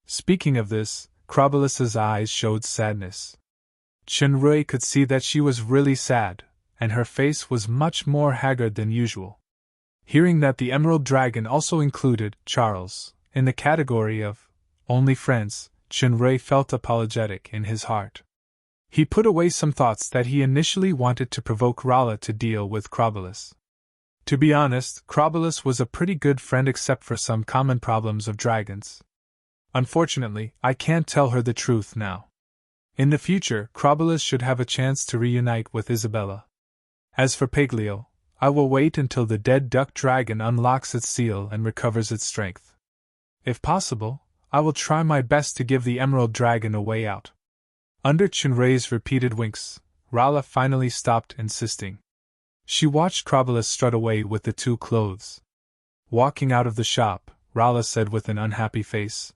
Speaking of this, Crabalus's eyes showed sadness. Chinray could see that she was really sad, and her face was much more haggard than usual. Hearing that the Emerald Dragon also included Charles in the category of only friends, Chinray felt apologetic in his heart. He put away some thoughts that he initially wanted to provoke Ralla to deal with Crabalus. To be honest, Crabalus was a pretty good friend except for some common problems of dragons. Unfortunately, I can't tell her the truth now. In the future, Crabalus should have a chance to reunite with Isabella. As for Paglio, I will wait until the dead duck dragon unlocks its seal and recovers its strength. If possible, I will try my best to give the emerald dragon a way out. Under Chunrei's repeated winks, Rala finally stopped insisting. She watched Krabalas strut away with the two clothes. Walking out of the shop, Rala said with an unhappy face,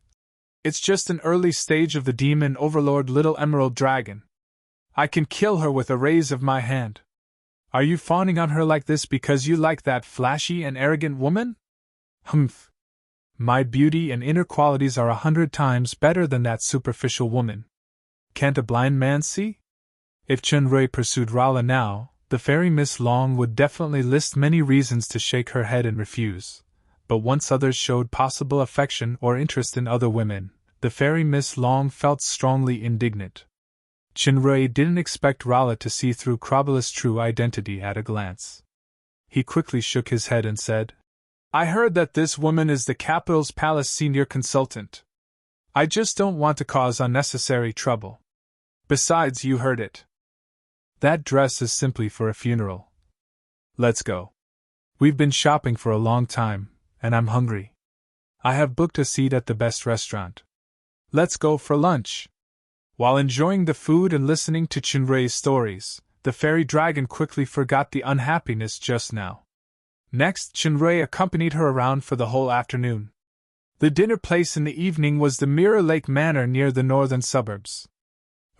"It's just an early stage of the demon overlord little emerald dragon. I can kill her with a raise of my hand. Are you fawning on her like this because you like that flashy and arrogant woman? Humph. My beauty and inner qualities are 100 times better than that superficial woman. Can't a blind man see?" If Chunrei pursued Rala now, the fairy Miss Long would definitely list many reasons to shake her head and refuse. But once others showed possible affection or interest in other women, the fairy Miss Long felt strongly indignant. Chunrei didn't expect Rala to see through Krabalas' true identity at a glance. He quickly shook his head and said, "I heard that this woman is the capital's palace senior consultant. I just don't want to cause unnecessary trouble. Besides, you heard it. That dress is simply for a funeral. Let's go. We've been shopping for a long time, and I'm hungry. I have booked a seat at the best restaurant. Let's go for lunch." While enjoying the food and listening to Chunrei's stories, the fairy dragon quickly forgot the unhappiness just now. Next, Chunrei accompanied her around for the whole afternoon. The dinner place in the evening was the Mirror Lake Manor near the northern suburbs.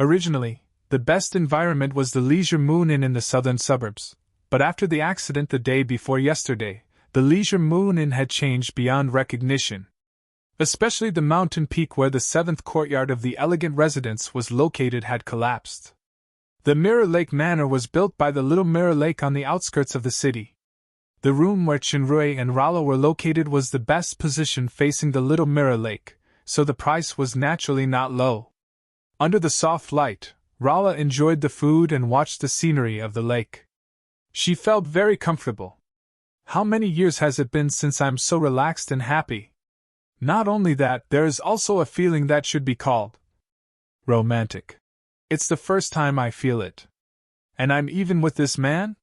Originally, the best environment was the Leisure Moon Inn in the southern suburbs, but after the accident the day before yesterday, the Leisure Moon Inn had changed beyond recognition. Especially the mountain peak where the 7th courtyard of the elegant residence was located had collapsed. The Mirror Lake Manor was built by the Little Mirror Lake on the outskirts of the city. The room where Chunrei and Rala were located was the best position facing the Little Mirror Lake, so the price was naturally not low. Under the soft light, Rala enjoyed the food and watched the scenery of the lake. She felt very comfortable. How many years has it been since I'm so relaxed and happy? Not only that, there is also a feeling that should be called romantic. It's the first time I feel it. And I'm even with this man?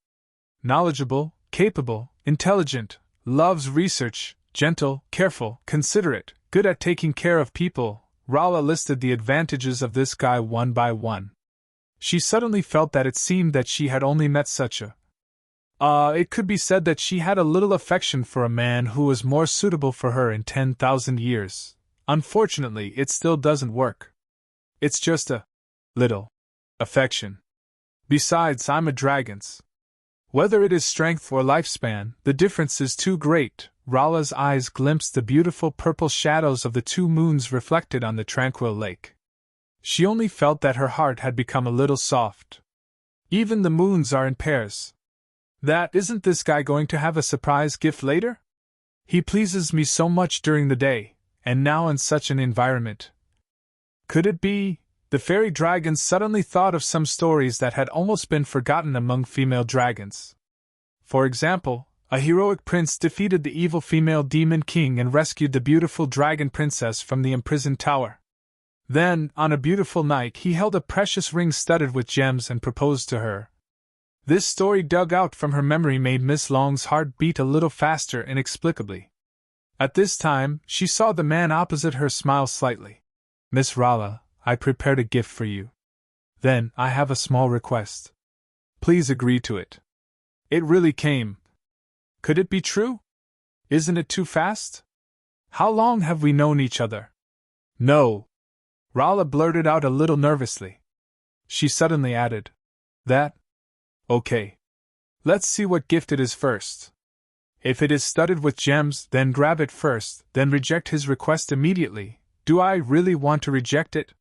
Knowledgeable, capable, intelligent, loves research, gentle, careful, considerate, good at taking care of people. Rala listed the advantages of this guy one by one. She suddenly felt that it seemed that she had only met such a it could be said that she had a little affection for a man who was more suitable for her in 10,000 years. Unfortunately, it still doesn't work. It's just a little affection. Besides, I'm a dragon's. Whether it is strength or lifespan, the difference is too great. Rala's eyes glimpsed the beautiful purple shadows of the two moons reflected on the tranquil lake. She only felt that her heart had become a little soft. Even the moons are in pairs. Isn't this guy going to have a surprise gift later? He pleases me so much during the day, and now in such an environment. Could it be? The fairy dragon suddenly thought of some stories that had almost been forgotten among female dragons. For example, a heroic prince defeated the evil female demon king and rescued the beautiful dragon princess from the imprisoned tower. Then, on a beautiful night, he held a precious ring studded with gems and proposed to her. This story dug out from her memory made Miss Long's heart beat a little faster inexplicably. At this time, she saw the man opposite her smile slightly. "Miss Rala, I prepared a gift for you. Then, I have a small request. Please agree to it." It really came. Could it be true? Isn't it too fast? How long have we known each other? No. Rala blurted out a little nervously. She suddenly added, Okay. Let's see what gift it is first. If it is studded with gems, then grab it first, then reject his request immediately. Do I really want to reject it?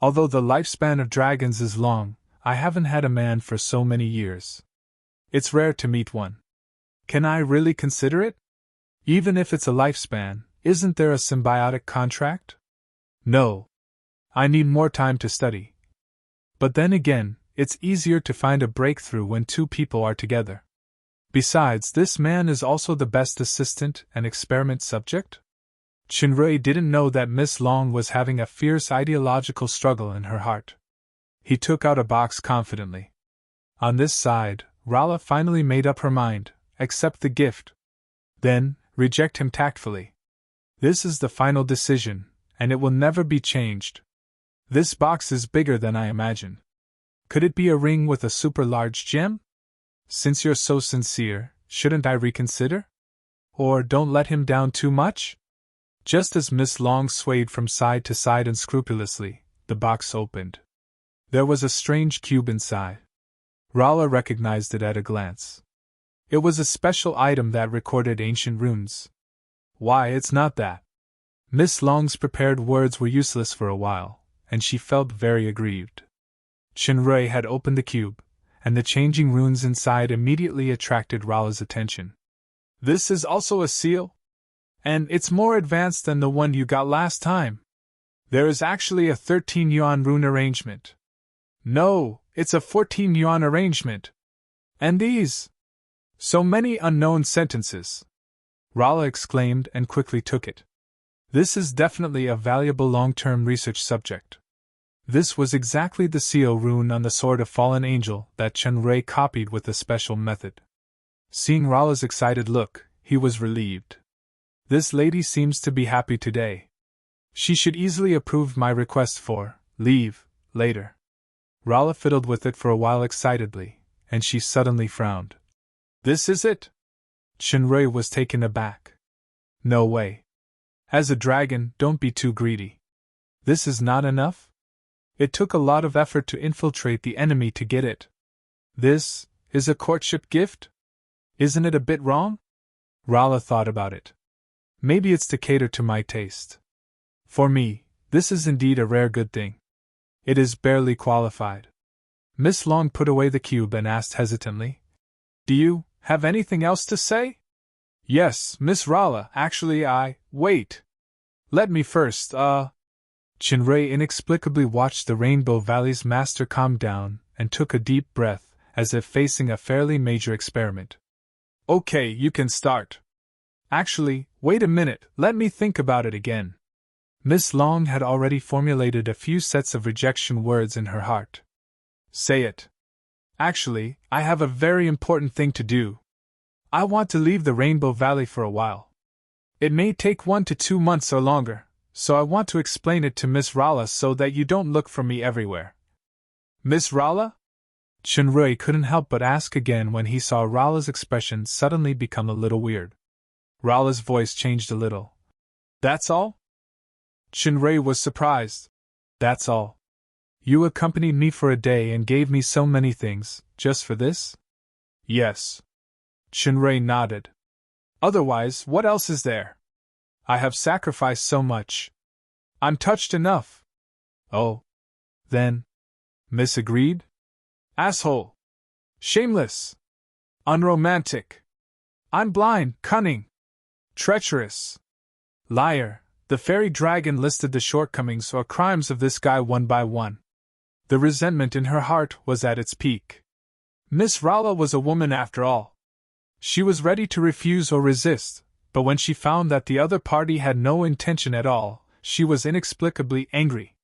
Although the lifespan of dragons is long, I haven't had a man for so many years. It's rare to meet one. Can I really consider it? Even if it's a lifespan, isn't there a symbiotic contract? No. I need more time to study. But then again, it's easier to find a breakthrough when two people are together. Besides, this man is also the best assistant and experiment subject. Chunrei didn't know that Miss Long was having a fierce ideological struggle in her heart. He took out a box confidently. On this side, Rala finally made up her mind. Accept the gift. Then, reject him tactfully. This is the final decision, and it will never be changed. This box is bigger than I imagine. Could it be a ring with a super large gem? Since you're so sincere, shouldn't I reconsider? Or don't let him down too much? Just as Miss Long swayed from side to side unscrupulously, the box opened. There was a strange cube inside. Rala recognized it at a glance. It was a special item that recorded ancient runes. Why, it's not that. Miss Long's prepared words were useless for a while, and she felt very aggrieved. Chenrui had opened the cube, and the changing runes inside immediately attracted Rala's attention. This is also a seal? And it's more advanced than the one you got last time. There is actually a 13 yuan rune arrangement. No, it's a 14 yuan arrangement. And these? So many unknown sentences. Rala exclaimed and quickly took it. This is definitely a valuable long-term research subject. This was exactly the seal rune on the sword of fallen angel that Chenrui copied with a special method. Seeing Rala's excited look, he was relieved. This lady seems to be happy today. She should easily approve my request for leave later. Rala fiddled with it for a while excitedly, and she suddenly frowned. This is it? Chenrui was taken aback. No way. As a dragon, don't be too greedy. This is not enough? It took a lot of effort to infiltrate the enemy to get it. This is a courtship gift? Isn't it a bit wrong? Rala thought about it. Maybe it's to cater to my taste. For me, this is indeed a rare good thing. It is barely qualified. Miss Long put away the cube and asked hesitantly, Do you have anything else to say? Yes, Miss Rala, actually wait. Let me first, Chenrui inexplicably watched the Rainbow Valley's master calm down and took a deep breath, as if facing a fairly major experiment. Okay, you can start. Actually, wait a minute, let me think about it again. Miss Long had already formulated a few sets of rejection words in her heart. Say it. Actually, I have a very important thing to do. I want to leave the Rainbow Valley for a while. It may take 1 to 2 months or longer, so I want to explain it to Miss Rala so that you don't look for me everywhere. Miss Rala? Chenrui couldn't help but ask again when he saw Rala's expression suddenly become a little weird. Rala's voice changed a little. That's all? Chenrui was surprised. That's all. You accompanied me for a day and gave me so many things, just for this? Yes. Chenrui nodded. Otherwise, what else is there? I have sacrificed so much. I'm touched enough. Oh. Then. Miss agreed? Asshole. Shameless. Unromantic. I'm blind, cunning. Treacherous. Liar. The fairy dragon listed the shortcomings or crimes of this guy one by one. The resentment in her heart was at its peak. Miss Rala was a woman after all. She was ready to refuse or resist, but when she found that the other party had no intention at all, she was inexplicably angry.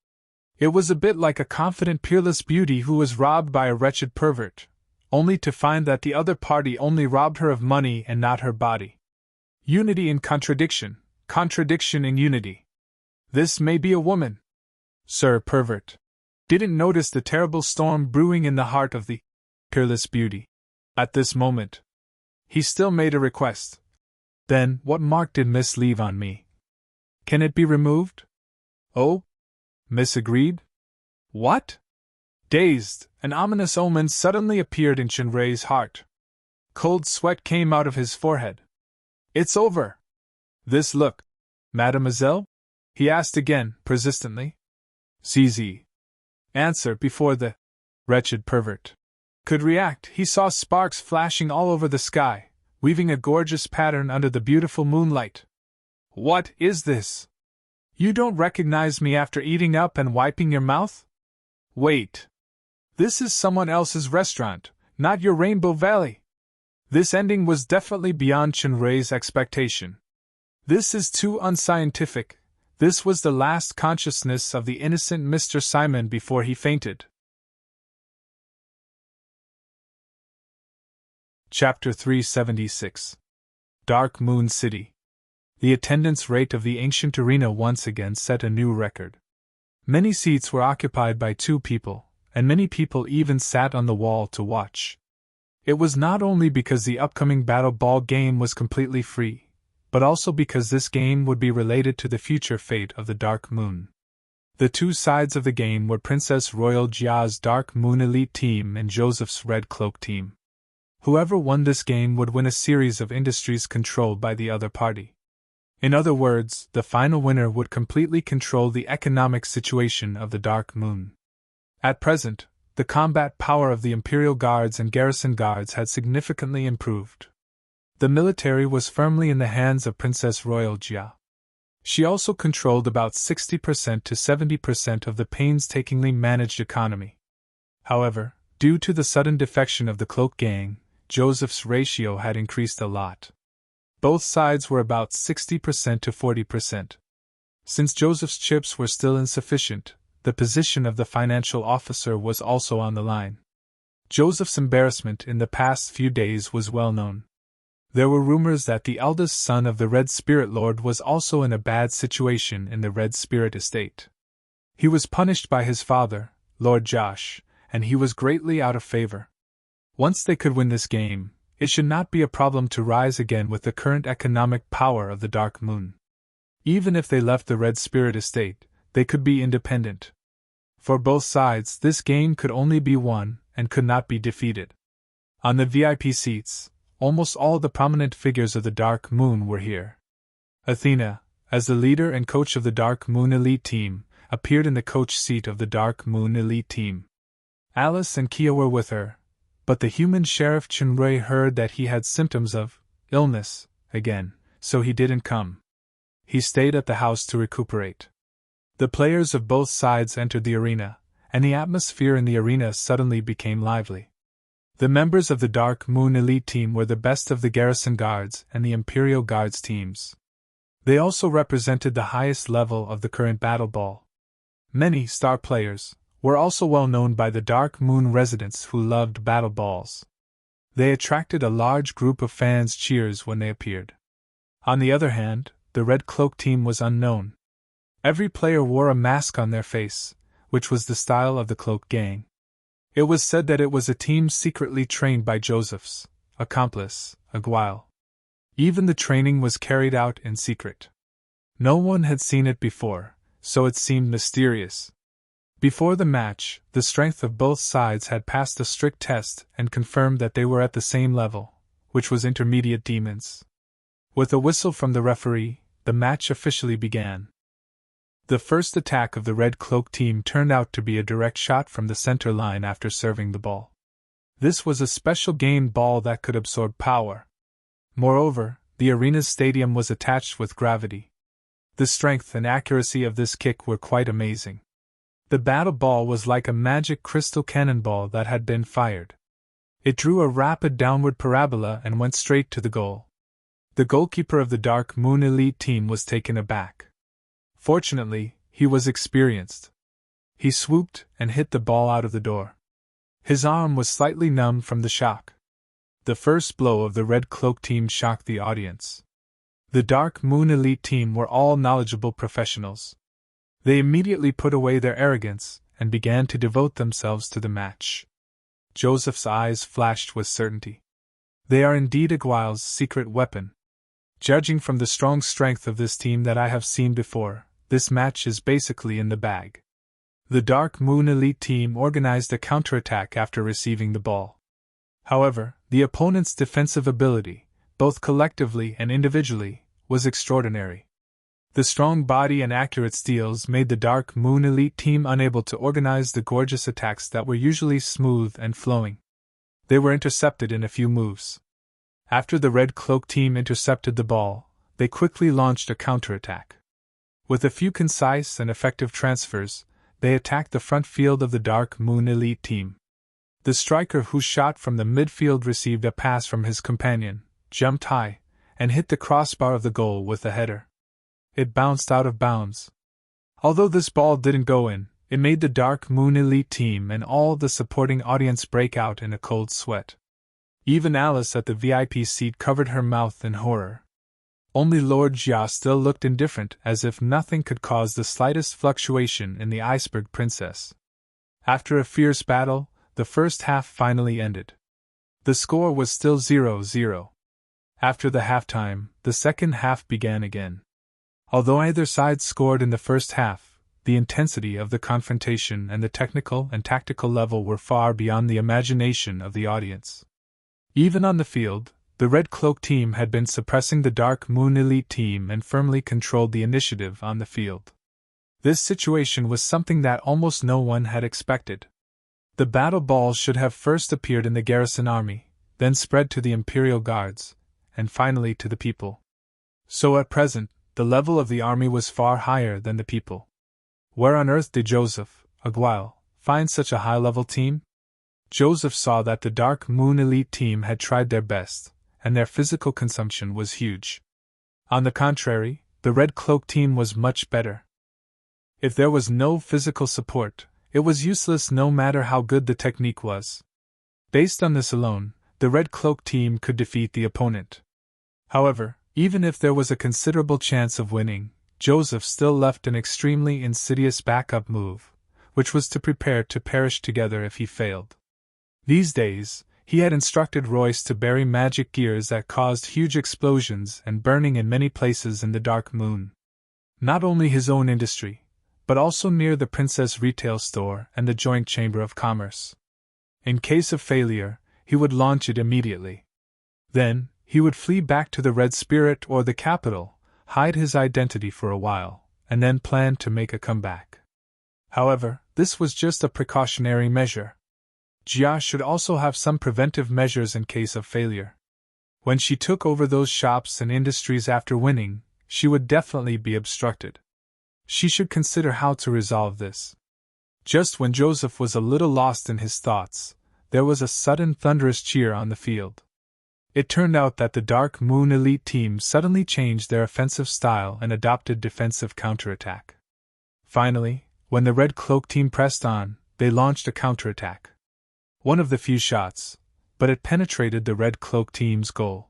It was a bit like a confident, peerless beauty who was robbed by a wretched pervert, only to find that the other party only robbed her of money and not her body. Unity in contradiction, contradiction in unity. This may be a woman. Sir Pervert didn't notice the terrible storm brewing in the heart of the peerless beauty. At this moment, he still made a request. Then, what mark did Miss leave on me? Can it be removed? Oh? Miss agreed? What? Dazed, an ominous omen suddenly appeared in Chenrui's heart. Cold sweat came out of his forehead. It's over. This look, mademoiselle? He asked again, persistently. ZZ. Answer before the wretched pervert could react. He saw sparks flashing all over the sky, weaving a gorgeous pattern under the beautiful moonlight. What is this? You don't recognize me after eating up and wiping your mouth? Wait. This is someone else's restaurant, not your Rainbow Valley. This ending was definitely beyond Chenrui's expectation. This is too unscientific. This was the last consciousness of the innocent Mr. Simon before he fainted. Chapter 376. Dark Moon City. The attendance rate of the ancient arena once again set a new record. Many seats were occupied by 2 people, and many people even sat on the wall to watch. It was not only because the upcoming Battle Ball game was completely free, but also because this game would be related to the future fate of the Dark Moon. The 2 sides of the game were Princess Royal Jia's Dark Moon Elite Team and Joseph's Red Cloak Team. Whoever won this game would win a series of industries controlled by the other party. In other words, the final winner would completely control the economic situation of the Dark Moon. At present, the combat power of the Imperial Guards and Garrison Guards had significantly improved. The military was firmly in the hands of Princess Royal Jia. She also controlled about 60% to 70% of the painstakingly managed economy. However, due to the sudden defection of the Cloak Gang, Joseph's ratio had increased a lot. Both sides were about 60% to 40%. Since Joseph's chips were still insufficient, the position of the financial officer was also on the line. Joseph's embarrassment in the past few days was well known. There were rumors that the eldest son of the Red Spirit Lord was also in a bad situation in the Red Spirit estate. He was punished by his father, Lord Josh, and he was greatly out of favor. Once they could win this game, it should not be a problem to rise again with the current economic power of the Dark Moon. Even if they left the Red Spirit estate, they could be independent. For both sides, this game could only be won and could not be defeated. On the VIP seats, almost all the prominent figures of the Dark Moon were here. Athena, as the leader and coach of the Dark Moon Elite Team, appeared in the coach seat of the Dark Moon Elite Team. Alice and Kia were with her, but the human sheriff Chunrui heard that he had symptoms of illness again, so he didn't come. He stayed at the house to recuperate. The players of both sides entered the arena, and the atmosphere in the arena suddenly became lively. The members of the Dark Moon Elite Team were the best of the Garrison Guards and the Imperial Guards teams. They also represented the highest level of the current Battle Ball. Many star players were also well known by the Dark Moon residents who loved Battle Balls. They attracted a large group of fans' cheers when they appeared. On the other hand, the Red Cloak Team was unknown. Every player wore a mask on their face, which was the style of the Cloak Gang. It was said that it was a team secretly trained by Joseph's accomplice, Aguile. Even the training was carried out in secret. No one had seen it before, so it seemed mysterious. Before the match, the strength of both sides had passed a strict test and confirmed that they were at the same level, which was intermediate demons. With a whistle from the referee, the match officially began. The first attack of the Red Cloak Team turned out to be a direct shot from the center line after serving the ball. This was a special game ball that could absorb power. Moreover, the arena's stadium was attached with gravity. The strength and accuracy of this kick were quite amazing. The battle ball was like a magic crystal cannonball that had been fired. It drew a rapid downward parabola and went straight to the goal. The goalkeeper of the Dark Moon Elite Team was taken aback. Fortunately, he was experienced. He swooped and hit the ball out of the door. His arm was slightly numbed from the shock. The first blow of the Red Cloak Team shocked the audience. The Dark Moon Elite Team were all knowledgeable professionals. They immediately put away their arrogance and began to devote themselves to the match. Joseph's eyes flashed with certainty. They are indeed Aguile's secret weapon. Judging from the strong strength of this team that I have seen before, this match is basically in the bag. The Dark Moon Elite Team organized a counterattack after receiving the ball. However, the opponent's defensive ability, both collectively and individually, was extraordinary. The strong body and accurate steals made the Dark Moon Elite Team unable to organize the gorgeous attacks that were usually smooth and flowing. They were intercepted in a few moves. After the Red Cloak Team intercepted the ball, they quickly launched a counterattack. With a few concise and effective transfers, they attacked the front field of the Dark Moon Elite Team. The striker who shot from the midfield received a pass from his companion, jumped high, and hit the crossbar of the goal with a header. It bounced out of bounds. Although this ball didn't go in, it made the Dark Moon Elite Team and all the supporting audience break out in a cold sweat. Even Alice at the VIP seat covered her mouth in horror. Only Lord Jia still looked indifferent, as if nothing could cause the slightest fluctuation in the Iceberg Princess. After a fierce battle, the first half finally ended. The score was still 0-0. After the halftime, the second half began again. Although either side scored in the first half, the intensity of the confrontation and the technical and tactical level were far beyond the imagination of the audience. Even on the field, the Red Cloak team had been suppressing the Dark Moon Elite team and firmly controlled the initiative on the field. This situation was something that almost no one had expected. The battle balls should have first appeared in the garrison army, then spread to the Imperial Guards, and finally to the people. So at present, the level of the army was far higher than the people. Where on earth did Joseph, Aguile, find such a high-level team? Joseph saw that the Dark Moon Elite team had tried their best, and their physical consumption was huge. On the contrary, the Red Cloak team was much better. If there was no physical support, it was useless no matter how good the technique was. Based on this alone, the Red Cloak team could defeat the opponent. However, even if there was a considerable chance of winning, Joseph still left an extremely insidious backup move, which was to prepare to perish together if he failed. These days, he had instructed Royce to bury magic gears that caused huge explosions and burning in many places in the Dark Moon. Not only his own industry, but also near the Princess Retail Store and the Joint Chamber of Commerce. In case of failure, he would launch it immediately. Then, he would flee back to the Red Spirit or the capital, hide his identity for a while, and then plan to make a comeback. However, this was just a precautionary measure. Jia should also have some preventive measures in case of failure. When she took over those shops and industries after winning, she would definitely be obstructed. She should consider how to resolve this. Just when Joseph was a little lost in his thoughts, there was a sudden thunderous cheer on the field. It turned out that the Dark Moon Elite team suddenly changed their offensive style and adopted defensive counterattack. Finally, when the Red Cloak team pressed on, they launched a counterattack. One of the few shots, but it penetrated the Red Cloak team's goal.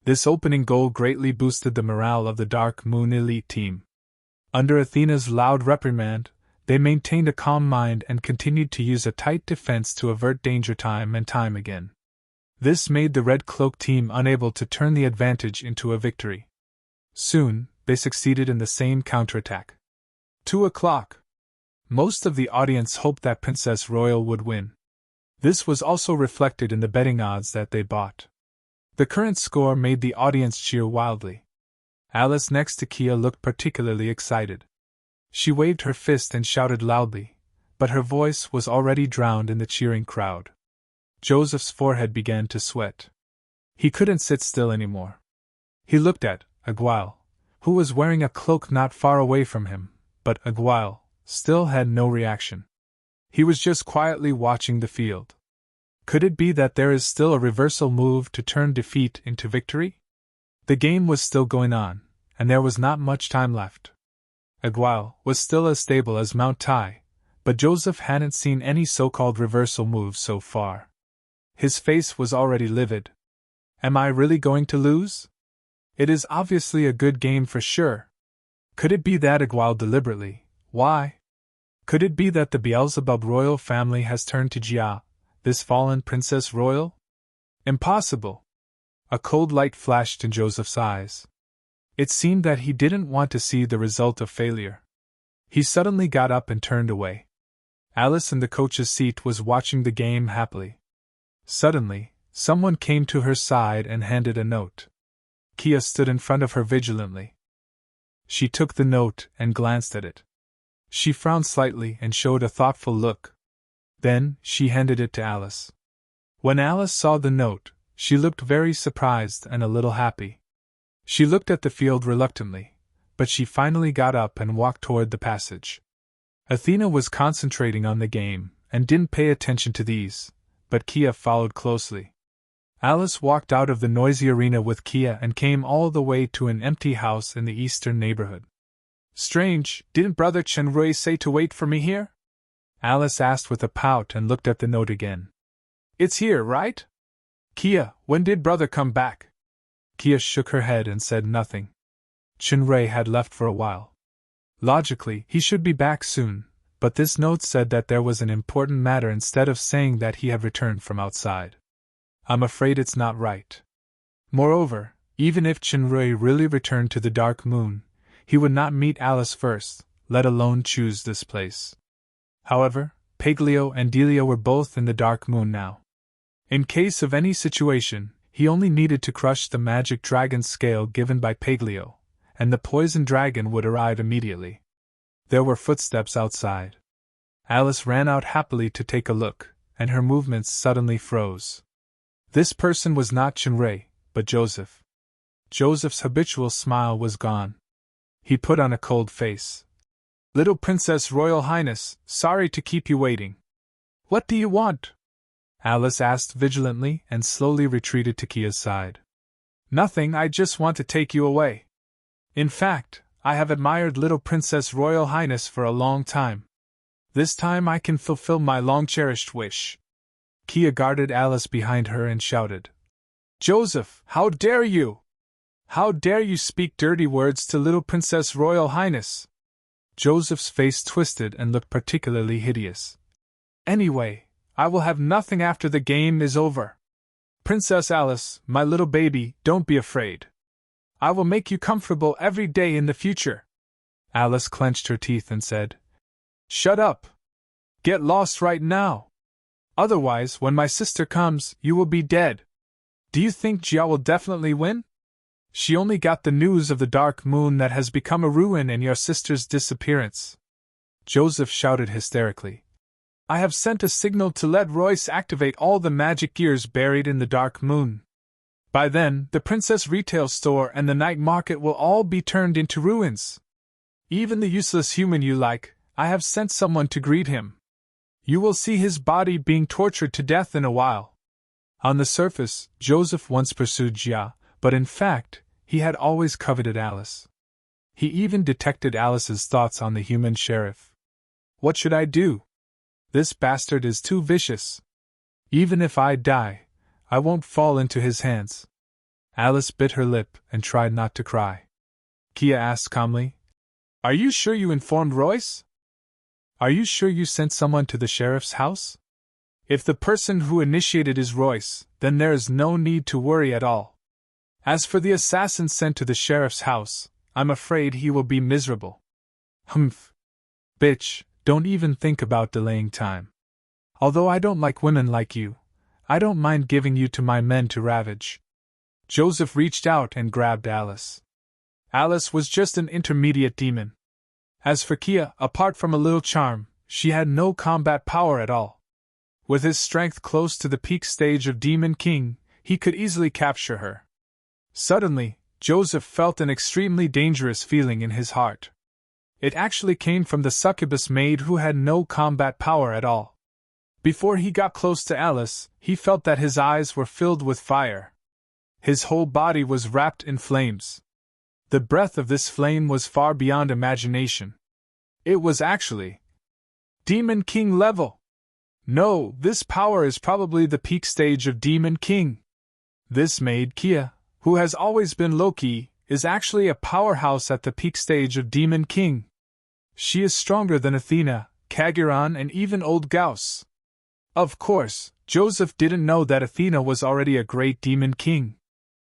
This opening goal greatly boosted the morale of the Dark Moon Elite team. Under Athena's loud reprimand, they maintained a calm mind and continued to use a tight defense to avert danger time and time again. This made the Red Cloak team unable to turn the advantage into a victory. Soon, they succeeded in the same counterattack. 2:00. Most of the audience hoped that Princess Royal would win. This was also reflected in the betting odds that they bought. The current score made the audience cheer wildly. Alice next to Kia looked particularly excited. She waved her fist and shouted loudly, but her voice was already drowned in the cheering crowd. Joseph's forehead began to sweat. He couldn't sit still anymore. He looked at Aguile, who was wearing a cloak not far away from him, but Aguile still had no reaction. He was just quietly watching the field. Could it be that there is still a reversal move to turn defeat into victory? The game was still going on, and there was not much time left. Aguile was still as stable as Mount Tai, but Joseph hadn't seen any so-called reversal moves so far. His face was already livid. Am I really going to lose? It is obviously a good game for sure. Could it be that Aguile deliberately? Why? Could it be that the Beelzebub royal family has turned to Jia, this fallen Princess Royal? Impossible! A cold light flashed in Joseph's eyes. It seemed that he didn't want to see the result of failure. He suddenly got up and turned away. Alice in the coach's seat was watching the game happily. Suddenly, someone came to her side and handed a note. Kia stood in front of her vigilantly. She took the note and glanced at it. She frowned slightly and showed a thoughtful look. Then, she handed it to Alice. When Alice saw the note, she looked very surprised and a little happy. She looked at the field reluctantly, but she finally got up and walked toward the passage. Athena was concentrating on the game and didn't pay attention to these, but Kia followed closely. Alice walked out of the noisy arena with Kia and came all the way to an empty house in the eastern neighborhood. Strange, didn't Brother Chenrui say to wait for me here? Alice asked with a pout and looked at the note again. It's here, right? Kia, when did brother come back? Kia shook her head and said nothing. Chinray had left for a while. Logically, he should be back soon, but this note said that there was an important matter instead of saying that he had returned from outside. I'm afraid it's not right. Moreover, even if Chinray really returned to the Dark Moon, he would not meet Alice first, let alone choose this place. However, Paglio and Delia were both in the Dark Moon now. In case of any situation, he only needed to crush the magic dragon scale given by Paglio, and the poison dragon would arrive immediately. There were footsteps outside. Alice ran out happily to take a look, and her movements suddenly froze. This person was not Chinray, but Joseph. Joseph's habitual smile was gone. He put on a cold face. Little Princess Royal Highness, sorry to keep you waiting. What do you want? Alice asked vigilantly and slowly retreated to Kia's side. Nothing, I just want to take you away. In fact, I have admired Little Princess Royal Highness for a long time. This time I can fulfill my long-cherished wish. Kia guarded Alice behind her and shouted. Joseph, how dare you? How dare you speak dirty words to Little Princess Royal Highness? Joseph's face twisted and looked particularly hideous. Anyway, I will have nothing after the game is over. Princess Alice, my little baby, don't be afraid. I will make you comfortable every day in the future. Alice clenched her teeth and said, Shut up! Get lost right now! Otherwise, when my sister comes, you will be dead. Do you think Jia will definitely win? She only got the news of the Dark Moon that has become a ruin and your sister's disappearance. Joseph shouted hysterically. I have sent a signal to let Royce activate all the magic gears buried in the Dark Moon. By then, the Princess Retail Store and the night market will all be turned into ruins. Even the useless human you like, I have sent someone to greet him. You will see his body being tortured to death in a while. On the surface, Joseph once pursued Jia, but in fact, he had always coveted Alice. He even detected Alice's thoughts on the human sheriff. What should I do? This bastard is too vicious. Even if I die, I won't fall into his hands. Alice bit her lip and tried not to cry. Kia asked calmly, Are you sure you informed Royce? Are you sure you sent someone to the sheriff's house? If the person who initiated is Royce, then there is no need to worry at all. As for the assassin sent to the sheriff's house, I'm afraid he will be miserable. Humph. Bitch, don't even think about delaying time. Although I don't like women like you, I don't mind giving you to my men to ravage. Joseph reached out and grabbed Alice. Alice was just an intermediate demon. As for Kia, apart from a little charm, she had no combat power at all. With his strength close to the peak stage of Demon King, he could easily capture her. Suddenly, Joseph felt an extremely dangerous feeling in his heart. It actually came from the succubus maid who had no combat power at all. Before he got close to Alice, he felt that his eyes were filled with fire. His whole body was wrapped in flames. The breadth of this flame was far beyond imagination. It was actually Demon King level. No, this power is probably the peak stage of Demon King. This maid, Kia, who has always been low-key, is actually a powerhouse at the peak stage of Demon King. She is stronger than Athena, Kagiran, and even Old Gauss. Of course, Joseph didn't know that Athena was already a great Demon King.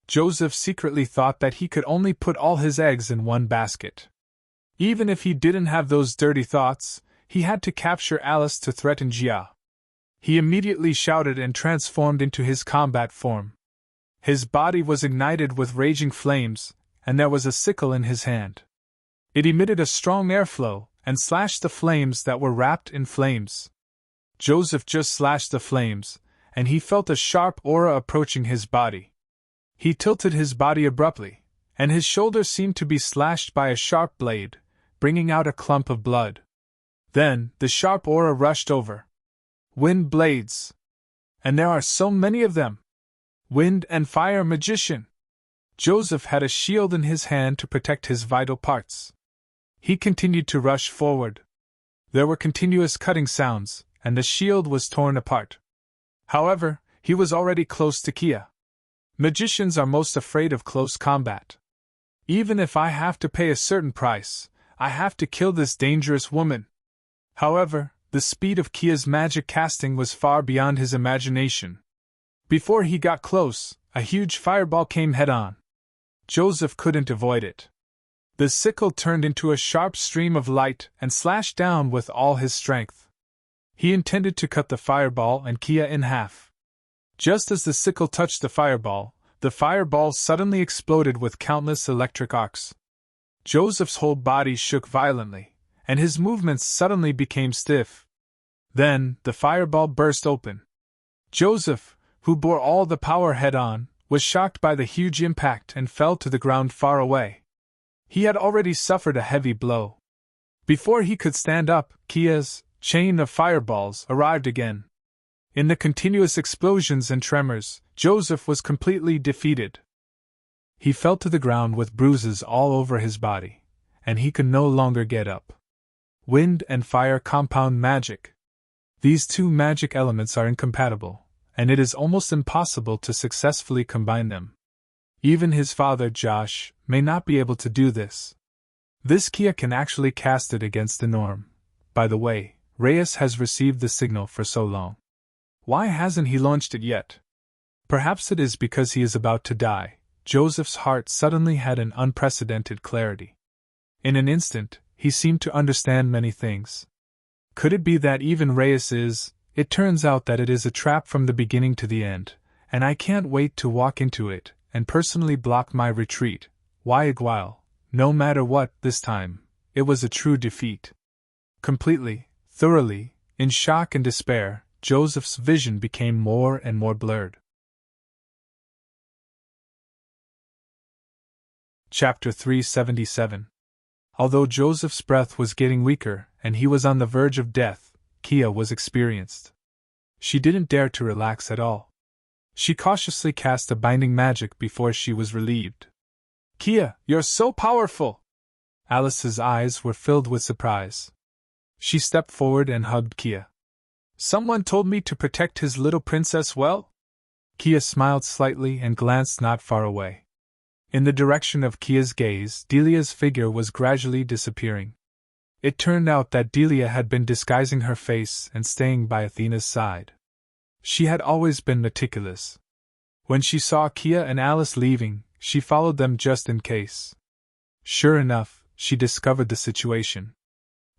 Joseph secretly thought that he could only put all his eggs in one basket. Even if he didn't have those dirty thoughts, he had to capture Alice to threaten Jia. He immediately shouted and transformed into his combat form. His body was ignited with raging flames, and there was a sickle in his hand. It emitted a strong airflow and slashed the flames that were wrapped in flames. Joseph just slashed the flames, and he felt a sharp aura approaching his body. He tilted his body abruptly, and his shoulder seemed to be slashed by a sharp blade, bringing out a clump of blood. Then, the sharp aura rushed over. Wind blades! And there are so many of them! Wind and fire magician! Joseph had a shield in his hand to protect his vital parts. He continued to rush forward. There were continuous cutting sounds, and the shield was torn apart. However, He was already close to Kia. Magicians are most afraid of close combat. Even if I have to pay a certain price, I have to kill this dangerous woman. However, the speed of Kia's magic casting was far beyond his imagination. Before he got close, a huge fireball came head-on. Joseph couldn't avoid it. The sickle turned into a sharp stream of light and slashed down with all his strength. He intended to cut the fireball and Kia in half. Just as the sickle touched the fireball suddenly exploded with countless electric arcs. Joseph's whole body shook violently, and his movements suddenly became stiff. Then, the fireball burst open. Joseph, who bore all the power head-on, was shocked by the huge impact and fell to the ground far away. He had already suffered a heavy blow. Before he could stand up, Kia's chain of fireballs arrived again. In the continuous explosions and tremors, Joseph was completely defeated. He fell to the ground with bruises all over his body, and he could no longer get up. Wind and fire compound magic. These two magic elements are incompatible, and it is almost impossible to successfully combine them. Even his father, Josh, may not be able to do this. This Kia can actually cast it against the norm. By the way, Reyes has received the signal for so long. Why hasn't he launched it yet? Perhaps it is because he is about to die. Joseph's heart suddenly had an unprecedented clarity. In an instant, he seemed to understand many things. Could it be that even Reyes is? It turns out that it is a trap from the beginning to the end, and I can't wait to walk into it and personally block my retreat. Why Igual? No matter what, this time, it was a true defeat. Completely, thoroughly, in shock and despair, Joseph's vision became more and more blurred. Chapter 377. Although Joseph's breath was getting weaker and he was on the verge of death, Kia was experienced. She didn't dare to relax at all. She cautiously cast a binding magic before she was relieved. Kia, you're so powerful! Alice's eyes were filled with surprise. She stepped forward and hugged Kia. Someone told me to protect his little princess well? Kia smiled slightly and glanced not far away. In the direction of Kia's gaze, Delia's figure was gradually disappearing. It turned out that Delia had been disguising her face and staying by Athena's side. She had always been meticulous. When she saw Kia and Alice leaving, she followed them just in case. Sure enough, she discovered the situation.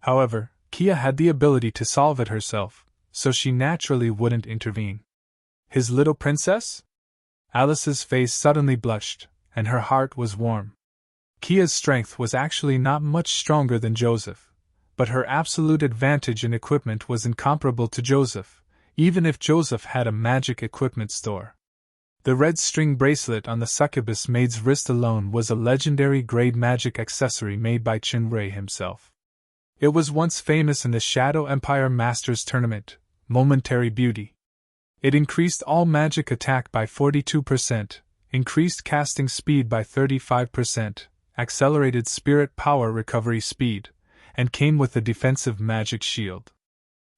However, Kia had the ability to solve it herself, so she naturally wouldn't intervene. His little princess? Alice's face suddenly blushed, and her heart was warm. Kia's strength was actually not much stronger than Joseph, but her absolute advantage in equipment was incomparable to Joseph, even if Joseph had a magic equipment store. The red string bracelet on the succubus maid's wrist alone was a legendary grade magic accessory made by Chinrei himself. It was once famous in the Shadow Empire Masters Tournament, Momentary Beauty. It increased all magic attack by 42%, increased casting speed by 35%, accelerated spirit power recovery speed, and came with a defensive magic shield.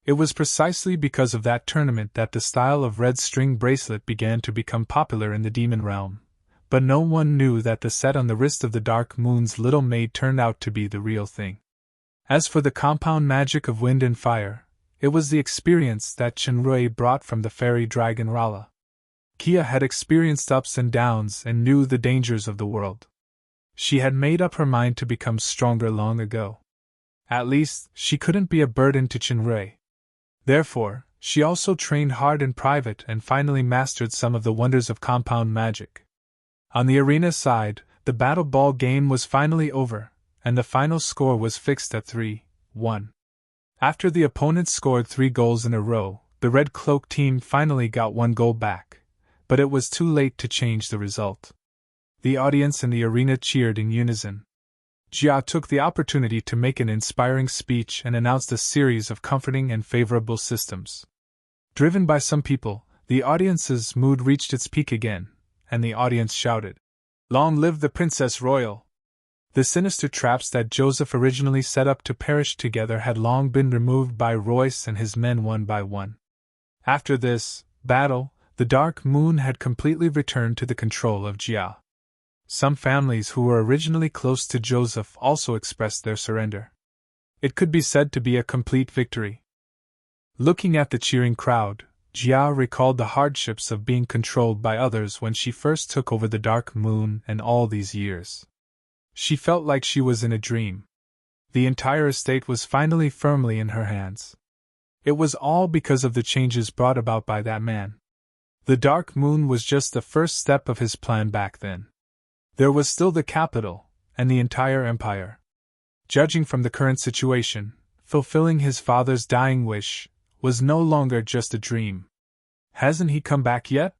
It was precisely because of that tournament that the style of red string bracelet began to become popular in the demon realm, but no one knew that the set on the wrist of the Dark Moon's little maid turned out to be the real thing. As for the compound magic of wind and fire, it was the experience that Chinrui brought from the fairy dragon Rala. Kia had experienced ups and downs and knew the dangers of the world. She had made up her mind to become stronger long ago. At least, she couldn't be a burden to Chinrui. Therefore, she also trained hard in private and finally mastered some of the wonders of compound magic. On the arena side, the battle ball game was finally over, and the final score was fixed at 3-1. After the opponents scored 3 goals in a row, the Red Cloak team finally got 1 goal back, but it was too late to change the result. The audience in the arena cheered in unison. Jia took the opportunity to make an inspiring speech and announced a series of comforting and favorable systems. Driven by some people, the audience's mood reached its peak again, and the audience shouted, "Long live the Princess Royal!" The sinister traps that Joseph originally set up to perish together had long been removed by Royce and his men one by one. After this battle, The Dark Moon had completely returned to the control of Jia. Some families who were originally close to Joseph also expressed their surrender. It could be said to be a complete victory. Looking at the cheering crowd, Jia recalled the hardships of being controlled by others when she first took over the Dark Moon, and all these years. She felt like she was in a dream. The entire estate was finally firmly in her hands. It was all because of the changes brought about by that man. The Dark Moon was just the first step of his plan back then. There was still the capital, and the entire empire. Judging from the current situation, fulfilling his father's dying wish was no longer just a dream. Hasn't he come back yet?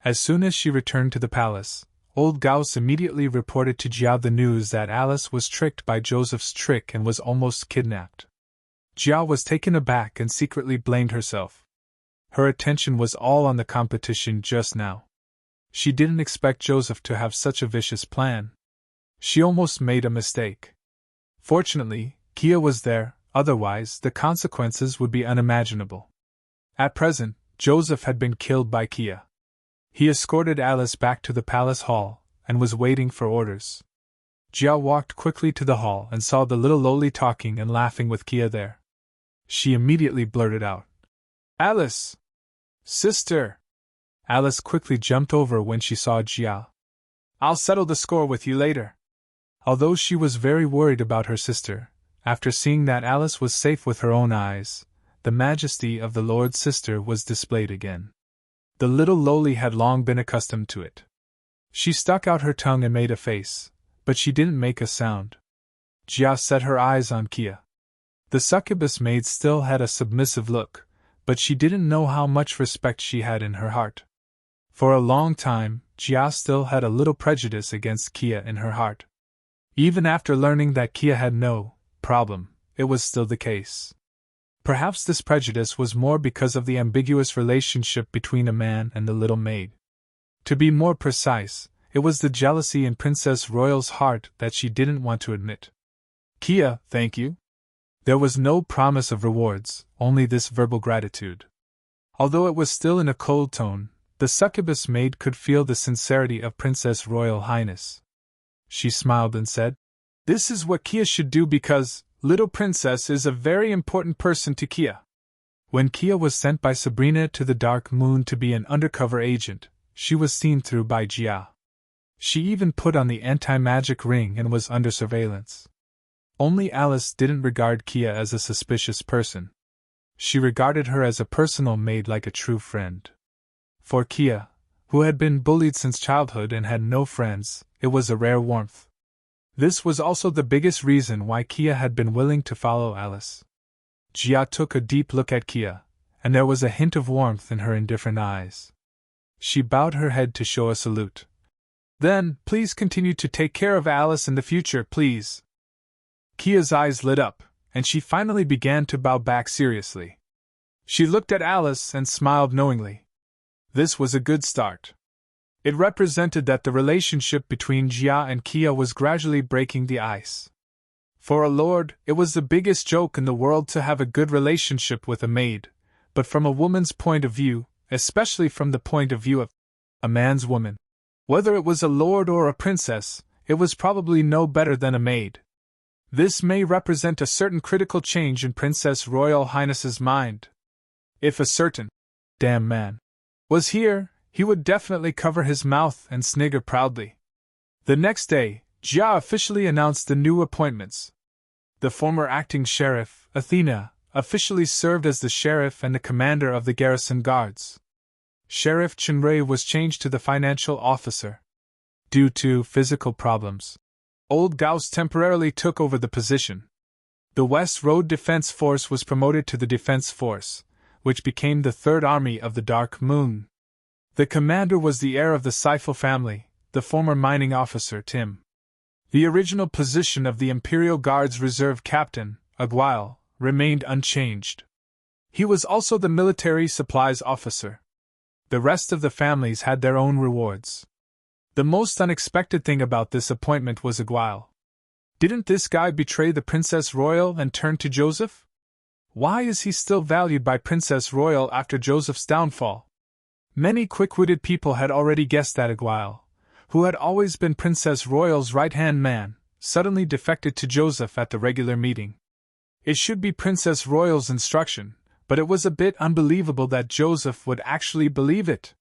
As soon as she returned to the palace, old Gauss immediately reported to Jia the news that Alice was tricked by Joseph's trick and was almost kidnapped. Jia was taken aback and secretly blamed herself. Her attention was all on the competition just now. She didn't expect Joseph to have such a vicious plan. She almost made a mistake. Fortunately, Kia was there, otherwise the consequences would be unimaginable. At present, Joseph had been killed by Kia. He escorted Alice back to the palace hall, and was waiting for orders. Jia walked quickly to the hall and saw the little loli talking and laughing with Kia there. She immediately blurted out, "Alice! Sister!" Alice quickly jumped over when she saw Jia. "I'll settle the score with you later." Although she was very worried about her sister, after seeing that Alice was safe with her own eyes, the majesty of the Lord's sister was displayed again. The little loli had long been accustomed to it. She stuck out her tongue and made a face, but she didn't make a sound. Jia set her eyes on Kia. The succubus maid still had a submissive look, but she didn't know how much respect she had in her heart. For a long time, Jia still had a little prejudice against Kia in her heart. Even after learning that Kia had no problem, it was still the case. Perhaps this prejudice was more because of the ambiguous relationship between a man and the little maid. To be more precise, it was the jealousy in Princess Royal's heart that she didn't want to admit. "Kia, thank you." There was no promise of rewards, only this verbal gratitude. Although it was still in a cold tone, the succubus maid could feel the sincerity of Princess Royal Highness. She smiled and said, "This is what Kia should do because little princess is a very important person to Kia." When Kia was sent by Sabrina to the Dark Moon to be an undercover agent, she was seen through by Jia. She even put on the anti-magic ring and was under surveillance. Only Alice didn't regard Kia as a suspicious person. She regarded her as a personal maid like a true friend. For Kia, who had been bullied since childhood and had no friends, it was a rare warmth. This was also the biggest reason why Kia had been willing to follow Alice. Jia took a deep look at Kia, and there was a hint of warmth in her indifferent eyes. She bowed her head to show a salute. "Then, please continue to take care of Alice in the future, please." Kia's eyes lit up, and she finally began to bow back seriously. She looked at Alice and smiled knowingly. This was a good start. It represented that the relationship between Jia and Kia was gradually breaking the ice. For a lord, it was the biggest joke in the world to have a good relationship with a maid, but from a woman's point of view, especially from the point of view of a man's woman, whether it was a lord or a princess, it was probably no better than a maid. This may represent a certain critical change in Princess Royal Highness's mind. If a certain damn man was here, he would definitely cover his mouth and snigger proudly. The next day, Jia officially announced the new appointments. The former acting sheriff, Athena, officially served as the sheriff and the commander of the garrison guards. Sheriff Chenrei was changed to the financial officer. Due to physical problems, Old Gauss temporarily took over the position. The West Road Defense Force was promoted to the Defense Force, which became the Third Army of the Dark Moon. The commander was the heir of the Seifel family, the former mining officer Tim. The original position of the Imperial Guards Reserve Captain, Aguil, remained unchanged. He was also the military supplies officer. The rest of the families had their own rewards. The most unexpected thing about this appointment was Aguil. Didn't this guy betray the Princess Royal and turn to Joseph? Why is he still valued by Princess Royal after Joseph's downfall? Many quick-witted people had already guessed that Aguil, who had always been Princess Royal's right-hand man, suddenly defected to Joseph at the regular meeting. It should be Princess Royal's instruction, but it was a bit unbelievable that Joseph would actually believe it.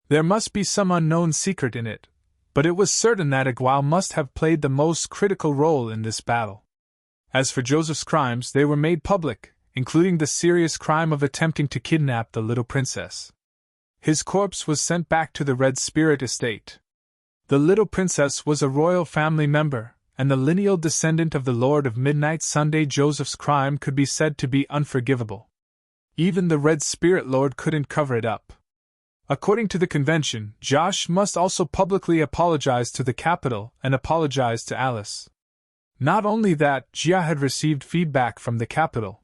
There must be some unknown secret in it, but it was certain that Aguil must have played the most critical role in this battle. As for Joseph's crimes, they were made public, including the serious crime of attempting to kidnap the little princess. His corpse was sent back to the Red Spirit estate. The little princess was a royal family member, and the lineal descendant of the Lord of Midnight Sunday. Joseph's crime could be said to be unforgivable. Even the Red Spirit Lord couldn't cover it up. According to the convention, Josh must also publicly apologize to the capital and apologize to Alice. Not only that, Jia had received feedback from the capital.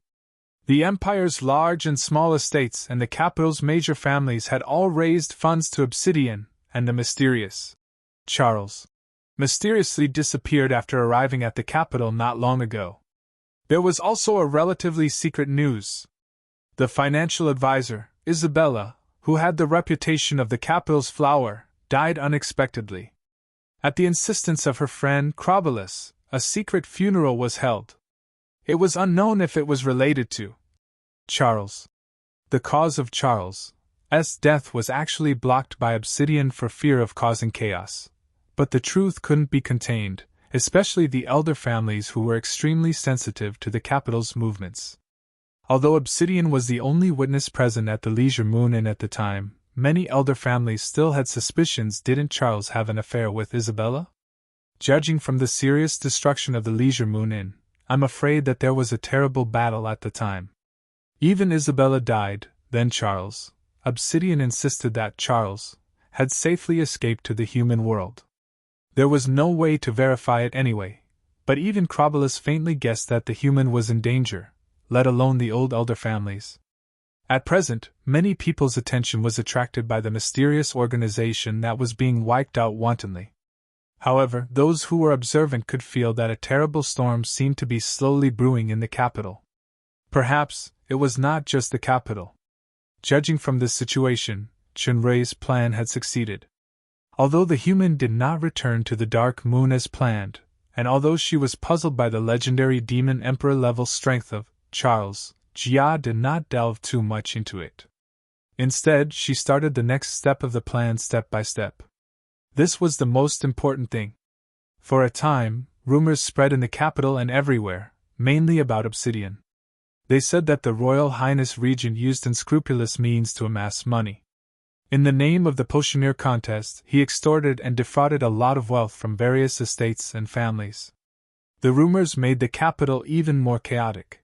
The Empire's large and small estates and the capital's major families had all raised funds to Obsidian, and the mysterious Charles mysteriously disappeared after arriving at the capital not long ago. There was also a relatively secret news. The financial advisor, Isabella, who had the reputation of the capital's flower, died unexpectedly. At the insistence of her friend Crobolus, a secret funeral was held. It was unknown if it was related to Charles. The cause of Charles' death was actually blocked by Obsidian for fear of causing chaos. But the truth couldn't be contained, especially the elder families who were extremely sensitive to the capital's movements. Although Obsidian was the only witness present at the Leisure Moon Inn at the time, many elder families still had suspicions. Didn't Charles have an affair with Isabella? Judging from the serious destruction of the Leisure Moon Inn, I'm afraid that there was a terrible battle at the time. Even Isabella died, then Charles. Obsidian insisted that Charles had safely escaped to the human world. There was no way to verify it anyway, but even Crobolus faintly guessed that the human was in danger, let alone the old elder families. At present, many people's attention was attracted by the mysterious organization that was being wiped out wantonly. However, those who were observant could feel that a terrible storm seemed to be slowly brewing in the capital. Perhaps it was not just the capital. Judging from this situation, Chunrei's plan had succeeded. Although the human did not return to the Dark Moon as planned, and although she was puzzled by the legendary demon emperor level strength of Charles, Jia did not delve too much into it. Instead, she started the next step of the plan step by step. This was the most important thing. For a time, rumors spread in the capital and everywhere, mainly about Obsidian. They said that the Royal Highness Regent used unscrupulous means to amass money. In the name of the potioneer contest, he extorted and defrauded a lot of wealth from various estates and families. The rumors made the capital even more chaotic.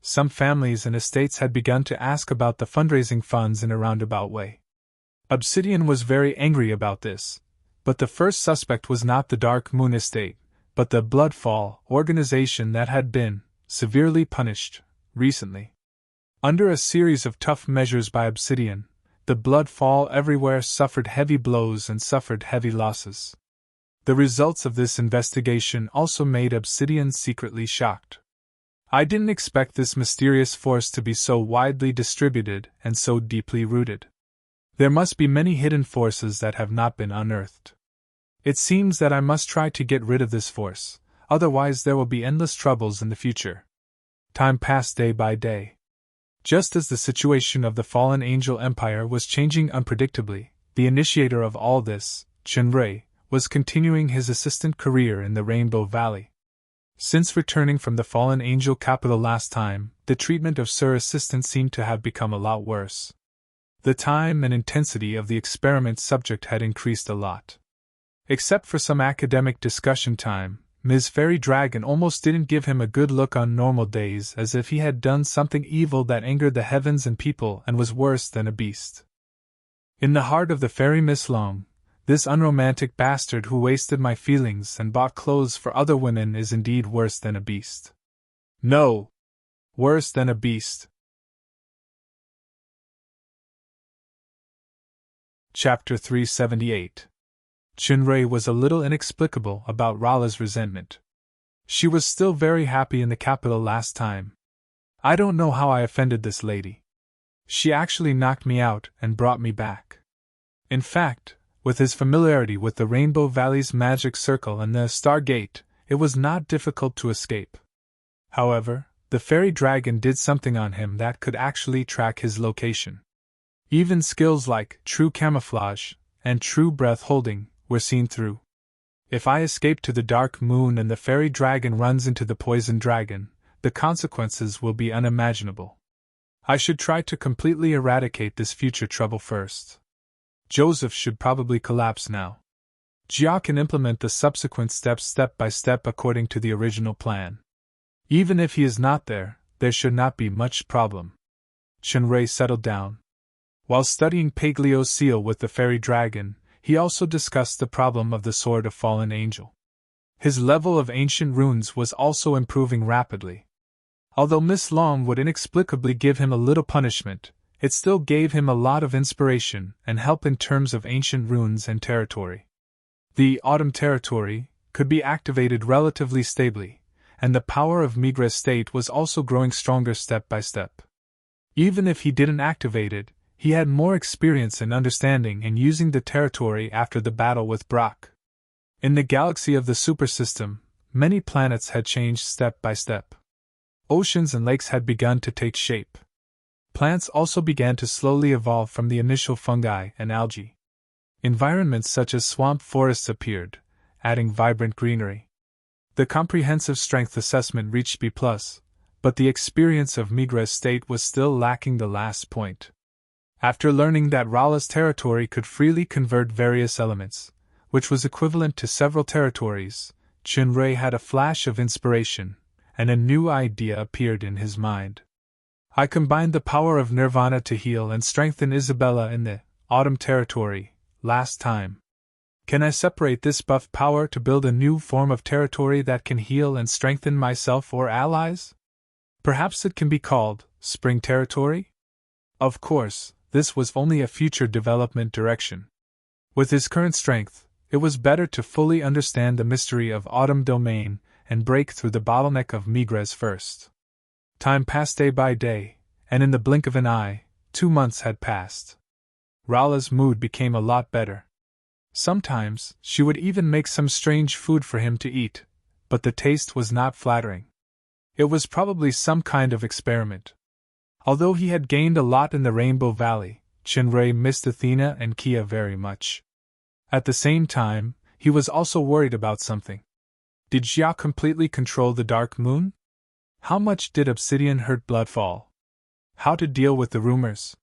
Some families and estates had begun to ask about the fundraising funds in a roundabout way. Obsidian was very angry about this, but the first suspect was not the Dark Moon Estate, but the Bloodfall organization that had been severely punished recently. Under a series of tough measures by Obsidian, the Bloodfall everywhere suffered heavy blows and suffered heavy losses. The results of this investigation also made Obsidian secretly shocked. I didn't expect this mysterious force to be so widely distributed and so deeply rooted. There must be many hidden forces that have not been unearthed. It seems that I must try to get rid of this force, otherwise there will be endless troubles in the future. Time passed day by day. Just as the situation of the fallen angel empire was changing unpredictably, the initiator of all this, Chunrei, was continuing his assistant career in the Rainbow Valley. Since returning from the fallen angel capital last time, the treatment of Sir Assistant seemed to have become a lot worse. The time and intensity of the experiment subject had increased a lot. Except for some academic discussion time, Ms. Fairy Dragon almost didn't give him a good look on normal days, as if he had done something evil that angered the heavens and people and was worse than a beast. In the heart of the fairy Miss Long, this unromantic bastard who wasted my feelings and bought clothes for other women is indeed worse than a beast. No! Worse than a beast. Chapter 378. Chunrei was a little inexplicable about Rala's resentment. She was still very happy in the capital last time. I don't know how I offended this lady. She actually knocked me out and brought me back. In fact, with his familiarity with the Rainbow Valley's magic circle and the Star Gate, it was not difficult to escape. However, the fairy dragon did something on him that could actually track his location. Even skills like true camouflage and true breath holding were seen through. If I escape to the dark moon and the fairy dragon runs into the poison dragon, the consequences will be unimaginable. I should try to completely eradicate this future trouble first. Joseph should probably collapse now. Jia can implement the subsequent steps step by step according to the original plan. Even if he is not there, there should not be much problem. Chunrei settled down. While studying Paglio's seal with the fairy dragon, he also discussed the problem of the Sword of Fallen Angel. His level of ancient runes was also improving rapidly. Although Miss Long would inexplicably give him a little punishment, it still gave him a lot of inspiration and help in terms of ancient runes and territory. The Autumn Territory could be activated relatively stably, and the power of Migre's state was also growing stronger step by step. Even if he didn't activate it, he had more experience in understanding and using the territory after the battle with Brock. In the galaxy of the Super System, many planets had changed step by step. Oceans and lakes had begun to take shape. Plants also began to slowly evolve from the initial fungi and algae. Environments such as swamp forests appeared, adding vibrant greenery. The comprehensive strength assessment reached B+, but the experience of Migre's state was still lacking the last point. After learning that Rala's territory could freely convert various elements, which was equivalent to several territories, Chunrei had a flash of inspiration, and a new idea appeared in his mind. I combined the power of Nirvana to heal and strengthen Isabella in the Autumn Territory last time. Can I separate this buff power to build a new form of territory that can heal and strengthen myself or allies? Perhaps it can be called Spring Territory? Of course, this was only a future development direction. With his current strength, it was better to fully understand the mystery of Autumn Domain and break through the bottleneck of Migres first. Time passed day by day, and in the blink of an eye, 2 months had passed. Rala's mood became a lot better. Sometimes, she would even make some strange food for him to eat, but the taste was not flattering. It was probably some kind of experiment. Although he had gained a lot in the Rainbow Valley, Chunrei missed Athena and Kia very much. At the same time, he was also worried about something. Did Jia completely control the Dark Moon? How much did Obsidian hurt blood fall? How to deal with the rumors?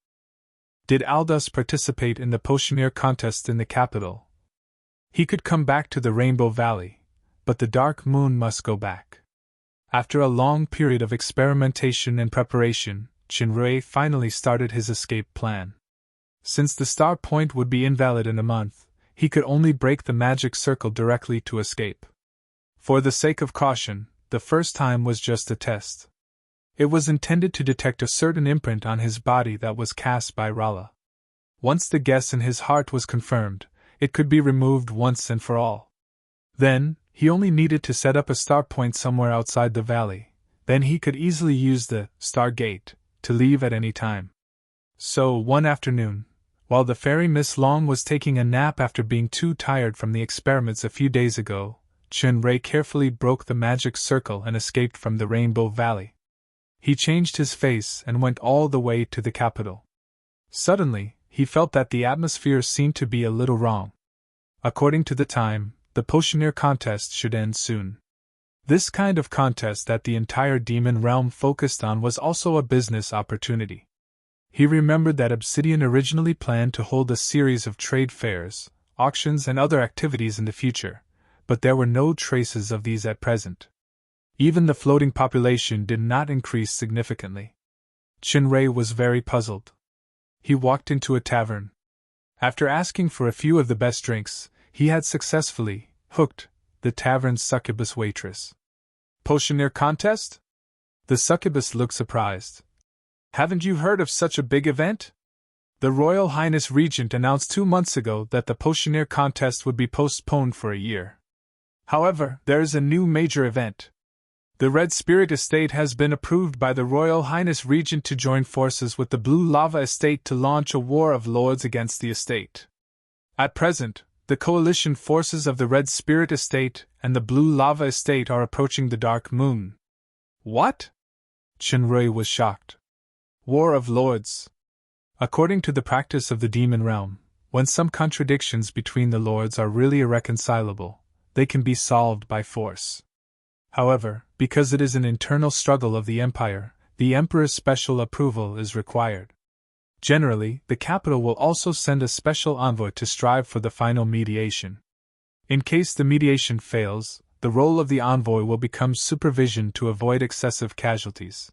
Did Aldous participate in the Potioneer contest in the capital? He could come back to the Rainbow Valley, but the Dark Moon must go back. After a long period of experimentation and preparation, Chunrei finally started his escape plan. Since the star point would be invalid in a month, he could only break the magic circle directly to escape. For the sake of caution, the first time was just a test. It was intended to detect a certain imprint on his body that was cast by Rala. Once the guess in his heart was confirmed, it could be removed once and for all. Then, he only needed to set up a star point somewhere outside the valley. Then he could easily use the Star Gate to leave at any time. So, one afternoon, while the fairy Miss Long was taking a nap after being too tired from the experiments a few days ago, Chunrei carefully broke the magic circle and escaped from the Rainbow Valley. He changed his face and went all the way to the capital. Suddenly, he felt that the atmosphere seemed to be a little wrong. According to the time, the Potioneer contest should end soon. This kind of contest that the entire demon realm focused on was also a business opportunity. He remembered that Obsidian originally planned to hold a series of trade fairs, auctions, and other activities in the future, but there were no traces of these at present. Even the floating population did not increase significantly. Chunrei was very puzzled. He walked into a tavern. After asking for a few of the best drinks, he had successfully hooked the tavern's succubus waitress. Potioneer contest? The succubus looked surprised. Haven't you heard of such a big event? The Royal Highness Regent announced 2 months ago that the Potioneer contest would be postponed for a year. However, there is a new major event. The Red Spirit Estate has been approved by the Royal Highness Regent to join forces with the Blue Lava Estate to launch a war of lords against the estate. At present, the coalition forces of the Red Spirit Estate and the Blue Lava Estate are approaching the Dark Moon. What? Shinrui was shocked. War of Lords. According to the practice of the demon realm, when some contradictions between the lords are really irreconcilable, they can be solved by force. However, because it is an internal struggle of the empire, the emperor's special approval is required. Generally, the capital will also send a special envoy to strive for the final mediation. In case the mediation fails, the role of the envoy will become supervision to avoid excessive casualties.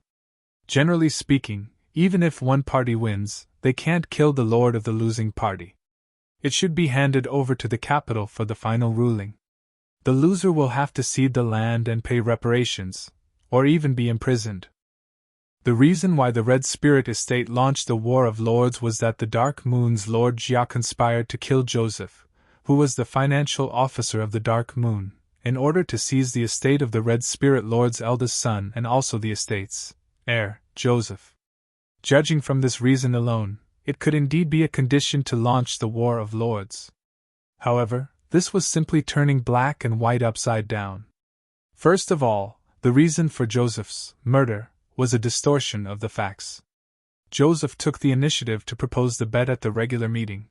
Generally speaking, even if one party wins, they can't kill the lord of the losing party. It should be handed over to the capital for the final ruling. The loser will have to cede the land and pay reparations, or even be imprisoned. The reason why the Red Spirit Estate launched the War of Lords was that the Dark Moon's Lord Jia conspired to kill Joseph, who was the financial officer of the Dark Moon, in order to seize the estate of the Red Spirit Lord's eldest son and also the estate's heir, Joseph. Judging from this reason alone, it could indeed be a condition to launch the War of Lords. However, this was simply turning black and white upside down. First of all, the reason for Joseph's murder was a distortion of the facts. Joseph took the initiative to propose the bet at the regular meeting.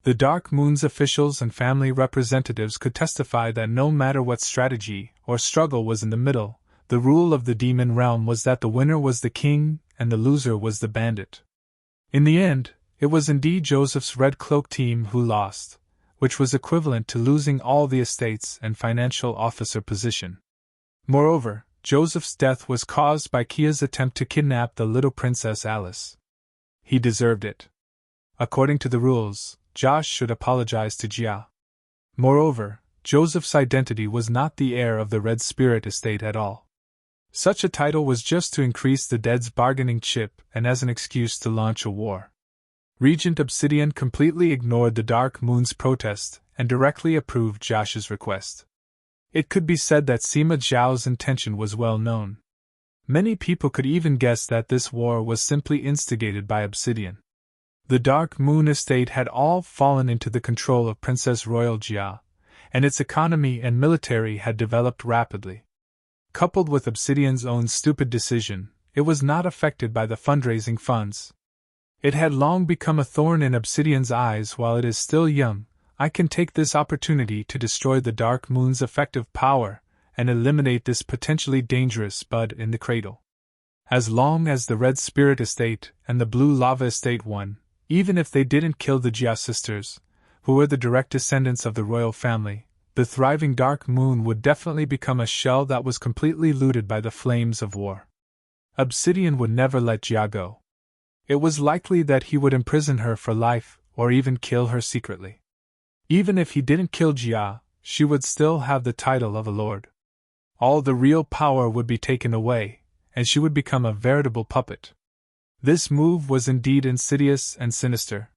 The Dark Moon's officials and family representatives could testify that no matter what strategy or struggle was in the middle, the rule of the demon realm was that the winner was the king and the loser was the bandit. In the end, it was indeed Joseph's Red Cloak team who lost, which was equivalent to losing all the estates and financial officer position. Moreover, Joseph's death was caused by Kia's attempt to kidnap the little princess Alice. He deserved it. According to the rules, Josh should apologize to Jia. Moreover, Joseph's identity was not the heir of the Red Spirit Estate at all. Such a title was just to increase the dead's bargaining chip and as an excuse to launch a war. Regent Obsidian completely ignored the Dark Moon's protest and directly approved Josh's request. It could be said that Sima Zhao's intention was well known. Many people could even guess that this war was simply instigated by Obsidian. The Dark Moon Estate had all fallen into the control of Princess Royal Jia, and its economy and military had developed rapidly. Coupled with Obsidian's own stupid decision, it was not affected by the fundraising funds. It had long become a thorn in Obsidian's eyes while it is still young. I can take this opportunity to destroy the Dark Moon's effective power and eliminate this potentially dangerous bud in the cradle. As long as the Red Spirit Estate and the Blue Lava Estate won, even if they didn't kill the Jia sisters, who were the direct descendants of the royal family, the thriving Dark Moon would definitely become a shell that was completely looted by the flames of war. Obsidian would never let Jia go. It was likely that he would imprison her for life or even kill her secretly. Even if he didn't kill Jia, she would still have the title of a lord. All the real power would be taken away, and she would become a veritable puppet. This move was indeed insidious and sinister.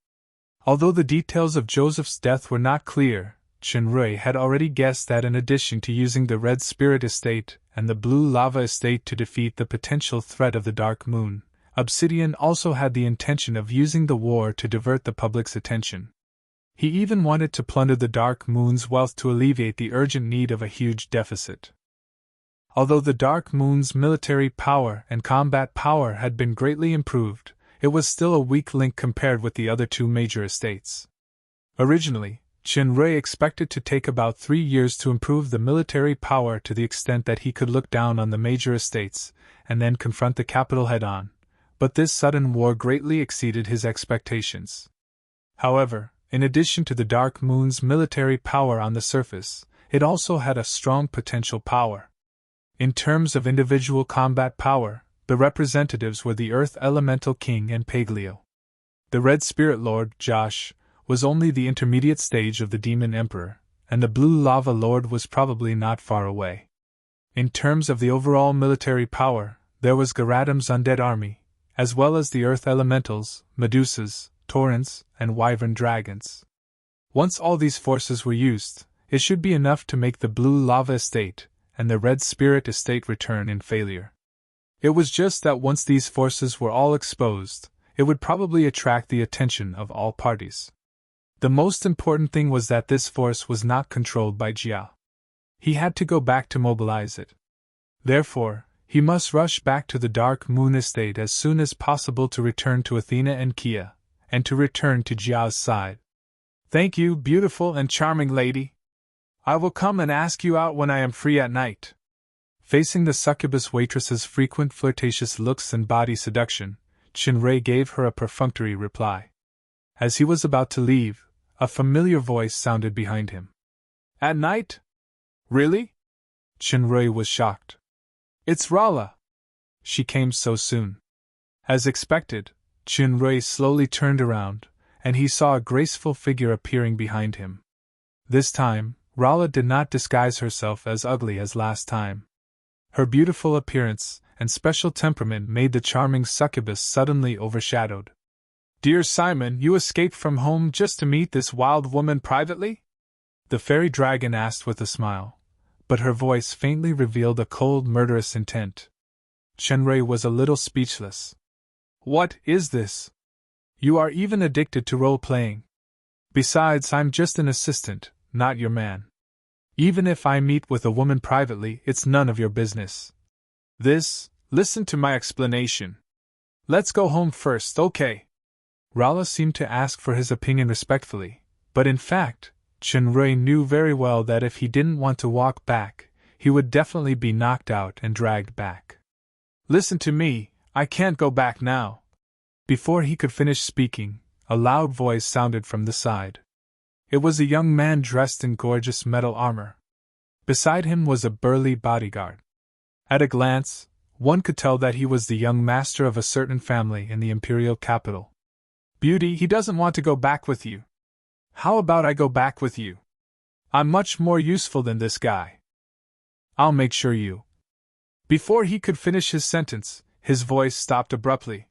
Although the details of Joseph's death were not clear, Shinrui had already guessed that in addition to using the Red Spirit Estate and the Blue Lava Estate to defeat the potential threat of the Dark Moon, Obsidian also had the intention of using the war to divert the public's attention. He even wanted to plunder the Dark Moon's wealth to alleviate the urgent need of a huge deficit. Although the Dark Moon's military power and combat power had been greatly improved, it was still a weak link compared with the other two major estates. Originally, Shinrui expected to take about 3 years to improve the military power to the extent that he could look down on the major estates and then confront the capital head-on, but this sudden war greatly exceeded his expectations. However, in addition to the Dark Moon's military power on the surface, it also had a strong potential power. In terms of individual combat power, the representatives were the Earth Elemental King and Paglio. The Red Spirit Lord, Josh, was only the intermediate stage of the Demon Emperor, and the Blue Lava Lord was probably not far away. In terms of the overall military power, there was Garadam's undead army, as well as the Earth Elementals, Medusas, Torrents, and Wyvern Dragons. Once all these forces were used, it should be enough to make the Blue Lava Estate and the Red Spirit Estate return in failure. It was just that once these forces were all exposed, it would probably attract the attention of all parties. The most important thing was that this force was not controlled by Jiao. He had to go back to mobilize it. Therefore, he must rush back to the Dark Moon Estate as soon as possible to return to Athena and Kia, and to return to Jiao's side. Thank you, beautiful and charming lady. I will come and ask you out when I am free at night. Facing the succubus waitress's frequent flirtatious looks and body seduction, Chinrui gave her a perfunctory reply. As he was about to leave, a familiar voice sounded behind him. At night? Really? Chinrui was shocked. It's Rala. She came so soon. As expected, Chinrui slowly turned around, and he saw a graceful figure appearing behind him. This time, Rala did not disguise herself as ugly as last time. Her beautiful appearance and special temperament made the charming succubus suddenly overshadowed. Dear Simon, you escaped from home just to meet this wild woman privately? The fairy dragon asked with a smile, but her voice faintly revealed a cold, murderous intent. Chenrei was a little speechless. What is this? You are even addicted to role-playing. Besides, I'm just an assistant, not your man. Even if I meet with a woman privately, it's none of your business. Listen to my explanation. Let's go home first, okay? Rala seemed to ask for his opinion respectfully, but in fact, Chenrui knew very well that if he didn't want to walk back, he would definitely be knocked out and dragged back. Listen to me, I can't go back now. Before he could finish speaking, a loud voice sounded from the side. It was a young man dressed in gorgeous metal armor. Beside him was a burly bodyguard. At a glance, one could tell that he was the young master of a certain family in the imperial capital. Beauty, he doesn't want to go back with you. How about I go back with you? I'm much more useful than this guy. I'll make sure you. Before he could finish his sentence, his voice stopped abruptly.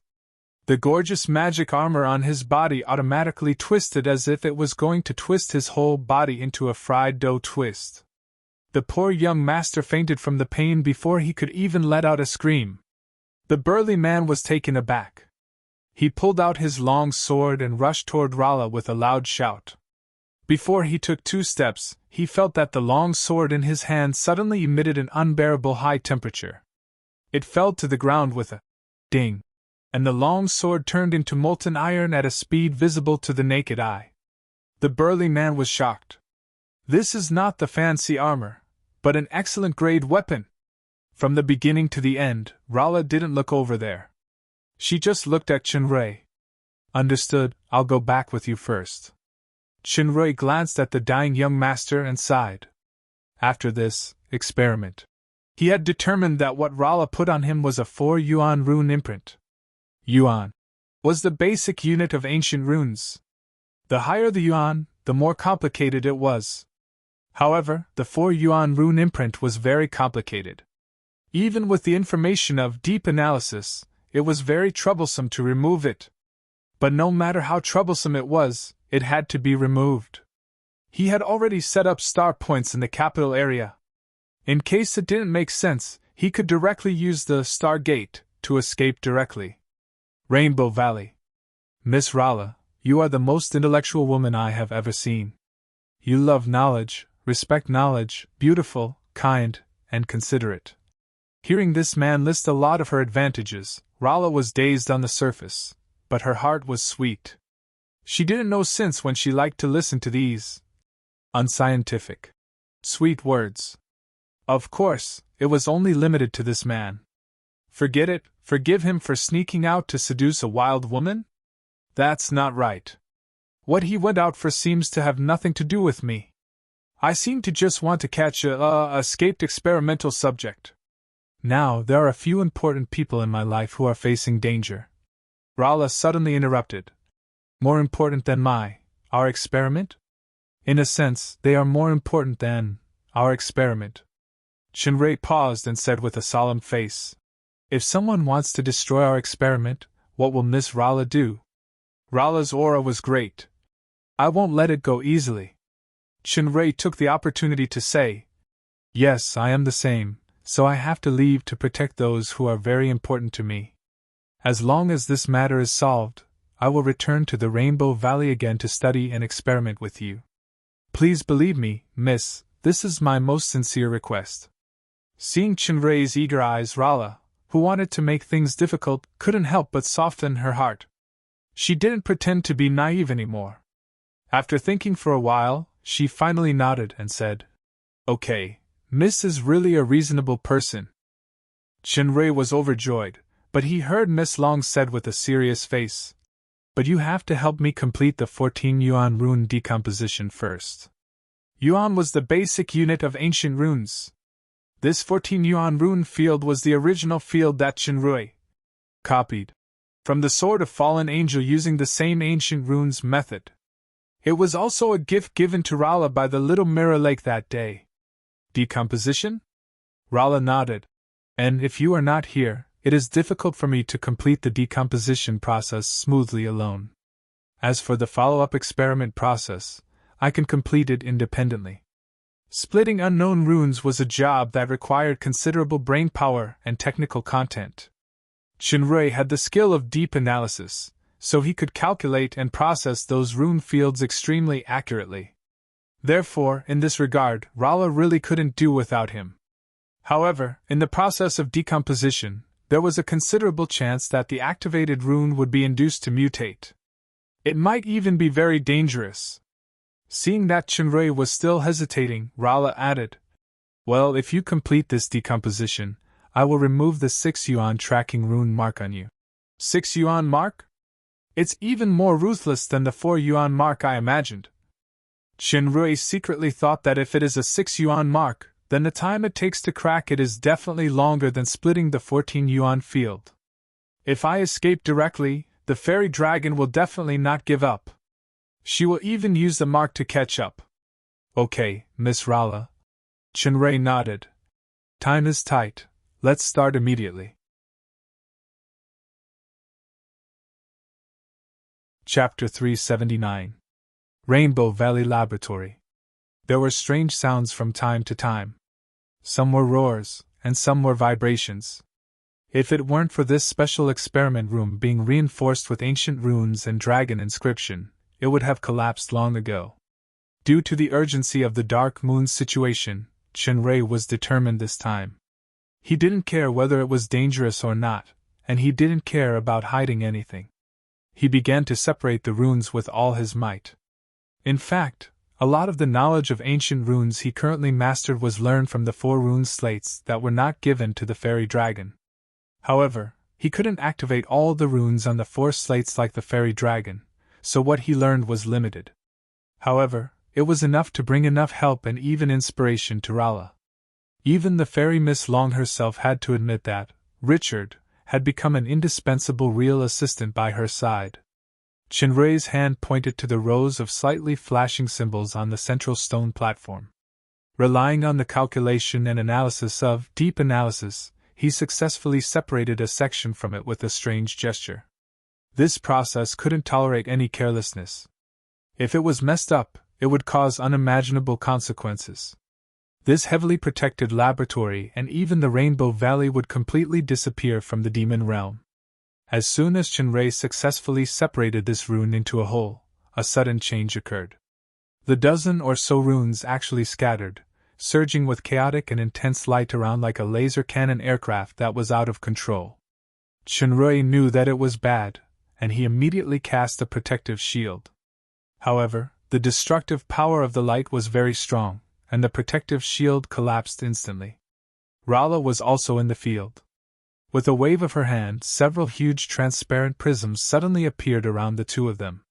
The gorgeous magic armor on his body automatically twisted as if it was going to twist his whole body into a fried dough twist. The poor young master fainted from the pain before he could even let out a scream. The burly man was taken aback. He pulled out his long sword and rushed toward Rala with a loud shout. Before he took 2 steps, he felt that the long sword in his hand suddenly emitted an unbearable high temperature. It fell to the ground with a ding, and the long sword turned into molten iron at a speed visible to the naked eye. The burly man was shocked. This is not the fancy armor, but an excellent grade weapon. From the beginning to the end, Rala didn't look over there. She just looked at Chenrui. Understood, I'll go back with you first. Chenrui glanced at the dying young master and sighed. After this experiment, he had determined that what Rala put on him was a 4-yuan rune imprint. Yuan was the basic unit of ancient runes. The higher the yuan, the more complicated it was. However, the 4-yuan rune imprint was very complicated. Even with the information of deep analysis, it was very troublesome to remove it. But no matter how troublesome it was, it had to be removed. He had already set up star points in the capital area. In case it didn't make sense, he could directly use the Star Gate to escape directly. Rainbow Valley. Miss Rala, you are the most intellectual woman I have ever seen. You love knowledge, respect knowledge, beautiful, kind, and considerate. Hearing this man list a lot of her advantages, Rala was dazed on the surface, but her heart was sweet. She didn't know since when she liked to listen to these unscientific, sweet words. Of course, it was only limited to this man. Forget it, forgive him for sneaking out to seduce a wild woman? That's not right. What he went out for seems to have nothing to do with me. I seem to just want to catch a escaped experimental subject. Now, there are a few important people in my life who are facing danger. Rala suddenly interrupted. More important than our experiment? In a sense, they are more important than our experiment. Chenrei paused and said with a solemn face, If someone wants to destroy our experiment, what will Miss Rala do? Rala's aura was great. I won't let it go easily. Chenrei took the opportunity to say, Yes, I am the same, so I have to leave to protect those who are very important to me. As long as this matter is solved, I will return to the Rainbow Valley again to study and experiment with you. Please believe me, miss, this is my most sincere request. Seeing Chinray's eager eyes, Rala, who wanted to make things difficult, couldn't help but soften her heart. She didn't pretend to be naive anymore. After thinking for a while, she finally nodded and said, "Okay, Miss is really a reasonable person." Chinray was overjoyed, but he heard Miss Long said with a serious face, "But you have to help me complete the 14 yuan rune decomposition first." Yuan was the basic unit of ancient runes. This 14 yuan rune field was the original field that Chinray copied from the Sword of Fallen Angel using the same ancient runes method. It was also a gift given to Rala by the Little Mirror Lake that day. Decomposition? Rala nodded. And if you are not here, it is difficult for me to complete the decomposition process smoothly alone. As for the follow-up experiment process, I can complete it independently. Splitting unknown runes was a job that required considerable brain power and technical content. Chinray had the skill of deep analysis, so he could calculate and process those rune fields extremely accurately. Therefore, in this regard, Rala really couldn't do without him. However, in the process of decomposition, there was a considerable chance that the activated rune would be induced to mutate. It might even be very dangerous. Seeing that Chinray was still hesitating, Rala added, "Well, if you complete this decomposition, I will remove the 6 yuan tracking rune mark on you." 6 yuan mark? It's even more ruthless than the 4 yuan mark I imagined. Chinray secretly thought that if it is a 6 yuan mark, then the time it takes to crack it is definitely longer than splitting the 14 yuan field. If I escape directly, the fairy dragon will definitely not give up. She will even use the mark to catch up. Okay, Miss Rala. Chinray nodded. Time is tight. Let's start immediately. Chapter 379. Rainbow Valley Laboratory. There were strange sounds from time to time. Some were roars, and some were vibrations. If it weren't for this special experiment room being reinforced with ancient runes and dragon inscription, it would have collapsed long ago. Due to the urgency of the Dark Moon's situation, Chinray was determined this time. He didn't care whether it was dangerous or not, and he didn't care about hiding anything. He began to separate the runes with all his might. In fact, a lot of the knowledge of ancient runes he currently mastered was learned from the 4 rune slates that were not given to the fairy dragon. However, he couldn't activate all the runes on the 4 slates like the fairy dragon, so what he learned was limited. However, it was enough to bring enough help and even inspiration to Rala. Even the fairy Miss Long herself had to admit that Richard had become an indispensable real assistant by her side. Chinray's hand pointed to the rows of slightly flashing symbols on the central stone platform. Relying on the calculation and analysis of deep analysis, he successfully separated a section from it with a strange gesture. This process couldn't tolerate any carelessness. If it was messed up, it would cause unimaginable consequences. This heavily protected laboratory and even the Rainbow Valley would completely disappear from the demon realm. As soon as Chinray successfully separated this rune into a whole, a sudden change occurred. The dozen or so runes actually scattered, surging with chaotic and intense light around like a laser cannon aircraft that was out of control. Chinray knew that it was bad, and he immediately cast a protective shield. However, the destructive power of the light was very strong, and the protective shield collapsed instantly. Rala was also in the field. With a wave of her hand, several huge transparent prisms suddenly appeared around the two of them.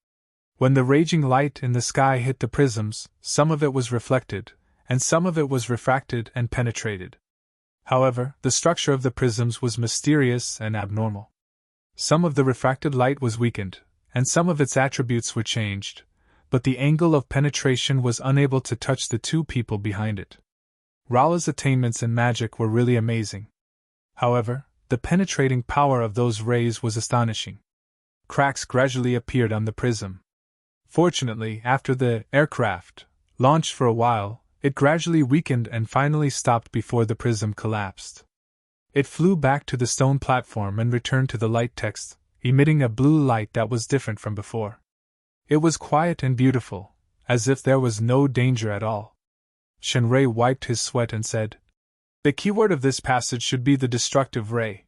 When the raging light in the sky hit the prisms, some of it was reflected, and some of it was refracted and penetrated. However, the structure of the prisms was mysterious and abnormal. Some of the refracted light was weakened, and some of its attributes were changed, but the angle of penetration was unable to touch the two people behind it. Rala's attainments in magic were really amazing. However, the penetrating power of those rays was astonishing. Cracks gradually appeared on the prism. Fortunately, after the aircraft launched for a while, it gradually weakened and finally stopped before the prism collapsed. It flew back to the stone platform and returned to the light text, emitting a blue light that was different from before. It was quiet and beautiful, as if there was no danger at all. Shenrui wiped his sweat and said, "The keyword of this passage should be the destructive ray.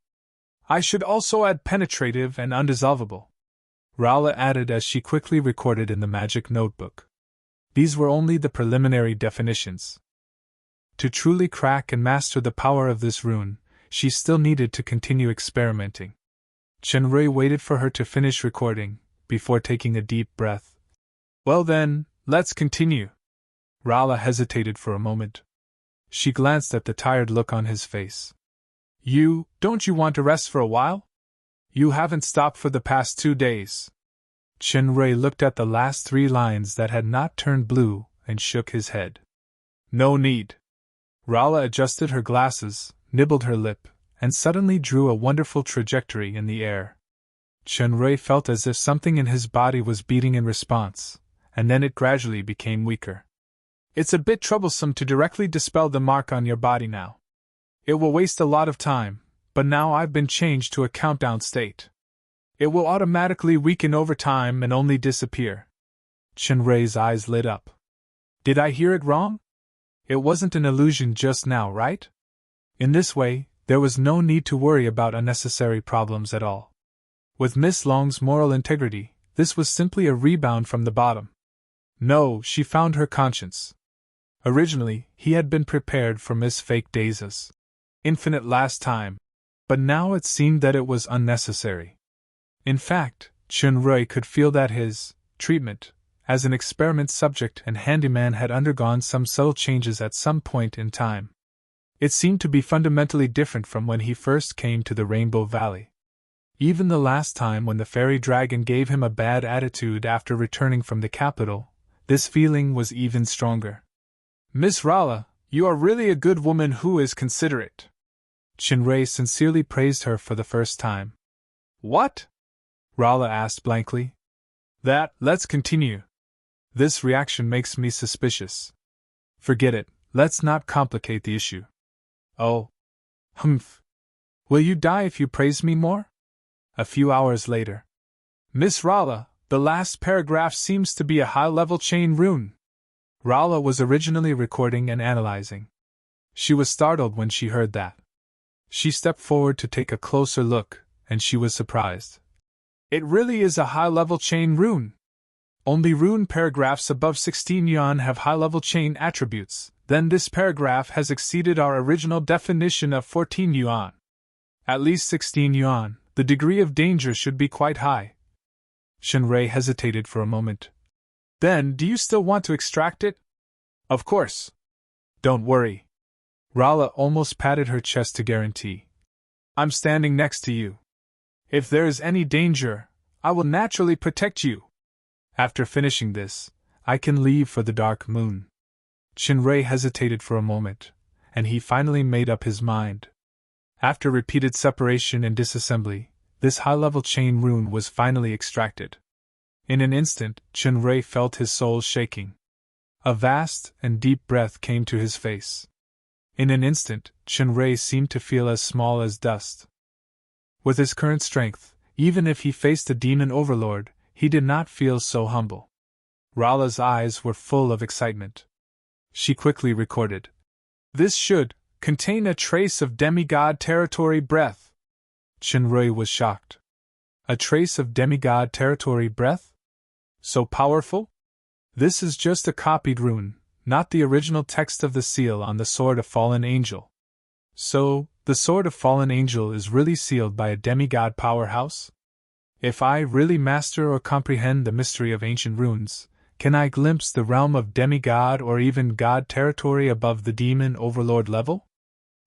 I should also add penetrative and undissolvable," Rala added as she quickly recorded in the magic notebook. These were only the preliminary definitions. To truly crack and master the power of this rune, she still needed to continue experimenting. Shenrui waited for her to finish recording, before taking a deep breath. "Well then, let's continue." Rala hesitated for a moment. She glanced at the tired look on his face. Don't you want to rest for a while? You haven't stopped for the past 2 days." Shenrui looked at the last 3 lines that had not turned blue and shook his head. "No need." Rala adjusted her glasses, nibbled her lip, and suddenly drew a wonderful trajectory in the air. Shenrui felt as if something in his body was beating in response, and then it gradually became weaker. "It's a bit troublesome to directly dispel the mark on your body now. It will waste a lot of time, but now I've been changed to a countdown state. It will automatically weaken over time and only disappear." Shenrui's eyes lit up. "Did I hear it wrong? It wasn't an illusion just now, right?" In this way, there was no need to worry about unnecessary problems at all. With Miss Long's moral integrity, this was simply a rebound from the bottom. No, she found her conscience. Originally, he had been prepared for Miss Fake Daisa's infinite last time, but now it seemed that it was unnecessary. In fact, Shenrui could feel that his treatment as an experiment subject and handyman had undergone some subtle changes at some point in time. It seemed to be fundamentally different from when he first came to the Rainbow Valley. Even the last time when the fairy dragon gave him a bad attitude after returning from the capital, this feeling was even stronger. "Miss Rala, you are really a good woman who is considerate." Shenrui sincerely praised her for the first time. "What?" Rala asked blankly. Let's continue. This reaction makes me suspicious." "Forget it, let's not complicate the issue." "Oh. Humph. Will you die if you praise me more?" A few hours later. "Miss Rala, the last paragraph seems to be a high-level chain rune." Rala was originally recording and analyzing. She was startled when she heard that. She stepped forward to take a closer look, and she was surprised. "It really is a high-level chain rune. Only rune paragraphs above 16 yuan have high-level chain attributes, then this paragraph has exceeded our original definition of 14 yuan. At least 16 yuan, the degree of danger should be quite high." Shenrui hesitated for a moment. "Then, do you still want to extract it?" "Of course. Don't worry." Rala almost patted her chest to guarantee. "I'm standing next to you. If there is any danger, I will naturally protect you. After finishing this, I can leave for the Dark Moon." Shenrui hesitated for a moment, and he finally made up his mind. After repeated separation and disassembly, this high-level chain rune was finally extracted. In an instant, Shenrui felt his soul shaking. A vast and deep breath came to his face. In an instant, Shenrui seemed to feel as small as dust. With his current strength, even if he faced a demon overlord, he did not feel so humble. Rala's eyes were full of excitement. She quickly recorded. "This should contain a trace of demigod territory breath." Shenrui was shocked. A trace of demigod territory breath? So powerful? This is just a copied rune, not the original text of the seal on the Sword of Fallen Angel. So, the Sword of Fallen Angel is really sealed by a demigod powerhouse? If I really master or comprehend the mystery of ancient runes, can I glimpse the realm of demigod or even god territory above the demon overlord level?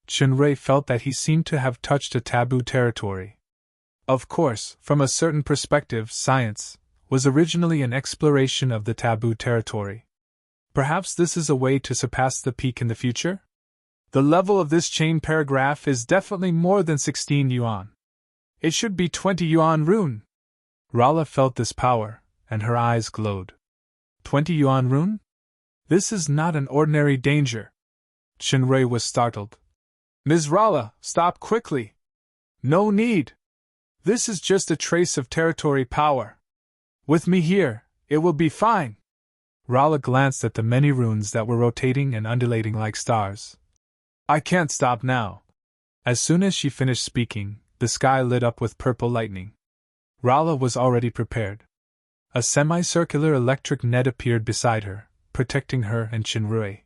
Shenrui felt that he seemed to have touched a taboo territory. Of course, from a certain perspective, science was originally an exploration of the taboo territory. Perhaps this is a way to surpass the peak in the future? The level of this chain paragraph is definitely more than 16 yuan. It should be 20 yuan rune. Rala felt this power, and her eyes glowed. 20 yuan rune? This is not an ordinary danger. Shenrui was startled. "Ms. Rala, stop quickly!" "No need!" This is just a trace of territory power. With me here, it will be fine. Rala glanced at the many runes that were rotating and undulating like stars. I can't stop now. As soon as she finished speaking, the sky lit up with purple lightning. Rala was already prepared. A semicircular electric net appeared beside her, protecting her and Chinrui.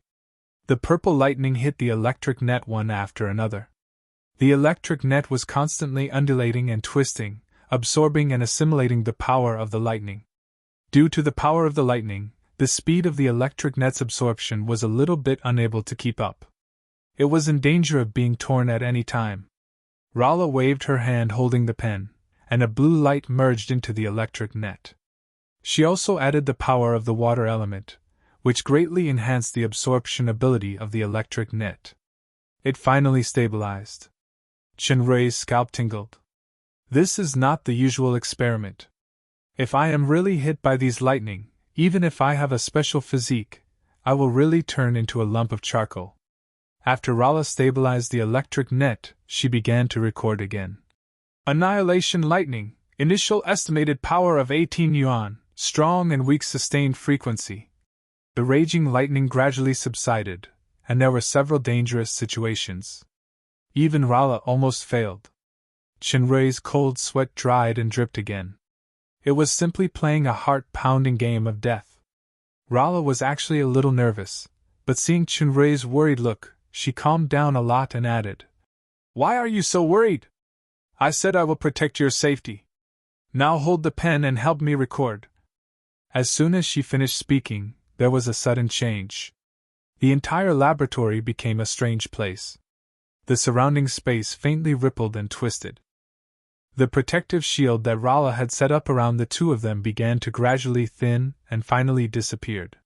The purple lightning hit the electric net one after another. The electric net was constantly undulating and twisting, absorbing and assimilating the power of the lightning. Due to the power of the lightning, the speed of the electric net's absorption was a little bit unable to keep up. It was in danger of being torn at any time. Rala waved her hand holding the pen, and a blue light merged into the electric net. She also added the power of the water element, which greatly enhanced the absorption ability of the electric net. It finally stabilized. Chinrui's scalp tingled. This is not the usual experiment. If I am really hit by these lightning, even if I have a special physique, I will really turn into a lump of charcoal. After Rala stabilized the electric net, she began to record again. Annihilation lightning, initial estimated power of 18 yuan, strong and weak sustained frequency. The raging lightning gradually subsided, and there were several dangerous situations. Even Rala almost failed. Chinrui's cold sweat dried and dripped again. It was simply playing a heart-pounding game of death. Rala was actually a little nervous, but seeing Chinrui's worried look, she calmed down a lot and added, "Why are you so worried? I said I will protect your safety. Now hold the pen and help me record." As soon as she finished speaking, there was a sudden change. The entire laboratory became a strange place. The surrounding space faintly rippled and twisted. The protective shield that Rala had set up around the two of them began to gradually thin and finally disappeared.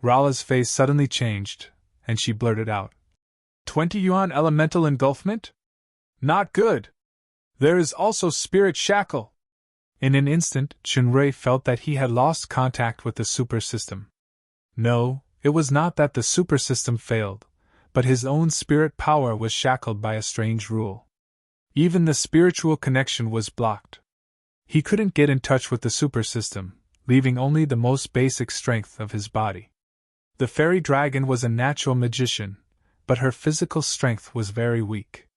Rala's face suddenly changed, and she blurted out, 20 yuan elemental engulfment? Not good! There is also spirit shackle! In an instant, Chinrui felt that he had lost contact with the super system. No, it was not that the super system failed, but his own spirit power was shackled by a strange rule. Even the spiritual connection was blocked. He couldn't get in touch with the super system, leaving only the most basic strength of his body. The fairy dragon was a natural magician, but her physical strength was very weak.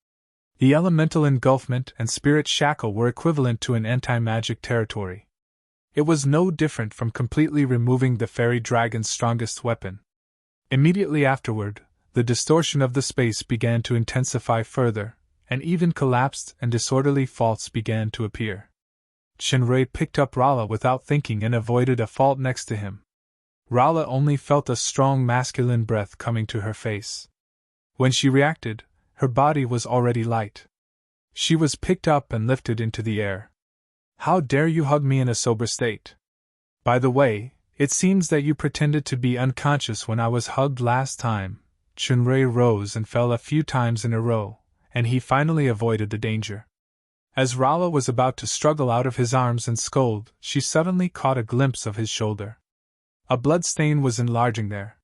The elemental engulfment and spirit shackle were equivalent to an anti-magic territory. It was no different from completely removing the fairy dragon's strongest weapon. Immediately afterward, the distortion of the space began to intensify further, and even collapsed and disorderly faults began to appear. Chinrui picked up Rala without thinking and avoided a fault next to him. Rala only felt a strong masculine breath coming to her face. When she reacted, her body was already light. She was picked up and lifted into the air. How dare you hug me in a sober state? By the way, it seems that you pretended to be unconscious when I was hugged last time. Chinrui rose and fell a few times in a row, and he finally avoided the danger. As Rala was about to struggle out of his arms and scold, she suddenly caught a glimpse of his shoulder. A blood stain was enlarging there.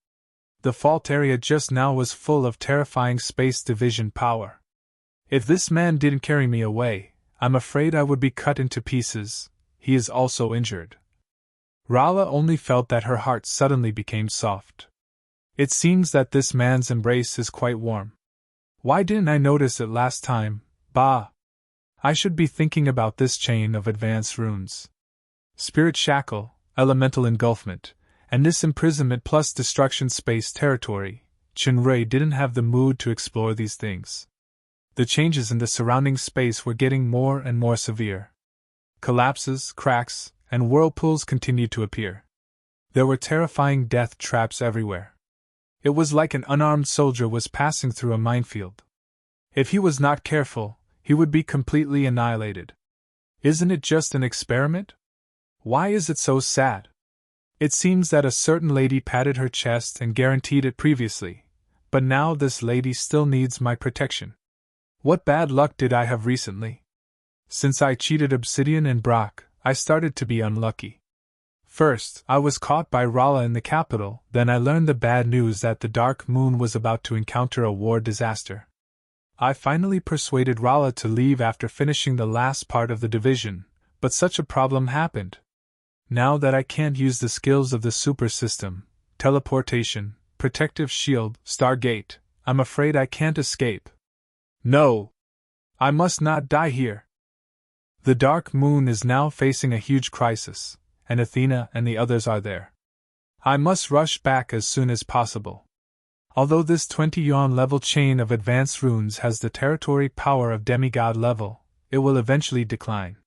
The fault area just now was full of terrifying space division power. If this man didn't carry me away, I'm afraid I would be cut into pieces. He is also injured. Rala only felt that her heart suddenly became soft. It seems that this man's embrace is quite warm. Why didn't I notice it last time? Bah! I should be thinking about this chain of advanced runes. Spirit shackle, elemental engulfment, and this imprisonment plus destruction space territory. Chinrui didn't have the mood to explore these things. The changes in the surrounding space were getting more and more severe. Collapses, cracks, and whirlpools continued to appear. There were terrifying death traps everywhere. It was like an unarmed soldier was passing through a minefield. If he was not careful, he would be completely annihilated. Isn't it just an experiment? Why is it so sad? It seems that a certain lady patted her chest and guaranteed it previously, but now this lady still needs my protection. What bad luck did I have recently? Since I cheated Obsidian and Brock, I started to be unlucky. First, I was caught by Rala in the capital, then I learned the bad news that the Dark Moon was about to encounter a war disaster. I finally persuaded Rala to leave after finishing the last part of the division, but such a problem happened. Now that I can't use the skills of the super system, teleportation, protective shield, Stargate, I'm afraid I can't escape. No! I must not die here. The Dark Moon is now facing a huge crisis, and Athena and the others are there. I must rush back as soon as possible. Although this 20-yuan level chain of advanced runes has the territory power of demigod level, it will eventually decline.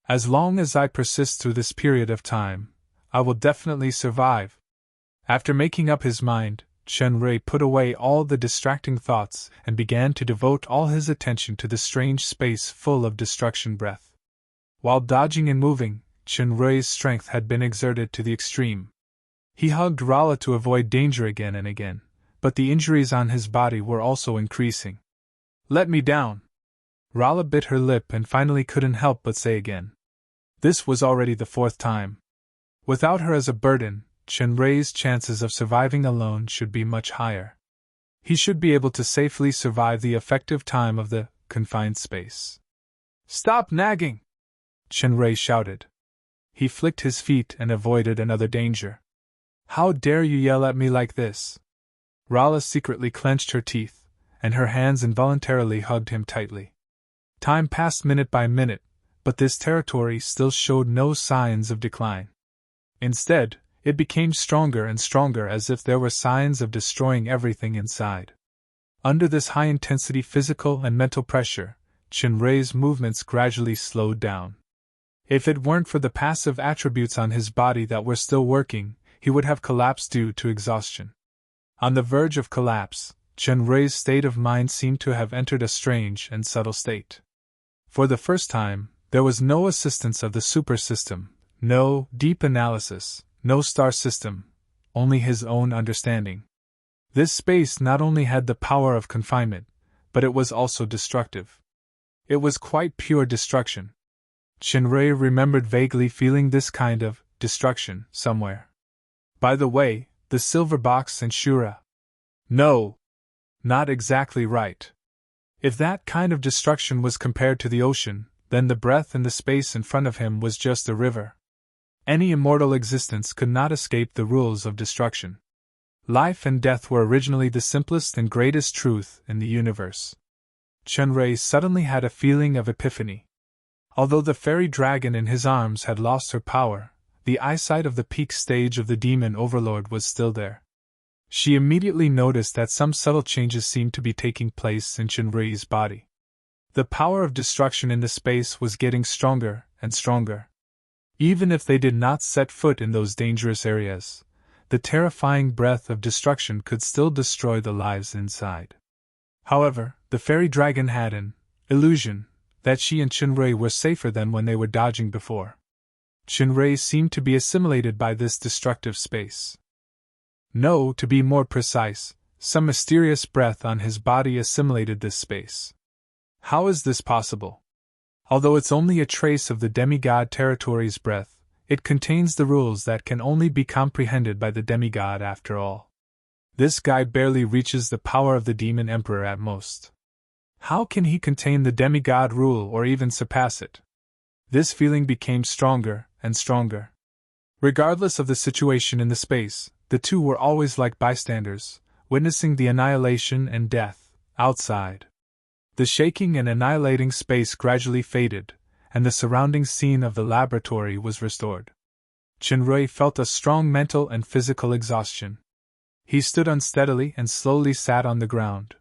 As long as I persist through this period of time, I will definitely survive. After making up his mind, Chen Rui put away all the distracting thoughts and began to devote all his attention to the strange space full of destruction breath. While dodging and moving, Chen Rui's strength had been exerted to the extreme. He hugged Rala to avoid danger again and again, but the injuries on his body were also increasing. Let me down! Rala bit her lip and finally couldn't help but say again. This was already the 4th time. Without her as a burden, Chen Rui's chances of surviving alone should be much higher. He should be able to safely survive the effective time of the confined space. Stop nagging! Chen Rui shouted. He flicked his feet and avoided another danger. How dare you yell at me like this? Rala secretly clenched her teeth, and her hands involuntarily hugged him tightly. Time passed minute by minute, but this territory still showed no signs of decline. Instead, it became stronger and stronger as if there were signs of destroying everything inside. Under this high-intensity physical and mental pressure, Chen Rui's movements gradually slowed down. If it weren't for the passive attributes on his body that were still working, he would have collapsed due to exhaustion. On the verge of collapse, Chen Rui's state of mind seemed to have entered a strange and subtle state. For the first time, there was no assistance of the super system, no deep analysis, no star system, only his own understanding. This space not only had the power of confinement, but it was also destructive. It was quite pure destruction. Chen Rui remembered vaguely feeling this kind of destruction somewhere. By the way, the silver box and Shura. No! Not exactly right. If that kind of destruction was compared to the ocean, then the breath in the space in front of him was just a river. Any immortal existence could not escape the rules of destruction. Life and death were originally the simplest and greatest truth in the universe. Chen Rui suddenly had a feeling of epiphany. Although the fairy dragon in his arms had lost her power, the eyesight of the peak stage of the demon overlord was still there. She immediately noticed that some subtle changes seemed to be taking place in Chen Rui's body. The power of destruction in the space was getting stronger and stronger. Even if they did not set foot in those dangerous areas, the terrifying breath of destruction could still destroy the lives inside. However, the fairy dragon had an illusion that she and Chen Rui were safer than when they were dodging before. Chen Rui seemed to be assimilated by this destructive space. No, to be more precise, some mysterious breath on his body assimilated this space. How is this possible? Although it's only a trace of the demigod territory's breath, it contains the rules that can only be comprehended by the demigod after all. This guy barely reaches the power of the demon emperor at most. How can he contain the demigod rule or even surpass it? This feeling became stronger and stronger. Regardless of the situation in the space, the two were always like bystanders, witnessing the annihilation and death outside. The shaking and annihilating space gradually faded, and the surrounding scene of the laboratory was restored. Chen Rui felt a strong mental and physical exhaustion. He stood unsteadily and slowly sat on the ground,